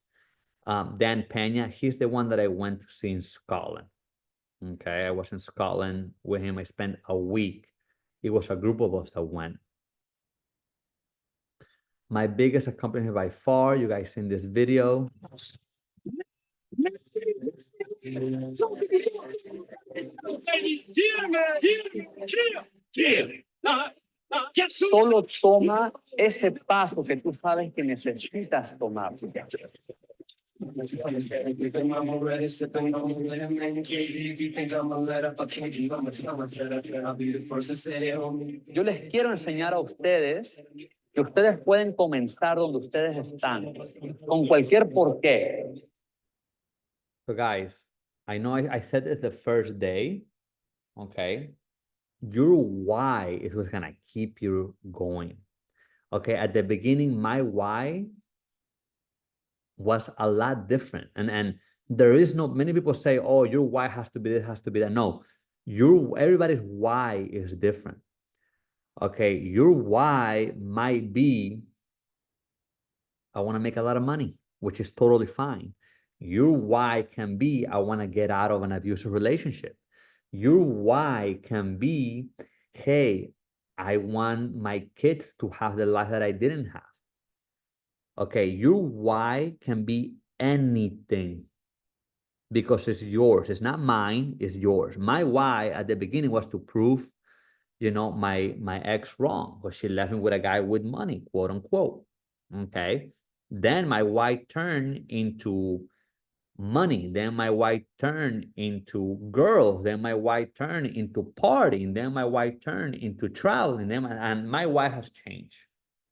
Dan Pena, he's the one that I went to see in Scotland. Okay, I was in Scotland with him. I spent a week. It was a group of us that went. My biggest accomplishment by far, you guys seen this video. Solo toma ese paso que tú sabes que necesitas tomar. Yo les quiero enseñar a ustedes que ustedes pueden comenzar donde ustedes están, con cualquier porqué. So guys, I know I said this the first day, okay? Your why is what's gonna keep you going. Okay, at the beginning, my why was a lot different. And there is no, many people say, oh, your why has to be this, has to be that. No, everybody's why is different. Okay, your why might be, I want to make a lot of money, which is totally fine. Your why can be, I want to get out of an abusive relationship. Your why can be, hey, I want my kids to have the life that I didn't have. Okay, your why can be anything because it's yours. It's not mine, it's yours. My why at the beginning was to prove, my ex wrong because she left me with a guy with money, quote unquote. Okay. Then my wife turned into money. Then my wife turned into girls. Then my wife turned into partying. Then my wife turned into traveling. And my wife has changed.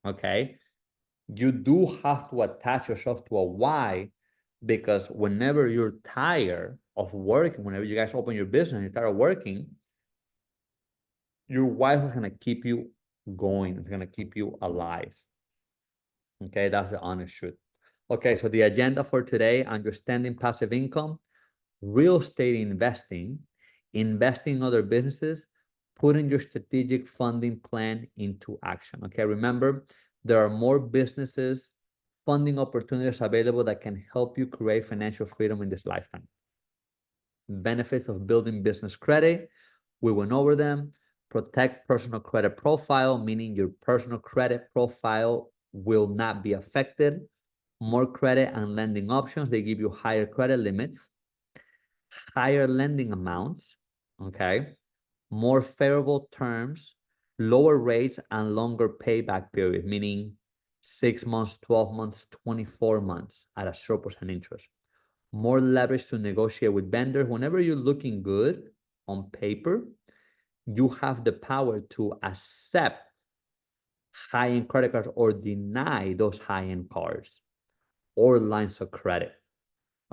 Okay. You do have to attach yourself to a why, because whenever you're tired of working, whenever you guys open your business and you're tired of working, your wife is going to keep you going. It's going to keep you alive. Okay, that's the honest truth. Okay, so the agenda for today: understanding passive income, real estate investing, investing in other businesses, putting your strategic funding plan into action. Okay, remember, there are more businesses, funding opportunities available that can help you create financial freedom in this lifetime. Benefits of building business credit, we went over them. Protect personal credit profile, meaning your personal credit profile will not be affected. More credit and lending options, they give you higher credit limits, higher lending amounts, okay? More favorable terms, lower rates, and longer payback period, meaning 6 months, 12 months, 24 months at a 0% interest. More leverage to negotiate with vendors. Whenever you're looking good on paper, you have the power to accept high-end credit cards or deny those high-end cards or lines of credit.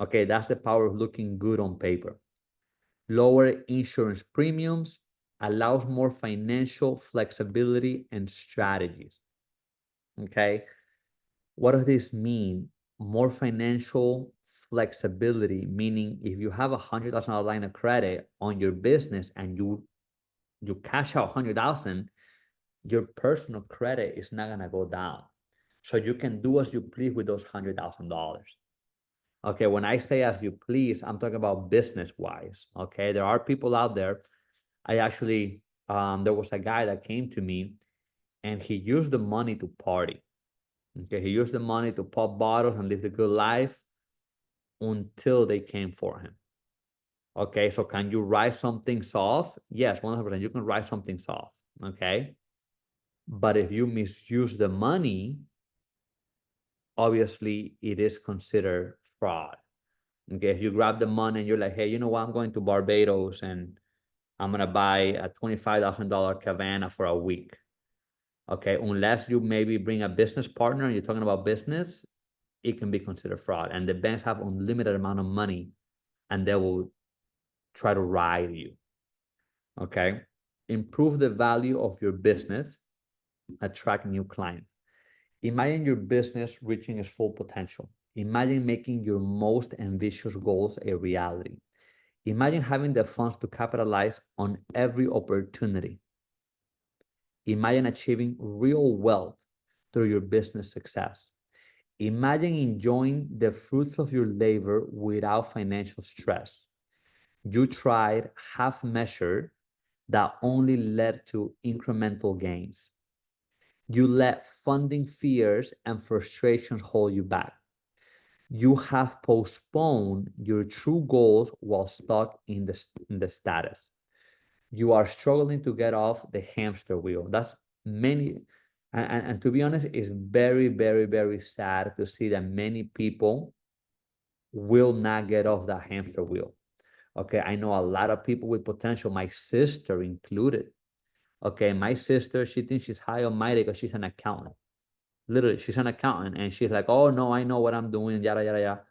Okay, that's the power of looking good on paper. Lower insurance premiums allows more financial flexibility and strategies. Okay, what does this mean? More financial flexibility, meaning if you have $100,000 line of credit on your business and you cash out 100,000, your personal credit is not gonna go down. So you can do as you please with those $100,000. Okay, when I say as you please, I'm talking about business-wise. Okay, there are people out there. I actually, there was a guy that came to me, and he used the money to party. Okay, he used the money to pop bottles and live the good life until they came for him. Okay, so can you write some things off? Yes, 100%. You can write some things off. Okay, but if you misuse the money, obviously it is considered fraud. Okay, if you grab the money and you're like, hey, you know what, I'm going to Barbados and I'm gonna buy a $25,000 cabana for a week. Okay, unless you maybe bring a business partner and you're talking about business, it can be considered fraud. And the banks have unlimited amount of money and they will try to ride you. Okay, improve the value of your business, attract new clients. Imagine your business reaching its full potential. Imagine making your most ambitious goals a reality. Imagine having the funds to capitalize on every opportunity. Imagine achieving real wealth through your business success. Imagine enjoying the fruits of your labor without financial stress. You tried half measure that only led to incremental gains. You let funding fears and frustrations hold you back. You have postponed your true goals while stuck in the status. You are struggling to get off the hamster wheel. That's many, and to be honest, it's very, very, very sad to see that many people will not get off that hamster wheel. Okay, I know a lot of people with potential, my sister included. Okay, my sister, she thinks she's high and mighty because she's an accountant. Literally, she's an accountant, and she's like, "Oh no, I know what I'm doing." Yada yada yada.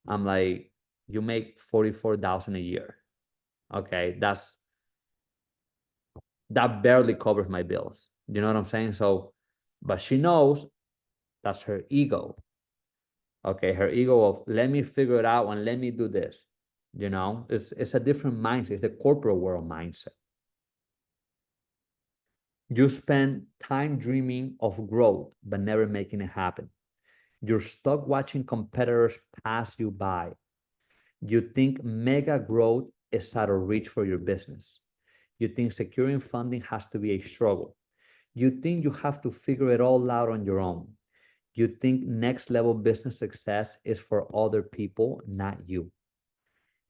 I'm like, "You make 44,000 a year. Okay, that barely covers my bills." You know what I'm saying? So, but she knows that's her ego. Okay, her ego of let me figure it out and let me do this. You know, it's a different mindset. It's the corporate world mindset. You spend time dreaming of growth, but never making it happen. You're stuck watching competitors pass you by. You think mega growth is out of reach for your business. You think securing funding has to be a struggle. You think you have to figure it all out on your own. You think next level business success is for other people, not you.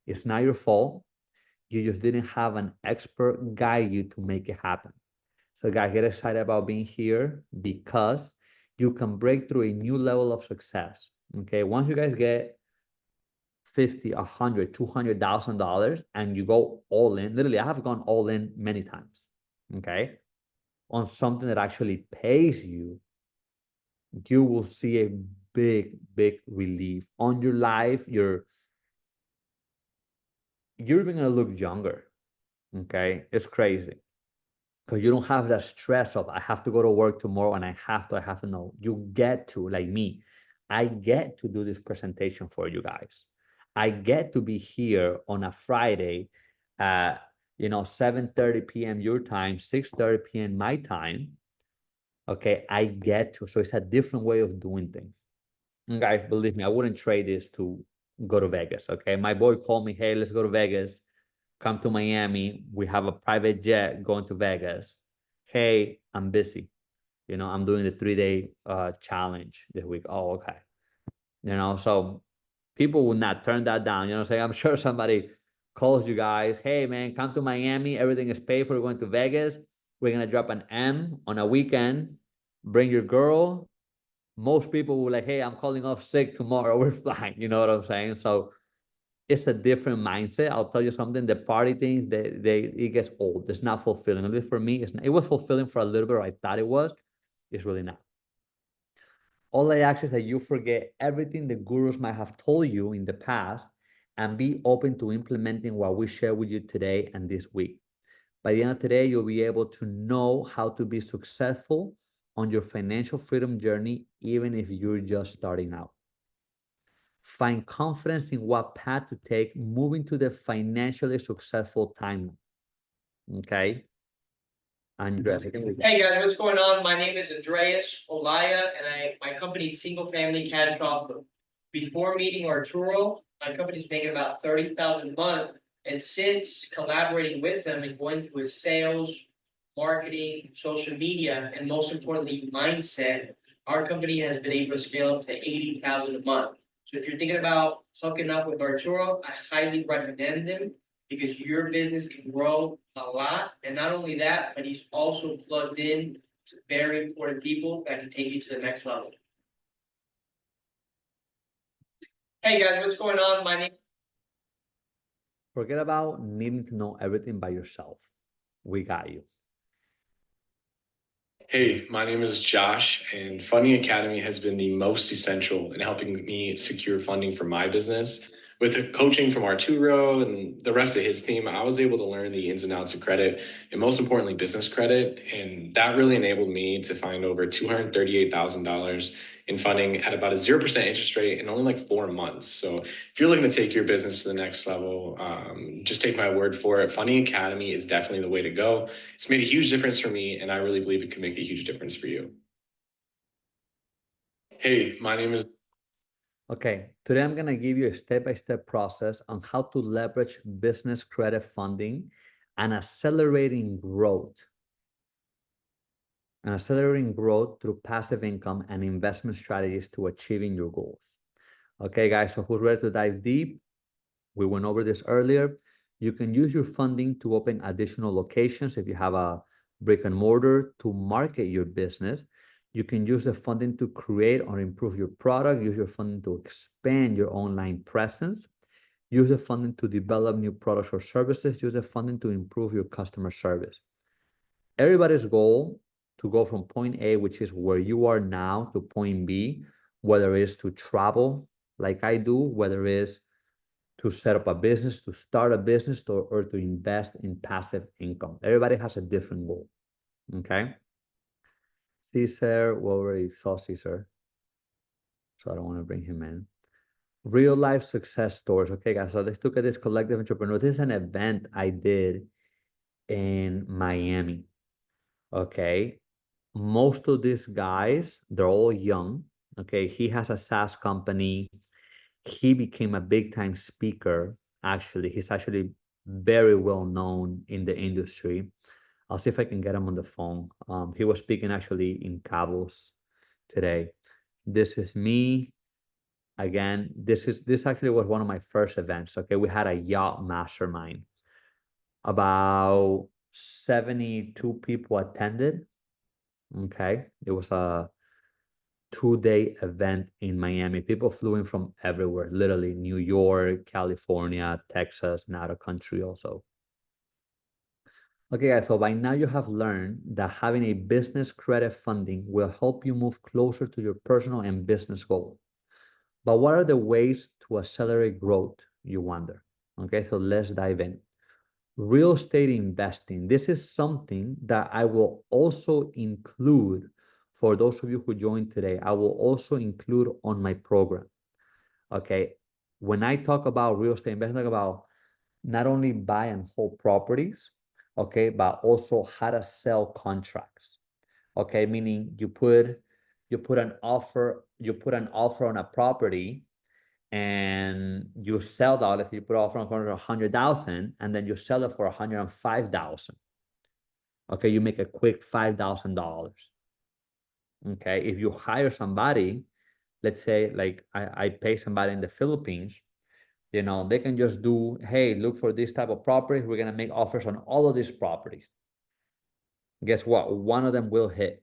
It's not your fault. You just didn't have an expert guide you to make it happen. So guys, get excited about being here because you can break through a new level of success. Okay, once you guys get 50, 100, $200,000 and you go all in, literally, I have gone all in many times, okay, on something that actually pays you, you will see a big relief on your life. You're even gonna look younger, okay? It's crazy because you don't have that stress of I have to go to work tomorrow and I have to know. You get to, like me, I get to do this presentation for you guys. I get to be here on a Friday at 7:30 p.m. your time, 6:30 p.m. my time. Okay, I get to. So it's a different way of doing things. And guys, believe me, I wouldn't trade this to go to Vegas. Okay, my boy called me, hey, let's go to Vegas. Come to Miami. We have a private jet going to Vegas. Hey, I'm busy. I'm doing the 3-day challenge this week. Oh, okay. So people will not turn that down. You know what I'm saying? I'm sure somebody calls you guys, hey man, come to Miami. Everything is paid for. We're going to Vegas. We're gonna drop an M on a weekend. Bring your girl. Most people will like, hey, I'm calling off sick tomorrow. We're flying. You know what I'm saying? So it's a different mindset. I'll tell you something. The party thing, it gets old. It's not fulfilling. At least for me, it was fulfilling for a little bit. Or I thought it was. It's really not. All I ask is that you forget everything the gurus might have told you in the past and be open to implementing what we share with you today and this week. By the end of today, you'll be able to know how to be successful on your financial freedom journey, even if you're just starting out. Find confidence in what path to take, moving to the financially successful timeline. Okay? Andrea. Hey guys, what's going on? My name is Andreas Olaya, and my company's Single Family Cash Offer. Before meeting Arturo, my company's making about $30,000 a month, and since collaborating with them and going through his sales, marketing, social media, and most importantly, mindset, our company has been able to scale up to $80,000 a month. So if you're thinking about hooking up with Arturo, I highly recommend him because your business can grow a lot. And not only that, but he's also plugged in to very important people that can take you to the next level. Hey guys, what's going on? My name. Forget about needing to know everything by yourself. We got you. Hey, my name is Josh, and Funding Academy has been the most essential in helping me secure funding for my business. With the coaching from Arturo and the rest of his team, I was able to learn the ins and outs of credit and most importantly, business credit. And that really enabled me to find over $238,000 in funding at about a 0% interest rate in only like 4 months. So if you're looking to take your business to the next level, just take my word for it. Funding Academy is definitely the way to go. It's made a huge difference for me, and I really believe it can make a huge difference for you. Hey, my name is. Okay, today I'm going to give you a step-by-step process on how to leverage business credit funding and accelerating growth. And accelerating growth through passive income and investment strategies to achieving your goals. Okay, guys, so who's ready to dive deep? We went over this earlier. You can use your funding to open additional locations if you have a brick and mortar to market your business. You can use the funding to create or improve your product. Use your funding to expand your online presence. Use the funding to develop new products or services. Use the funding to improve your customer service. Everybody's goal to go from point A, which is where you are now, to point B, whether it's to travel like I do, whether it's to set up a business, to start a business, or to invest in passive income. Everybody has a different goal, okay? Caesar, we already saw Caesar, so I don't want to bring him in. Real life success stories. Okay, guys, so let's look at this collective entrepreneur. This is an event I did in Miami, okay? Most of these guys, they're all young, okay? He has a SaaS company. He became a big time speaker. Actually, he's actually very well known in the industry. I'll see if I can get him on the phone. He was speaking actually in Cabos today. This is me. Again, this actually was one of my first events. Okay, we had a yacht mastermind. About 72 people attended. Okay, it was a 2-day event in Miami. People flew in from everywhere, literally New York, California, Texas, and out of country also. Okay, guys, so by now you have learned that having a business credit funding will help you move closer to your personal and business goals. But what are the ways to accelerate growth, you wonder? Okay, so let's dive in. Real estate investing. This is something that I will also include for those of you who joined today. I will also include on my program. Okay, when I talk about real estate investing, I talk about not only buy and hold properties, okay, but also how to sell contracts. Okay, meaning you put an offer on a property and you sell that. Let's say you put offer on 100,000 and then you sell it for 105,000. Okay, you make a quick $5,000. Okay, if you hire somebody, let's say like I pay somebody in the Philippines, you know, they can just do, hey, look for this type of property. We're gonna make offers on all of these properties. Guess what? One of them will hit.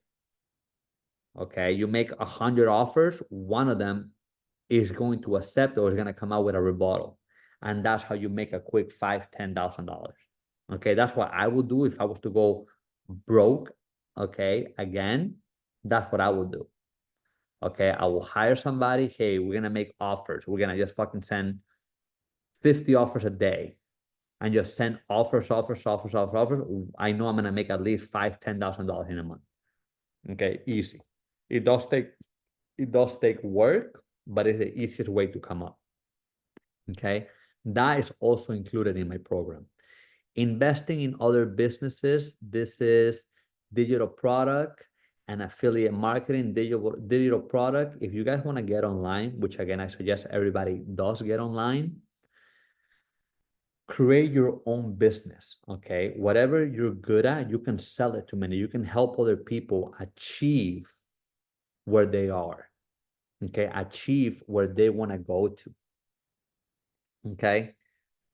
Okay, you make 100 offers, one of them is going to accept or is going to come out with a rebuttal, and that's how you make a quick $5,000-$10,000. Okay, that's what I would do if I was to go broke. Okay, again, that's what I would do. Okay, I will hire somebody. Hey, we're gonna make offers. We're gonna just fucking send 50 offers a day, and just send offers. I know I'm gonna make at least $5,000-$10,000 in a month. Okay, easy. It does take work, but it's the easiest way to come up. Okay, that is also included in my program. Investing in other businesses. This is digital product and affiliate marketing. Digital product. If you guys want to get online, which again I suggest everybody does get online, create your own business. Okay, whatever you're good at, you can sell it to many. You can help other people achieve where they are. Okay, achieve where they want to go to. Okay,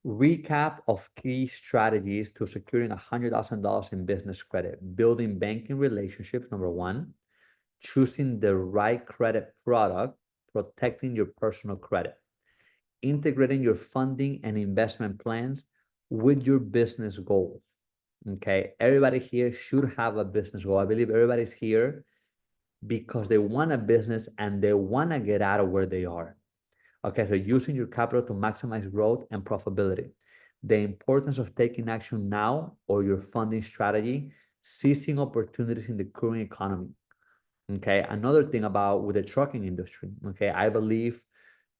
recap of key strategies to securing $100,000 in business credit. Building banking relationships, number one. Choosing the right credit product. Protecting your personal credit. Integrating your funding and investment plans with your business goals. Okay, everybody here should have a business goal. I believe everybody's here because they want a business and they want to get out of where they are. Okay, so using your capital to maximize growth and profitability. The importance of taking action now or your funding strategy, seizing opportunities in the current economy. Okay, another thing about with the trucking industry, okay, I believe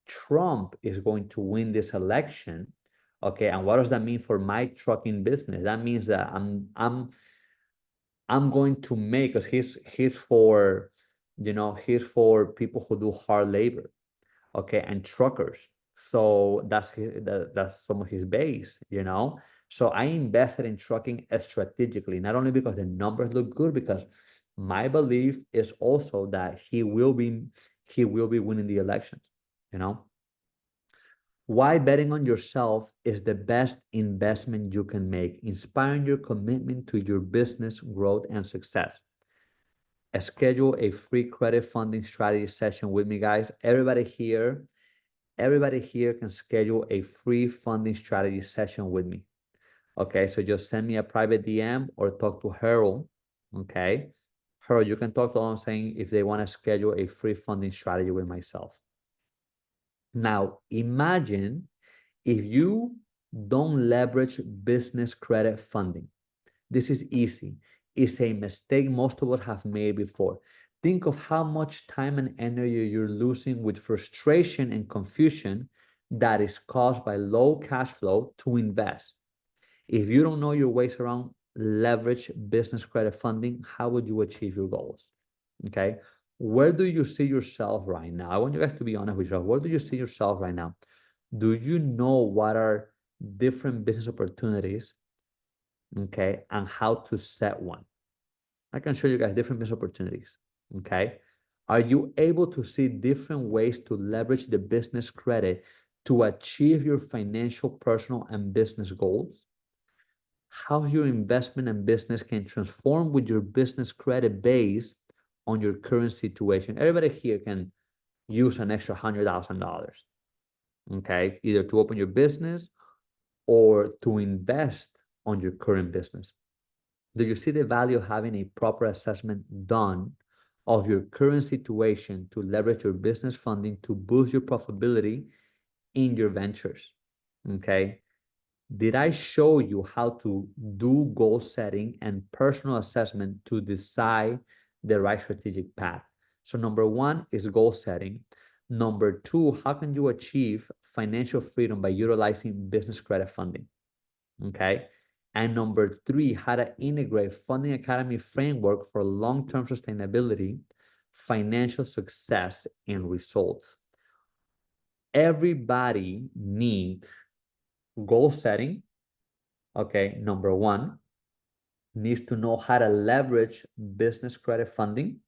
Trump is going to win this election. Okay, and what does that mean for my trucking business? That means that I'm going to make, because he's for, you know, he's for people who do hard labor, okay, and truckers. So that's some of his base, you know. So I invested in trucking strategically, not only because the numbers look good, because my belief is also that he will be winning the elections, you know. Why betting on yourself is the best investment you can make, inspiring your commitment to your business growth and success. Schedule a free credit funding strategy session with me, guys. Everybody here can schedule a free funding strategy session with me. Okay, so just send me a private DM or talk to Harold. Okay, Harold, you can talk to them saying if they want to schedule a free funding strategy with myself. Now, imagine if you don't leverage business credit funding. This is easy. It's a mistake most of us have made before. Think of how much time and energy you're losing with frustration and confusion that is caused by low cash flow to invest. If you don't know your ways around leverage business credit funding, how would you achieve your goals? Okay. Where do you see yourself right now? I want you guys to be honest with yourself. Where do you see yourself right now? Do you know what are different business opportunities? Okay. And how to set one? I can show you guys different business opportunities. Okay. Are you able to see different ways to leverage the business credit to achieve your financial, personal, and business goals? how your investment and business can transform with your business credit based on your current situation. Everybody here can use an extra $100,000, okay, either to open your business or to invest on your current business. Do you see the value of having a proper assessment done of your current situation to leverage your business funding to boost your profitability in your ventures? Okay. Did I show you how to do goal setting and personal assessment to decide the right strategic path? So number one is goal setting. Number two, how can you achieve financial freedom by utilizing business credit funding? Okay. And number three, how to integrate Funding Academy framework for long-term sustainability, financial success, and results. Everybody needs goal setting. Okay, number one, needs to know how to leverage business credit funding.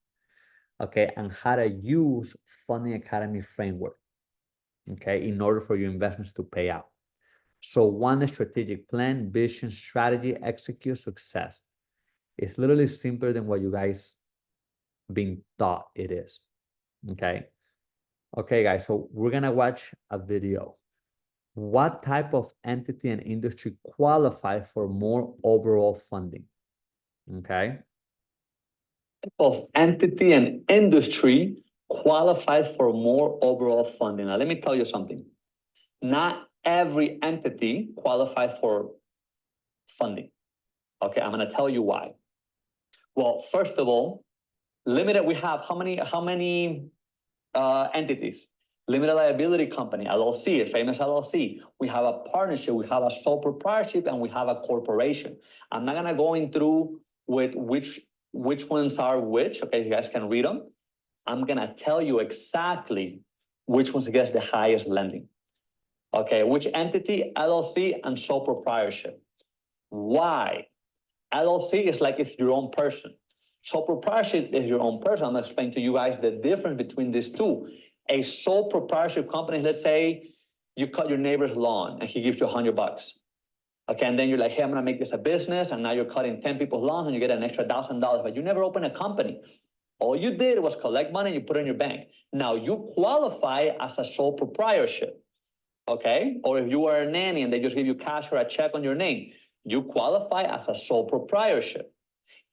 Okay, and how to use Funding Academy framework. Okay, in order for your investments to pay out. So one strategic plan, vision, strategy, execute, success. It's literally simpler than what you guys being thought it is. Okay. Okay, guys, so we're gonna watch a video. What type of entity and industry qualify for more overall funding? Okay. Of entity and industry qualifies for more overall funding. Now, let me tell you something. Not every entity qualifies for funding. Okay, I'm gonna tell you why. Well, first of all, limited, we have how many entities? Limited liability company, LLC, a famous LLC. We have a partnership, we have a sole proprietorship, and we have a corporation. I'm not gonna go in through with which ones are which, okay, you guys can read them. I'm gonna tell you exactly which ones gets the highest lending. Okay, which entity, LLC, and sole proprietorship. Why? LLC is like it's your own person. Sole proprietorship is your own person. I'm gonna explain to you guys the difference between these two. A sole proprietorship company, let's say you cut your neighbor's lawn and he gives you $100. Okay, and then you're like, hey, I'm gonna make this a business, and now you're cutting 10 people's lawns and you get an extra $1,000, but you never opened a company. All you did was collect money and you put it in your bank. Now you qualify as a sole proprietorship, okay? Or if you are a nanny and they just give you cash or a check on your name, you qualify as a sole proprietorship,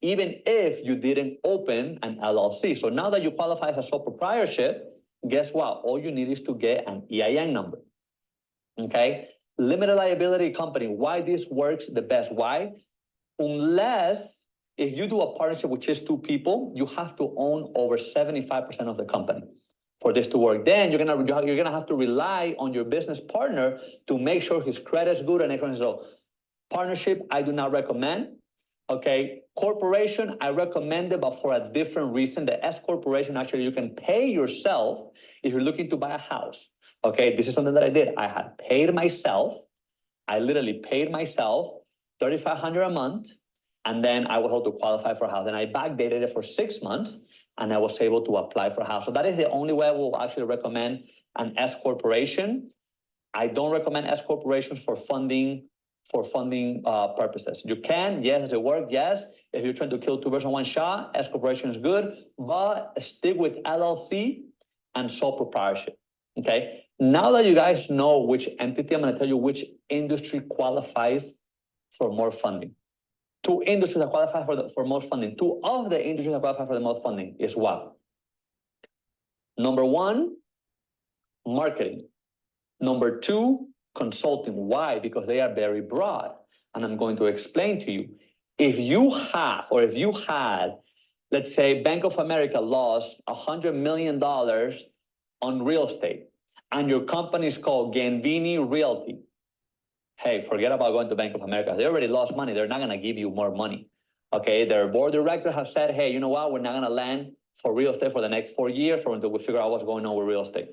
even if you didn't open an LLC. So now that you qualify as a sole proprietorship, guess what? All you need is to get an EIN number, okay? Limited liability company, why this works the best? Why? Unless if you do a partnership with just two people, you have to own over 75% of the company for this to work. Then you're gonna have to rely on your business partner to make sure his credit is good and everything. So partnership, I do not recommend. Okay, corporation, I recommend it, but for a different reason. The S corporation, actually, you can pay yourself if you're looking to buy a house. Okay, this is something that I did. I had paid myself. I literally paid myself $3,500 a month, and then I was able to qualify for a house. And I backdated it for 6 months, and I was able to apply for a house. So that is the only way I will actually recommend an S corporation. I don't recommend S corporations for funding purposes. You can, yes, does it work? Yes. If you're trying to kill two birds in one shot, S corporation is good, but stick with LLC and sole proprietorship. Okay. Now that you guys know which entity, I'm going to tell you which industry qualifies for more funding. Two industries that qualify for most funding. Two of the industries that qualify for the most funding is what? Number one, marketing. Number two, consulting. Why? Because they are very broad. And I'm going to explain to you. If you have, or if you had, let's say Bank of America lost $100 million on real estate, and your company is called Gandini Realty. Hey, forget about going to Bank of America. They already lost money. They're not going to give you more money. Okay, their board of directors have said, hey, you know what? We're not going to lend for real estate for the next 4 years or until we figure out what's going on with real estate.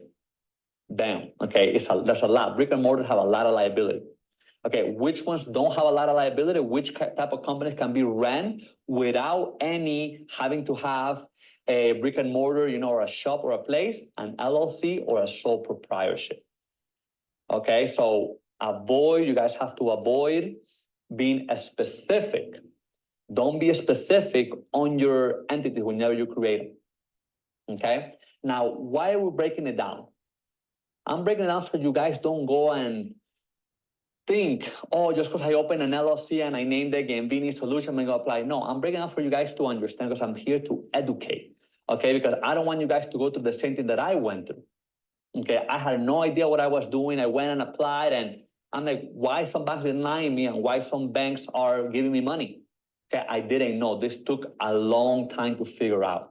Damn, okay, there's a lot. Brick and mortar have a lot of liability. Okay, which ones don't have a lot of liability? Which type of companies can be ran without any having to have a brick and mortar, you know, or a shop or a place, an LLC or a sole proprietorship? Okay, so you guys have to avoid being specific. Don't be specific on your entity whenever you create it. Okay? Now, why are we breaking it down? I'm breaking it down so you guys don't go and think, oh, just because I open an LLC and I named the Gambini solution, I'm going to apply. No, I'm breaking it down for you guys to understand because I'm here to educate. Okay? Because I don't want you guys to go through the same thing that I went through. Okay? I had no idea what I was doing. I went and applied and I'm like, why some banks denying me and why some banks are giving me money? Okay, I didn't know. This took a long time to figure out.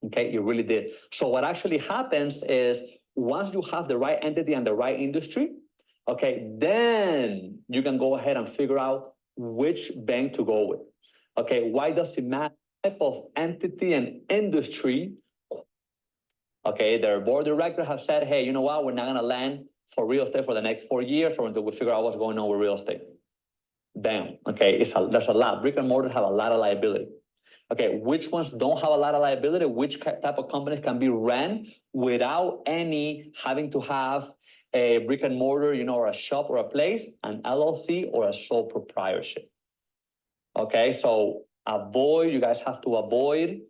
Okay, it really did. So what actually happens is once you have the right entity and the right industry, okay, then you can go ahead and figure out which bank to go with. Okay, why does it matter? Type of entity and industry. Okay, their board of directors have said, hey, you know what? We're not going to lend for real estate for the next 4 years or until we figure out what's going on with real estate. Damn, okay, there's a lot. Brick and mortar have a lot of liability. Okay, which ones don't have a lot of liability? Which type of companies can be ran without any having to have a brick and mortar, you know, or a shop or a place, an LLC or a sole proprietorship? Okay, so you guys have to avoid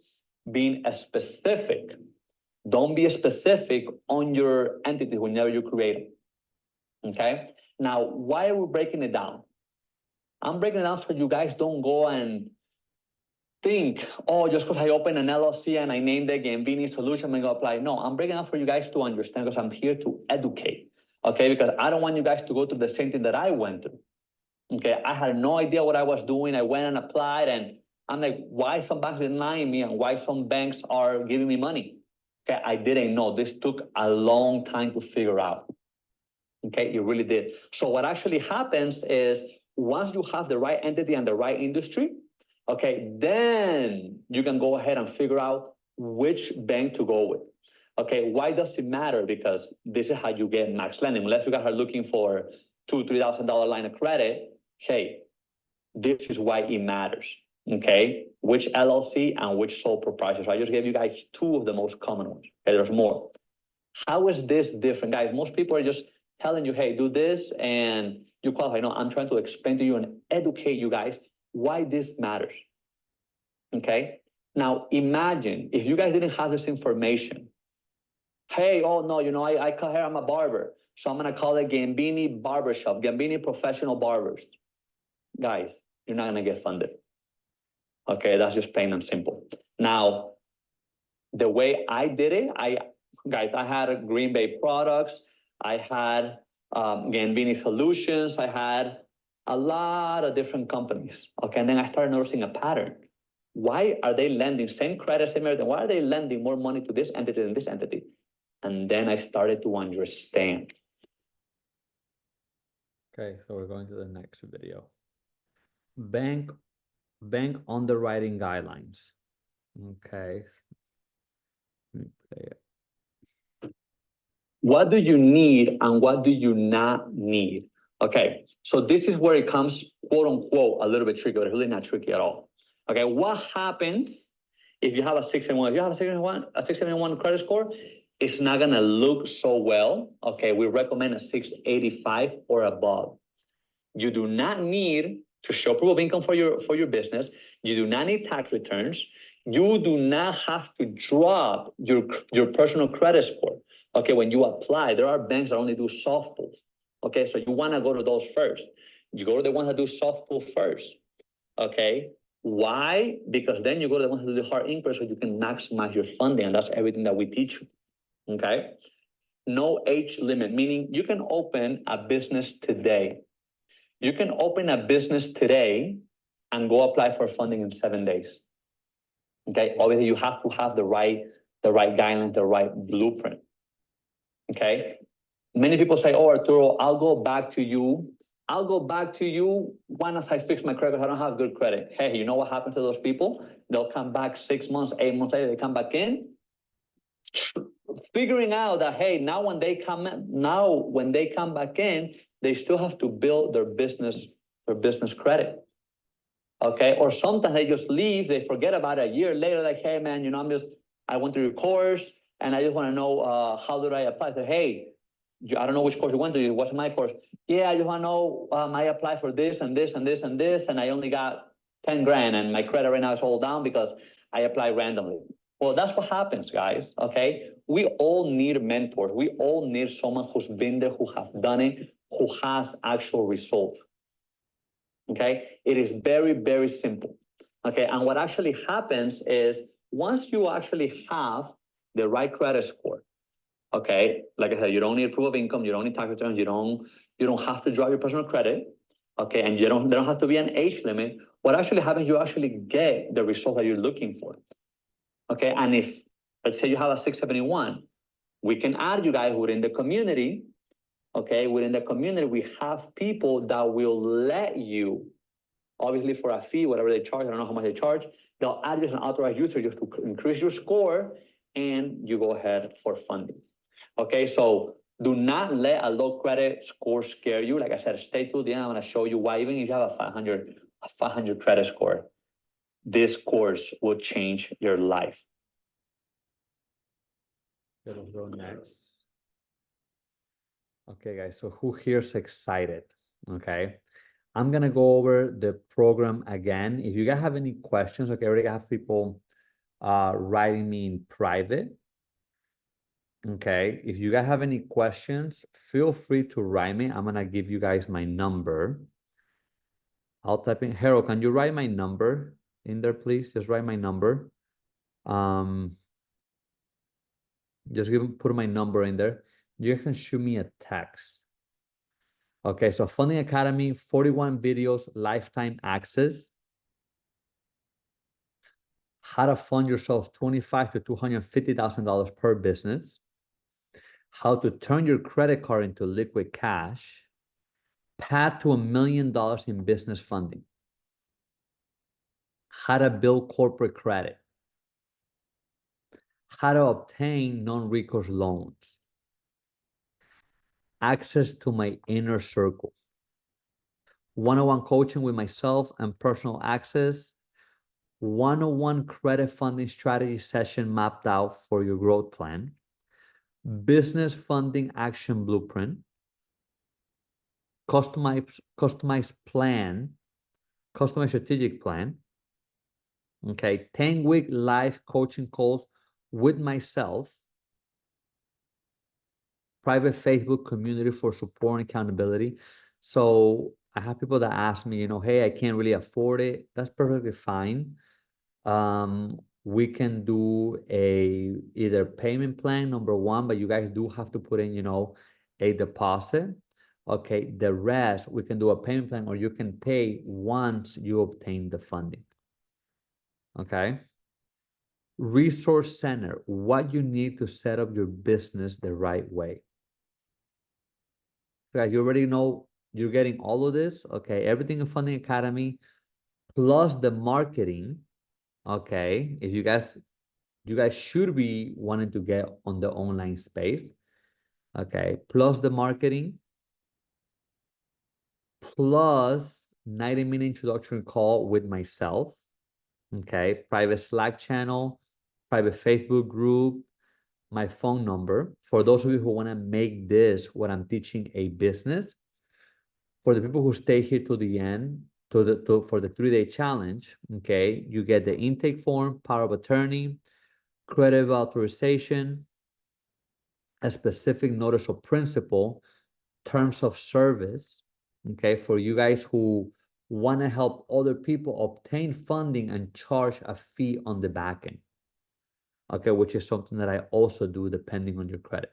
being specific. Don't be specific on your entity whenever you create it. Okay, now why are we breaking it down? I'm breaking it down so you guys don't go and think, oh, just because I open an LLC and I named the Gambini solution, I'm going to apply. No, I'm breaking it down for you guys to understand because I'm here to educate. Okay, because I don't want you guys to go through the same thing that I went through. Okay, I had no idea what I was doing. I went and applied and I'm like, why some banks denying me and why some banks are giving me money? Okay, I didn't know. This took a long time to figure out. Okay, it really did. So what actually happens is once you have the right entity and the right industry, okay, then you can go ahead and figure out which bank to go with. Okay, why does it matter? Because this is how you get max lending. Unless you guys are looking for $2,000 to $3,000 line of credit, hey, this is why it matters. Okay, which LLC and which sole proprietor. So I just gave you guys two of the most common ones. Okay, there's more. How is this different, guys? Most people are just telling you, hey, do this and you qualify. No, I'm trying to explain to you and educate you guys why this matters. Okay, now imagine if you guys didn't have this information. Hey, oh no, you know, I cut hair, I'm a barber. So I'm gonna call it Gambini Barbershop, Gambini Professional Barbers. Guys, you're not gonna get funded. Okay, that's just plain and simple. Now, the way I did it, I had Green Bay Products, I had Gambini Solutions, I had a lot of different companies. Okay, and then I started noticing a pattern. Why are they lending, same credit, same everything, why are they lending more money to this entity than this entity? And then I started to understand. Okay, so we're going to the next video. Bank underwriting guidelines. Okay. Let me play it. What do you need and what do you not need? Okay, so this is where it comes, quote unquote, a little bit tricky, but it's really not tricky at all. Okay, what happens if you have a 671? If you have a 671 credit score, it's not gonna look so well. Okay, we recommend a 685 or above. You do not need to show proof of income for your business. You do not need tax returns. You do not have to drop your personal credit score. Okay, when you apply, there are banks that only do soft pulls. Okay, so you want to go to those first. You go to the ones that do soft pull first. Okay, why? Because then you go to the ones that do the hard inquiry so you can maximize your funding, and that's everything that we teach you. Okay, no age limit, meaning you can open a business today. You can open a business today and go apply for funding in 7 days. Okay, obviously you have to have the right guidelines, the right blueprint. Okay, many people say, oh, Arturo, I'll go back to you. I'll go back to you once I fix my credit. I don't have good credit. Hey, you know what happens to those people? They'll come back 6 months, 8 months later, they come back in, figuring out that, hey, now when they come back in, they still have to build their business credit. Okay, or sometimes they just leave, they forget about it a year later, like, hey man, you know, I went through your course and I just want to know how did I apply? I said, hey, I don't know which course you went to, what's my course? yeah, you wanna know, I applied for this and this and this and this, and I only got 10 grand and my credit right now is all down because I applied randomly. Well, that's what happens, guys, okay? We all need mentors. We all need someone who's been there, who has done it, who has actual results. Okay, it is very, very simple. Okay, and what actually happens is once you actually have the right credit score, okay, like I said, you don't need proof of income, you don't need tax returns, you don't have to drive your personal credit, okay, and there don't have to be an age limit. What actually happens, you actually get the result that you're looking for. Okay, and if let's say you have a 671, we can add you guys within the community. Okay, within the community, we have people that will let you, obviously for a fee, whatever they charge, I don't know how much they charge, they'll add you as an authorized user just to increase your score, and you go ahead for funding. Okay, so do not let a low credit score scare you. Like I said, stay till the end. I'm gonna show you why even if you have a 500 credit score, this course will change your life. Let's go next. Okay, guys, so who here's excited? Okay, I'm gonna go over the program again. If you guys have any questions, okay, I already have people writing me in private. Okay, if you guys have any questions, feel free to write me. I'm gonna give you guys my number. I'll type in, Harold, can you write my number in there, please? Just write my number. Just put my number in there. You can shoot me a text. Okay, so Funding Academy, 41 videos, lifetime access. How to fund yourself $25,000 to $250,000 per business. How to turn your credit card into liquid cash. Path to $1 million in business funding. How to build corporate credit. How to obtain non-recourse loans. Access to my inner circle. One-on-one coaching with myself and personal access. One-on-one credit funding strategy session mapped out for your growth plan. Business funding action blueprint. Customized plan. Customized strategic plan. Okay, 10-week live coaching calls with myself. Private Facebook community for support and accountability. So I have people that ask me, hey, I can't really afford it. That's perfectly fine. We can do either payment plan, number one, but you guys do have to put in, a deposit. Okay, the rest, we can do a payment plan, or you can pay once you obtain the funding. Okay. Resource center, what you need to set up your business the right way. Okay, you already know you're getting all of this. Okay, everything in Funding Academy, plus the marketing. Okay, if you guys should be wanting to get on the online space. Okay, plus the marketing, plus 90-minute introductory call with myself. Okay, private Slack channel, private Facebook group, my phone number. For those of you who want to make this what I'm teaching a business. For the people who stay here to the end, for the 3-day challenge, okay, you get the intake form, power of attorney, credit authorization, a specific notice of principle, terms of service, okay, for you guys who want to help other people obtain funding and charge a fee on the back end, okay, which is something that I also do depending on your credit.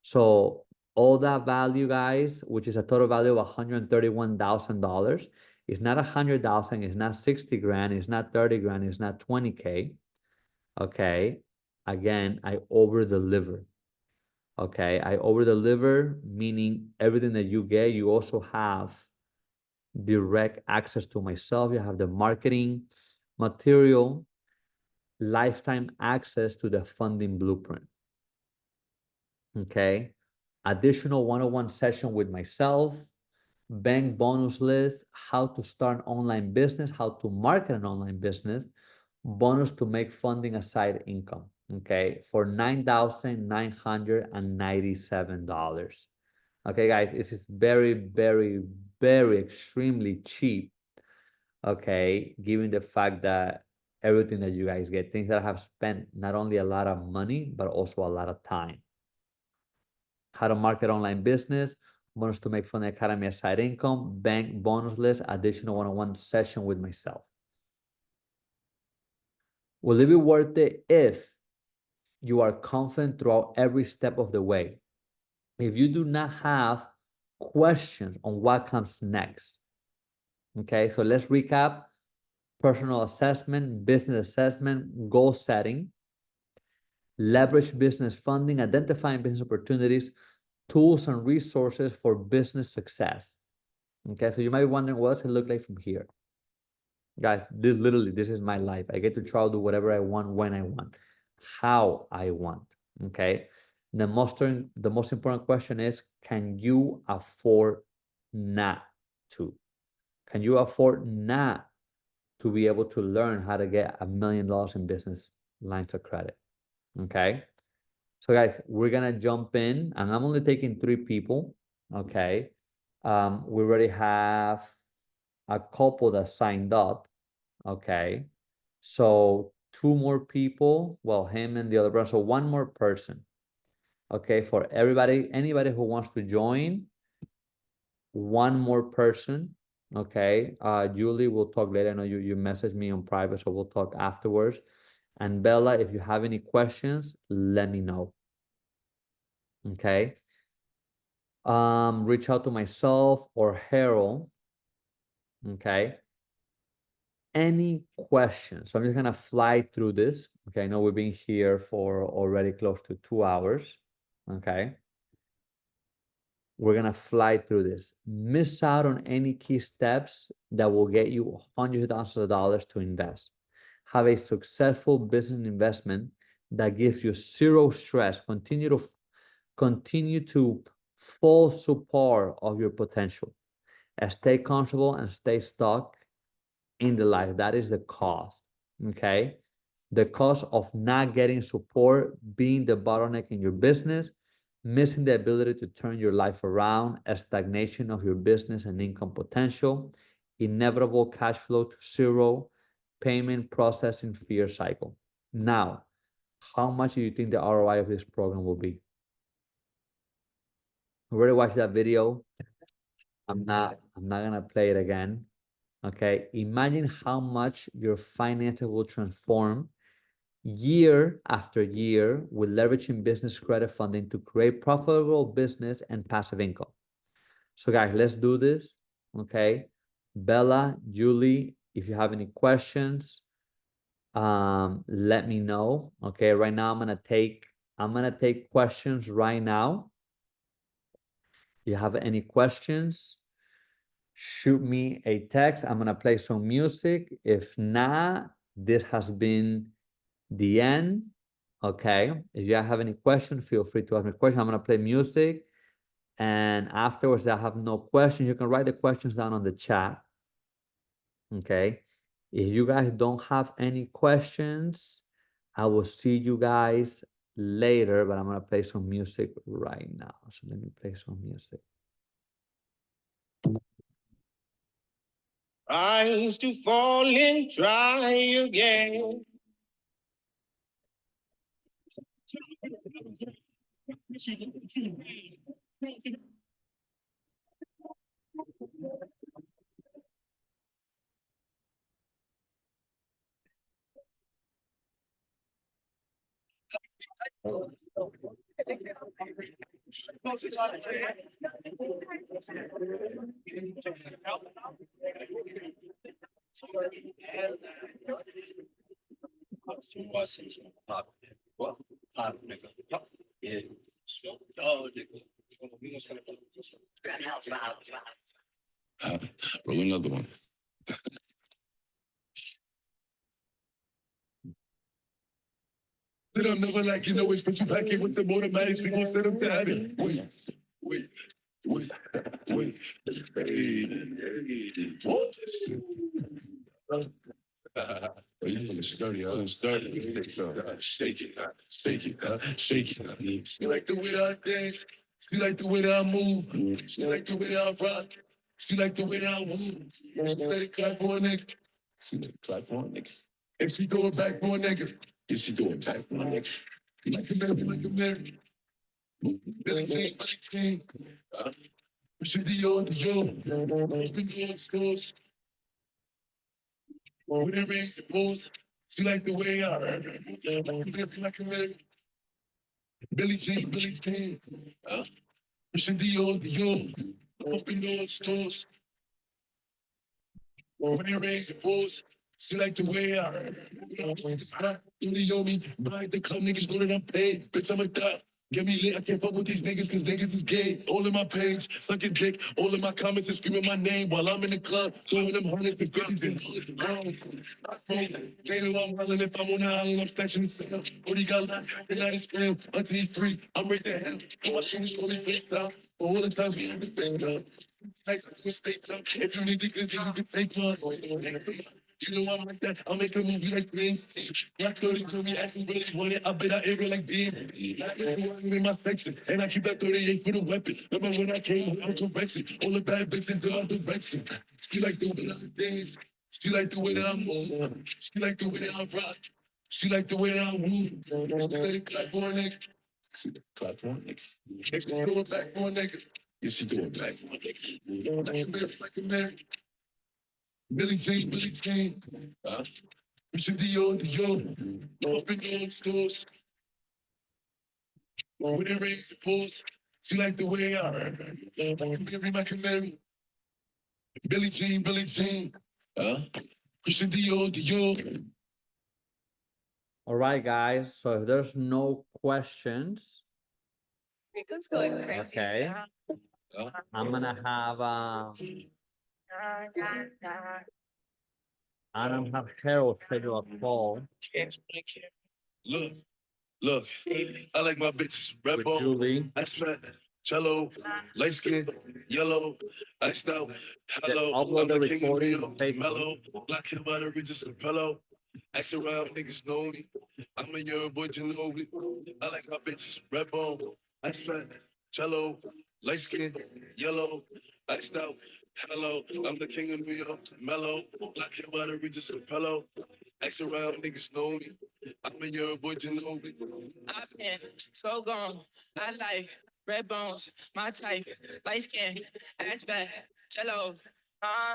So all that value, guys, which is a total value of $131,000, is not 100,000, it's not 60 grand, it's not 30 grand, it's not 20K. Okay. Again, I over deliver. Okay. I over deliver, meaning everything that you get, you also have direct access to myself. You have the marketing material, lifetime access to the funding blueprint. Okay. Additional one-on-one session with myself, bank bonus list, how to start an online business, how to market an online business, bonus to make funding a side income, okay, for $9,997. Okay, guys, this is very, very, very extremely cheap. Okay, given the fact that everything that you guys get, things that I have spent not only a lot of money, but also a lot of time. How to market online business, bonus to make Funding Academy a side income, bank bonus list, additional one-on-one session with myself. Will it be worth it if you are confident throughout every step of the way? If you do not have questions on what comes next. Okay, so let's recap: personal assessment, business assessment, goal setting, leverage business funding, identifying business opportunities, tools and resources for business success. Okay, so you might be wondering, what does it look like from here? Guys, this is my life. I get to try to do whatever I want, when I want, how I want. Okay. The most important question is, can you afford not to? Can you afford not to be able to learn how to get $1 million in business lines of credit? Okay. So guys, we're gonna jump in, and I'm only taking 3 people. Okay. We already have a couple that signed up. Okay. So 2 more people, well, him and the other person, so 1 more person. Okay, for anybody who wants to join, 1 more person. Okay, Julie, we'll talk later. I know you messaged me on private, so we'll talk afterwards. And Bella, if you have any questions, let me know. Okay. Reach out to myself or Harold. Okay. Any questions? So I'm just gonna fly through this. Okay, I know we've been here for already close to 2 hours. Okay. We're gonna fly through this. Miss out on any key steps that will get you hundreds of thousands of dollars to invest. Have a successful business investment that gives you 0 stress. Continue to full support of your potential. Stay comfortable and stay stuck in the life. That is the cost. Okay. The cost of not getting support, being the bottleneck in your business, missing the ability to turn your life around, a stagnation of your business and income potential, inevitable cash flow to 0, payment processing fear cycle. Now, how much do you think the ROI of this program will be? We already watched that video. I'm not gonna play it again. Okay. Imagine how much your finances will transform year after year with leveraging business credit funding to create profitable business and passive income. So guys, let's do this. Okay. Bella, Julie, if you have any questions, let me know. Okay. Right now I'm gonna take questions right now. If you have any questions, shoot me a text. I'm gonna play some music. If not, this has been the end. Okay. If you have any questions, feel free to ask me a question. I'm gonna play music, and afterwards, I have no questions. You can write the questions down on the chat. Okay. If you guys don't have any questions, I will see you guys later, but I'm gonna play some music right now. So let me play some music. Rise to fall and try again. Roll another one. Said I'm never like you always put you back in with some automatics. We gon' set them tight. Wait. Oh, you feeling sturdy, huh? Sturdy. So, shake it. You like the way I dance? She like the way that I move. She like the way that I rock. She like the way that I move. She let it clap for a nigga. She let it clap for a nigga. And she throw it back for a nigga. Yeah, she throw it back for a nigga. She like a Mary, like a Mary. Billie Jean, Billie Jean. She Dior, Dior. Open your stores. When it rains, it pours. She like the way I like a Mary. Billie Jean, Billie Jean. She Dior, Dior. Open your stores. When it rains, it pours. She like the way I do the yomi. Buy the club, niggas know that I'm paid. Bitch, I'm a thot. Get me lit, I can't fuck with these niggas cause niggas is gay. All in my page, sucking dick. All in my comments and screaming my name while I'm in the club. Throwing them hundreds and fifties and they know I'm rolling if I'm on the island, I'm stashing the sale. Already got locked, and I just real. Until he's free, I'm right to hell. All my shooters call me face down. All the times we had to face down. Nice, I do stay tough. If you need to get you can take one. You know I'm like that. I'll make a movie like Green. Black 30 do me acting really want it. I bet I air it like beam. I'm in my section, and I keep that 38 for the weapon. Remember when I came out correction? All the bad bitches in my direction. She like the way that I dance. She like the way that I move. She like the way that I rock. She like the way that I move. She let it clap for a nigga. She let it clap for a nigga. If she throw it back for a nigga. Yeah, she throw it back for a nigga. Like a Mary, like a Mary. Billie Jean, Billie Jean. She Dior, Dior. Open your stores. When it rains, it pours. She like the way I Mary, my canary. Billie Jean, Billie Jean. She Dior, Dior. All right, guys. So if there's no questions, Rico's going crazy. okay, I'm gonna have I don't have Harold schedule a call Look, look. I like my bitches red with bone. Julie. That's fat. Cello, light skin, yellow, iced out, hello. Upload the I'm the king of recording Rio, on Facebook. mellow, black and butter, just a pillow. Ask around, niggas know me. I'm a young boy, Ginobili. I like my bitches red bone, ice fat, cello, light skin, yellow, iced out, hello. I'm the king of New York, mellow, black and butter, just a pillow. Ask around, niggas know me. I'm a young boy, Ginobili. I've been so gone. I like red bones, my type, light skin, act back, cello.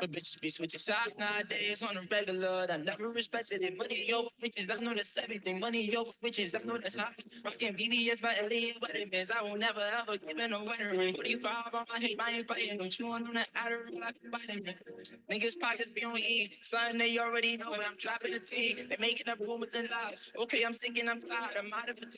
But bitches be switching sides nowadays on the regular. I never respected it. Money over bitches, I know that's everything. Money over bitches, I know that's hot. Rockin' BBS, my Elliot, what it is. I will never ever give in a winner ring. 45 on my hip, I ain't fighting. I'm chewing on that outer ring like a vitamin. Niggas pockets be on E. Son, they already know when I'm dropping the T. They making up rumors and lies. Okay, I'm sinking, I'm tired. I'm out of fatigue.